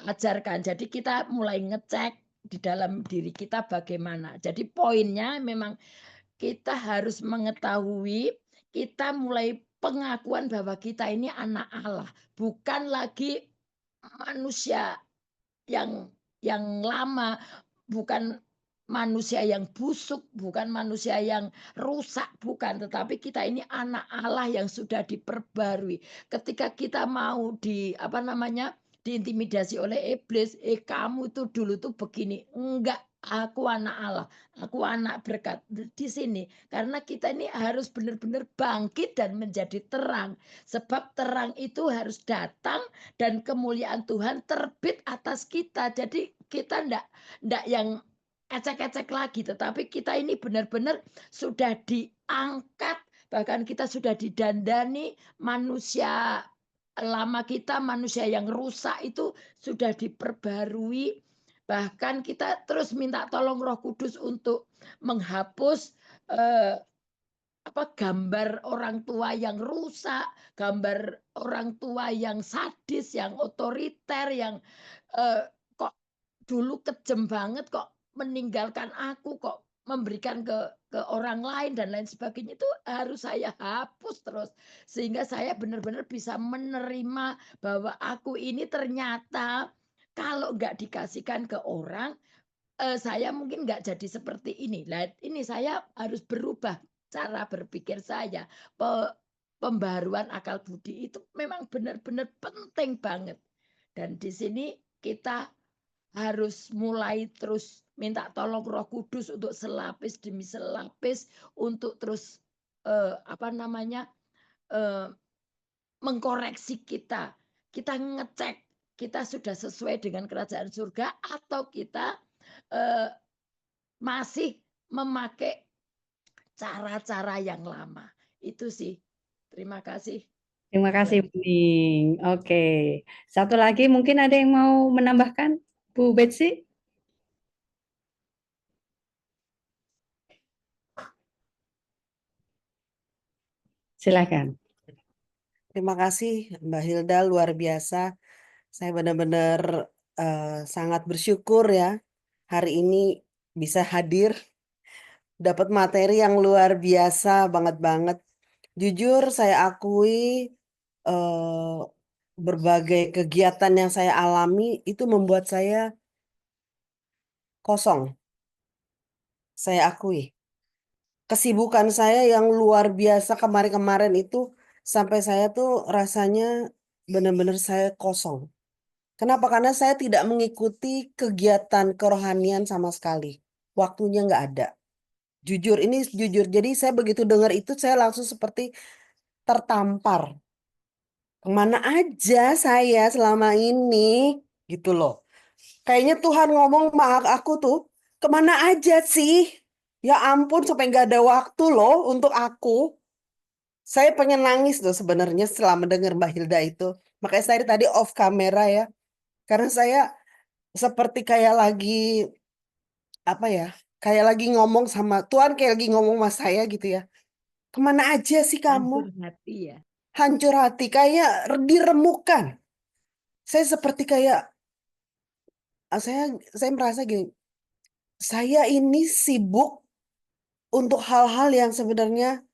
Speaker 5: ajarkan. Jadi kita mulai ngecek di dalam diri kita bagaimana. Jadi poinnya memang kita harus mengetahui, kita mulai pengakuan bahwa kita ini anak Allah, bukan lagi manusia yang lama, bukan manusia yang busuk, bukan manusia yang rusak, bukan, tetapi kita ini anak Allah yang sudah diperbarui. Ketika kita mau diintimidasi oleh iblis, kamu tuh dulu tuh begini, enggak, aku anak Allah, aku anak berkat di sini. Karena kita ini harus benar-benar bangkit dan menjadi terang, sebab terang itu harus datang dan kemuliaan Tuhan terbit atas kita. Jadi kita ndak yang ecek-ecek lagi, tetapi kita ini benar-benar sudah diangkat, bahkan kita sudah didandani manusia lama kita manusia yang rusak itu sudah diperbarui, bahkan kita terus minta tolong Roh Kudus untuk menghapus gambar orang tua yang rusak, gambar orang tua yang sadis, yang otoriter, yang kok dulu kejem banget kok meninggalkan aku, kok memberikan ke orang lain dan lain sebagainya, itu harus saya hapus terus. Sehingga saya benar-benar bisa menerima bahwa aku ini ternyata kalau nggak dikasihkan ke orang, saya mungkin nggak jadi seperti ini. Lah ini saya harus berubah cara berpikir saya. Pembaharuan akal budi itu memang benar-benar penting banget. Dan di sini kita harus mulai terus minta tolong Roh Kudus untuk selapis demi selapis untuk terus mengkoreksi kita. Kita ngecek kita sudah sesuai dengan kerajaan surga atau kita masih memakai cara-cara yang lama. Itu sih. Terima kasih.
Speaker 2: Terima kasih, Bu Ning. Oke. Satu lagi mungkin ada yang mau menambahkan, Bu Betsy? Silakan.
Speaker 6: Terima kasih Mbak Hilda, luar biasa. Saya benar-benar sangat bersyukur ya hari ini bisa hadir, dapat materi yang luar biasa banget. Jujur saya akui berbagai kegiatan yang saya alami itu membuat saya kosong. Saya akui. Kesibukan saya yang luar biasa kemarin-kemarin itu sampai saya tuh rasanya benar-benar saya kosong. Kenapa? Karena saya tidak mengikuti kegiatan kerohanian sama sekali. Waktunya nggak ada. Jujur, ini jujur. Jadi saya begitu dengar itu saya langsung seperti tertampar. Kemana aja saya selama ini gitu loh. Kayaknya Tuhan ngomong sama aku tuh, kemana aja sih? Ya ampun sampai nggak ada waktu loh untuk aku. Saya pengen nangis loh sebenarnya setelah mendengar Mbak Hilda itu. Makanya saya tadi off kamera ya. Karena saya seperti kayak lagi apa ya? Kayak lagi ngomong sama Tuhan, kayak lagi ngomong sama saya gitu ya. Kemana aja sih
Speaker 5: Hancur
Speaker 6: kamu?
Speaker 5: hati ya.
Speaker 6: Hancur hati, kayak diremukkan. Saya seperti kayak saya merasa gini, saya ini sibuk untuk hal-hal yang sebenarnya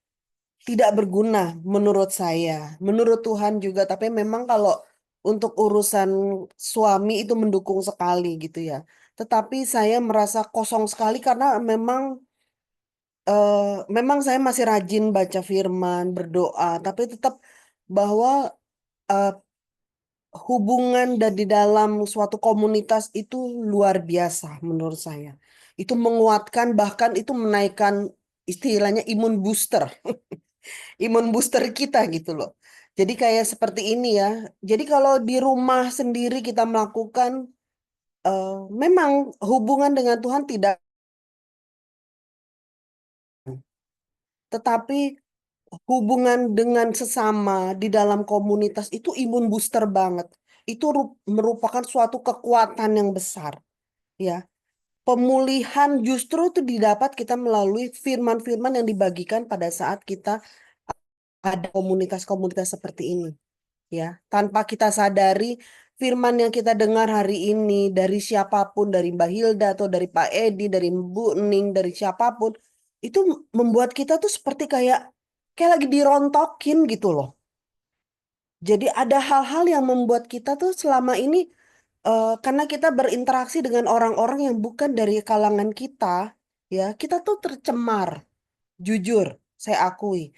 Speaker 6: tidak berguna menurut saya, menurut Tuhan juga. Tapi memang kalau untuk urusan suami itu mendukung sekali gitu ya. Tetapi saya merasa kosong sekali karena memang saya masih rajin baca firman, berdoa, tapi tetap bahwa eh, hubungan dan di dalam suatu komunitas itu luar biasa menurut saya. Itu menguatkan, bahkan itu menaikkan istilahnya imun booster. Imun booster kita gitu loh. Jadi kayak seperti ini ya. Jadi kalau di rumah sendiri kita melakukan memang hubungan dengan Tuhan tidak, tetapi hubungan dengan sesama di dalam komunitas itu imun booster banget. Itu merupakan suatu kekuatan yang besar, ya. Pemulihan justru itu didapat kita melalui firman-firman yang dibagikan pada saat kita ada komunitas-komunitas seperti ini, ya. Tanpa kita sadari firman yang kita dengar hari ini dari siapapun, dari Mbak Hilda atau dari Pak Edi, dari Bu Ning, dari siapapun, itu membuat kita tuh seperti kayak lagi dirontokin gitu loh. Jadi ada hal-hal yang membuat kita tuh selama ini karena kita berinteraksi dengan orang-orang yang bukan dari kalangan kita, ya, kita tuh tercemar. Jujur, saya akui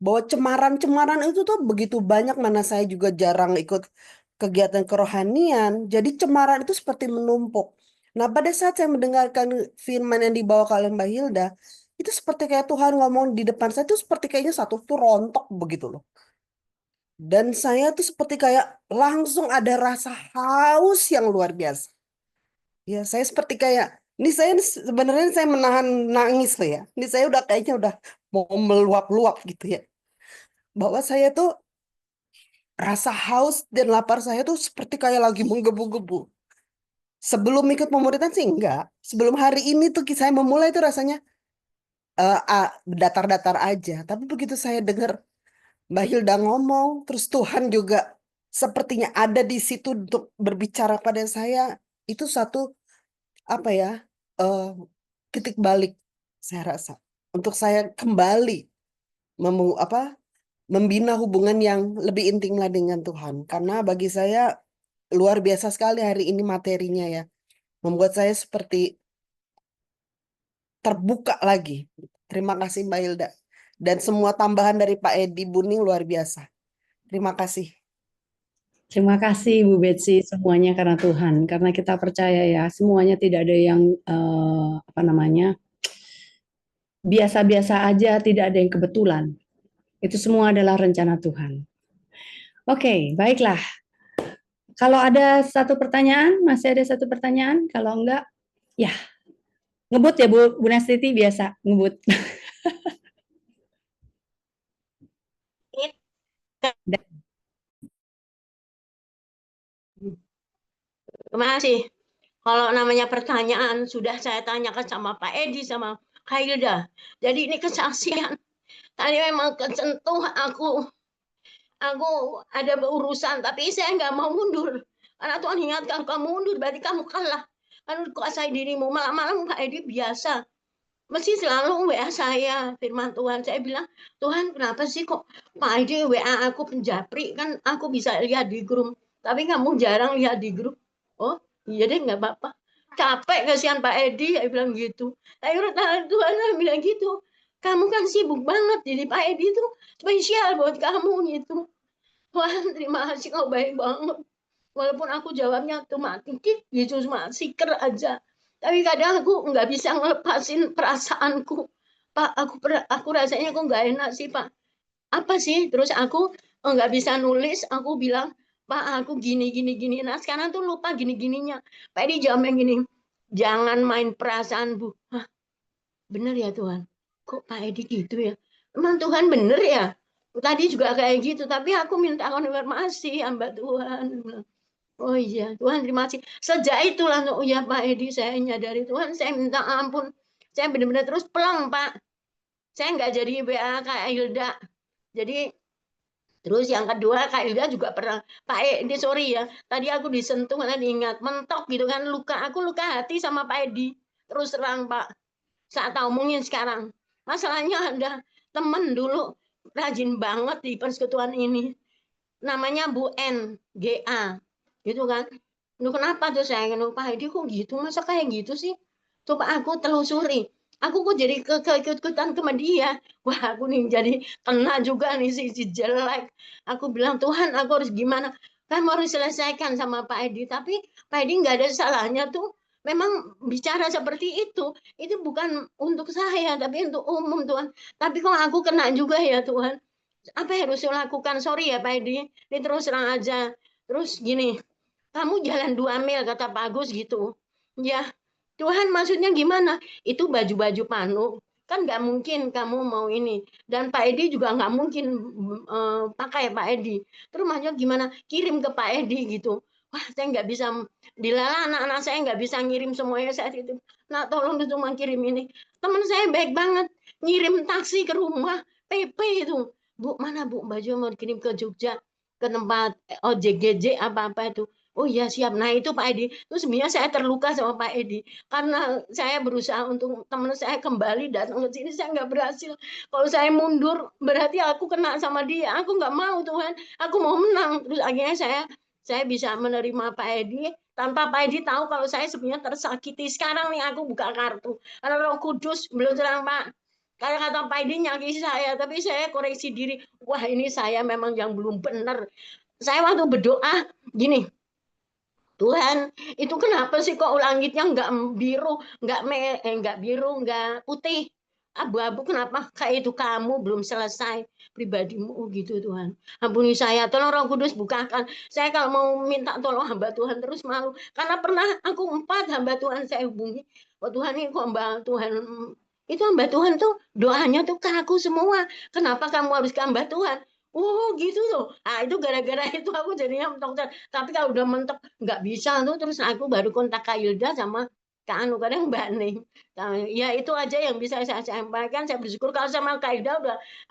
Speaker 6: bahwa cemaran-cemaran itu tuh begitu banyak, mana saya juga jarang ikut kegiatan kerohanian. Jadi cemaran itu seperti menumpuk. Nah, pada saat saya mendengarkan firman yang dibawa oleh Mbak Hilda, itu seperti kayak Tuhan ngomong di depan saya tuh seperti kayaknya satu tuh rontok begitu loh. Dan saya tuh seperti kayak langsung ada rasa haus yang luar biasa. Ya, saya seperti kayak, ini saya sebenarnya saya menahan nangis loh ya. Ini saya udah kayaknya udah mau meluap-luap gitu ya. Bahwa saya tuh rasa haus dan lapar saya tuh seperti kayak lagi menggebu-gebu. Sebelum ikut pemuridan sih enggak. Sebelum hari ini tuh saya memulai tuh rasanya datar-datar aja. Tapi begitu saya dengar Mbak Hilda ngomong, terus Tuhan juga sepertinya ada di situ untuk berbicara pada saya, itu satu apa ya, eh, titik balik saya rasa untuk saya kembali membina hubungan yang lebih intim lah dengan Tuhan. Karena bagi saya luar biasa sekali hari ini materinya ya, membuat saya seperti terbuka lagi. Terima kasih Mbak Hilda. Dan semua tambahan dari Pak Edi Buning luar biasa. Terima kasih.
Speaker 2: Terima kasih Bu Betsy, semuanya karena Tuhan, karena kita percaya ya semuanya tidak ada yang biasa-biasa aja, tidak ada yang kebetulan. Itu semua adalah rencana Tuhan. Oke, baiklah. Kalau ada satu pertanyaan, masih ada satu pertanyaan. Kalau enggak, ya ngebut ya Bu Nastiti, biasa ngebut.
Speaker 7: Terima kasih. Kalau namanya pertanyaan sudah saya tanyakan sama Pak Edi sama Kak Hilda. Jadi ini kesaksian. Tadi memang kesentuh aku ada urusan tapi saya nggak mau mundur. Karena Tuhan ingatkan kamu mundur berarti kamu kalah. Kan kuasai dirimu. Malam-malam Kak Edi biasa. Mesti selalu WA saya, firman Tuhan. Saya bilang, Tuhan kenapa sih kok Pak Edi WA aku penjapri? Kan aku bisa lihat di grup. Tapi kamu jarang lihat di grup. Oh iya deh nggak apa-apa. Capek kasihan Pak Edi, saya bilang gitu. Tuhan bilang gitu. Kamu kan sibuk banget, jadi Pak Edi itu spesial buat kamu gitu. Tuhan terima kasih kau baik banget. Walaupun aku jawabnya cuma titik gitu, cuma siker aja. Tapi kadang aku nggak bisa ngelepasin perasaanku. Pak, aku rasanya kok nggak enak sih Pak. Apa sih? Terus aku nggak bisa nulis, aku bilang, Pak aku gini. Nah sekarang tuh lupa gini-gininya. Pak Edi jawabnya gini, jangan main perasaan Bu. Hah, bener ya Tuhan? Kok Pak Edi gitu ya? Emang Tuhan bener ya? Tadi juga kayak gitu, tapi aku minta konfirmasi hamba Tuhan. Oh iya, Tuhan terima kasih. Sejak itulah, oh ya Pak Edi, saya nyadari Tuhan, saya minta ampun. Saya benar-benar terus pelang Pak. Saya nggak jadi WA Kak Hilda. Jadi terus yang kedua Kak Hilda juga pernah, Pak Edi sorry ya, tadi aku disentuh karena diingat, mentok gitu kan, aku luka hati sama Pak Edi. Terus terang Pak, saat ngomongin sekarang. Masalahnya ada temen dulu rajin banget di persekutuan ini. Namanya Bu N, GA. Gitu kan. Lu kenapa tuh saya Pak Edi kok gitu? Masa kayak gitu sih? Coba aku telusuri. Aku kok jadi keikut-ikutan sama dia. Wah, aku nih jadi kena juga nih si jelek. Aku bilang, Tuhan, aku harus gimana? Kan harus selesaikan sama Pak Edi. Tapi Pak Edi nggak ada salahnya tuh. Memang bicara seperti itu bukan untuk saya, tapi untuk umum Tuhan. Tapi kok aku kena juga ya Tuhan. Apa yang harus lakukan? Sorry ya Pak Edi, ini terus terang aja. Terus gini, kamu jalan 2 mil kata Pak Agus gitu. Ya, Tuhan maksudnya gimana? Itu baju-baju panu. Kan nggak mungkin kamu mau ini. Dan Pak Edi juga nggak mungkin pakai Pak Edi. Terus maksudnya gimana? Kirim ke Pak Edi gitu. Wah, saya nggak bisa. Dilala anak-anak saya nggak bisa ngirim semuanya saat itu. Nah, tolong cuma kirim ini. Teman saya baik banget. Ngirim taksi ke rumah. PP itu. Bu, mana Bu? Baju mau dikirim ke Jogja. Ke tempat OJGJ apa-apa itu. Oh iya siap. Nah itu Pak Edi. Terus sebenarnya saya terluka sama Pak Edi. Karena saya berusaha untuk teman saya kembali datang ke sini. Saya nggak berhasil. Kalau saya mundur berarti aku kena sama dia. Aku nggak mau Tuhan. Aku mau menang. Terus akhirnya saya bisa menerima Pak Edi. Tanpa Pak Edi tahu kalau saya sebenarnya tersakiti. Sekarang nih aku buka kartu. Karena Roh Kudus belum terang Pak. Karena kata Pak Edi nyakiti saya. Tapi saya koreksi diri. Wah ini saya memang yang belum benar. Saya waktu berdoa gini, Tuhan, itu kenapa sih kok langitnya nggak biru, nggak biru, nggak putih, abu-abu kenapa? Kayak itu kamu belum selesai pribadimu gitu Tuhan. Ampuni saya, tolong Roh Kudus bukakan. Saya kalau mau minta tolong hamba Tuhan terus malu. Karena pernah aku 4 hamba Tuhan saya hubungi. Oh Tuhan ini kok hamba Tuhan itu hamba Tuhan tuh doanya tuh ke aku semua. Kenapa kamu harus ke hamba Tuhan? Oh gitu loh. Ah itu gara-gara itu aku jadinya mentok. Tapi kalau udah mentok nggak bisa tuh, terus aku baru kontak Kak Hilda sama Kak Anu, kadang Mbak Ning. Nah, ya itu aja yang bisa saya sampaikan. Saya bersyukur kalau sama Kak Hilda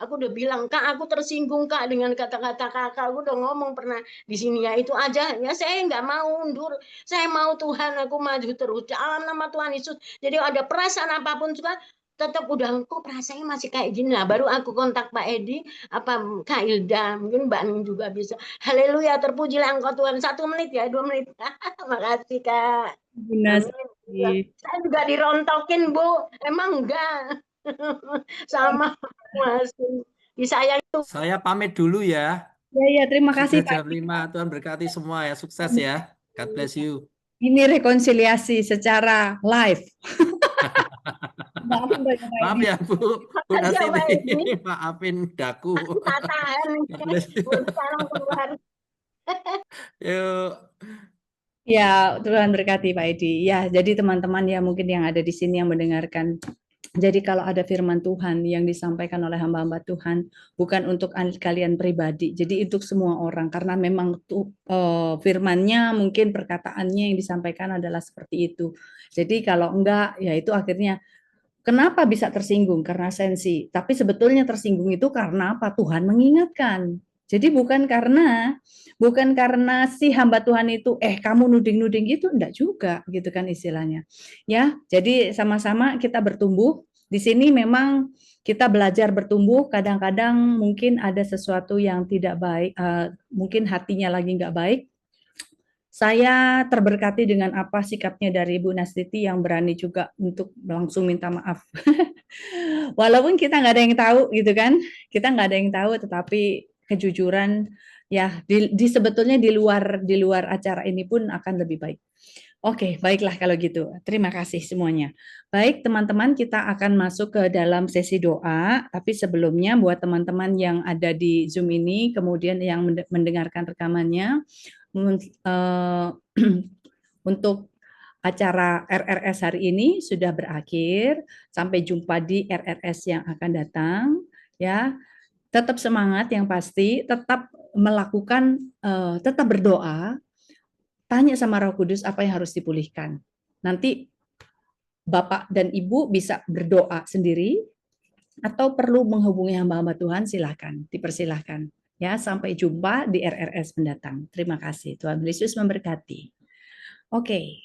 Speaker 7: aku udah bilang, Kak aku tersinggung Kak dengan kata-kata Kakak. Aku udah ngomong pernah di sini, ya itu aja. Ya saya nggak mau undur. Saya mau Tuhan, aku maju terus dalam nama Tuhan Yesus. Jadi ada perasaan apapun juga tetap udah kok perasaannya masih kayak gini lah. Baru aku kontak Pak Edi apa Kak Hilda, mungkin Mbak Ning juga bisa. Haleluya, terpujilah Engkau Tuhan. 1 menit ya, 2 menit. Makasih Kak.
Speaker 2: Bunda
Speaker 7: Amin. Saya juga dirontokin Bu, emang enggak? Sama masih disayang.
Speaker 4: Saya pamit dulu ya.
Speaker 2: Ya, ya, terima kasih
Speaker 4: Sudah
Speaker 2: Pak.
Speaker 4: jam 5. Tuhan berkati semua ya. Sukses ya. God bless you.
Speaker 2: Ini rekonsiliasi secara live. Maafin banyak Pak
Speaker 4: Maaf
Speaker 2: Edi.
Speaker 4: ya Bu. Bu
Speaker 7: Makasih ya Pak
Speaker 4: Nasiti.
Speaker 7: Edi.
Speaker 4: Maafin daku.
Speaker 7: Tak tahan.
Speaker 4: God bless you.
Speaker 7: Sekarang keluar.
Speaker 4: Yuk.
Speaker 2: Ya, Tuhan berkati Pak Edi. Ya, jadi teman-teman ya mungkin yang ada di sini yang mendengarkan. Jadi kalau ada firman Tuhan yang disampaikan oleh hamba-hamba Tuhan, bukan untuk kalian pribadi, jadi untuk semua orang. Karena memang firman-Nya mungkin perkataannya yang disampaikan adalah seperti itu. Jadi kalau enggak, ya itu akhirnya kenapa bisa tersinggung? Karena sensi. Tapi sebetulnya tersinggung itu karena apa? Tuhan mengingatkan. Jadi bukan karena si hamba Tuhan itu kamu nuding-nuding itu enggak juga gitu kan istilahnya. Ya, jadi sama-sama kita bertumbuh. Di sini memang kita belajar bertumbuh, kadang-kadang mungkin ada sesuatu yang tidak baik, mungkin hatinya lagi enggak baik. Saya terberkati dengan apa sikapnya dari Ibu Nastiti yang berani juga untuk langsung minta maaf. Walaupun kita nggak ada yang tahu gitu kan, kita nggak ada yang tahu, tetapi kejujuran ya sebetulnya di luar acara ini pun akan lebih baik. Oke, baiklah kalau gitu. Terima kasih semuanya. Baik, teman-teman, kita akan masuk ke dalam sesi doa. Tapi sebelumnya, buat teman-teman yang ada di Zoom ini, kemudian yang mendengarkan rekamannya, untuk acara RRS hari ini sudah berakhir. Sampai jumpa di RRS yang akan datang. Ya, tetap semangat yang pasti, tetap melakukan, tetap berdoa. Tanya sama Roh Kudus apa yang harus dipulihkan. Nanti Bapak dan Ibu bisa berdoa sendiri atau perlu menghubungi hamba-hamba Tuhan, silakan, dipersilahkan. Ya, sampai jumpa di RRS mendatang. Terima kasih. Tuhan Yesus memberkati. Oke.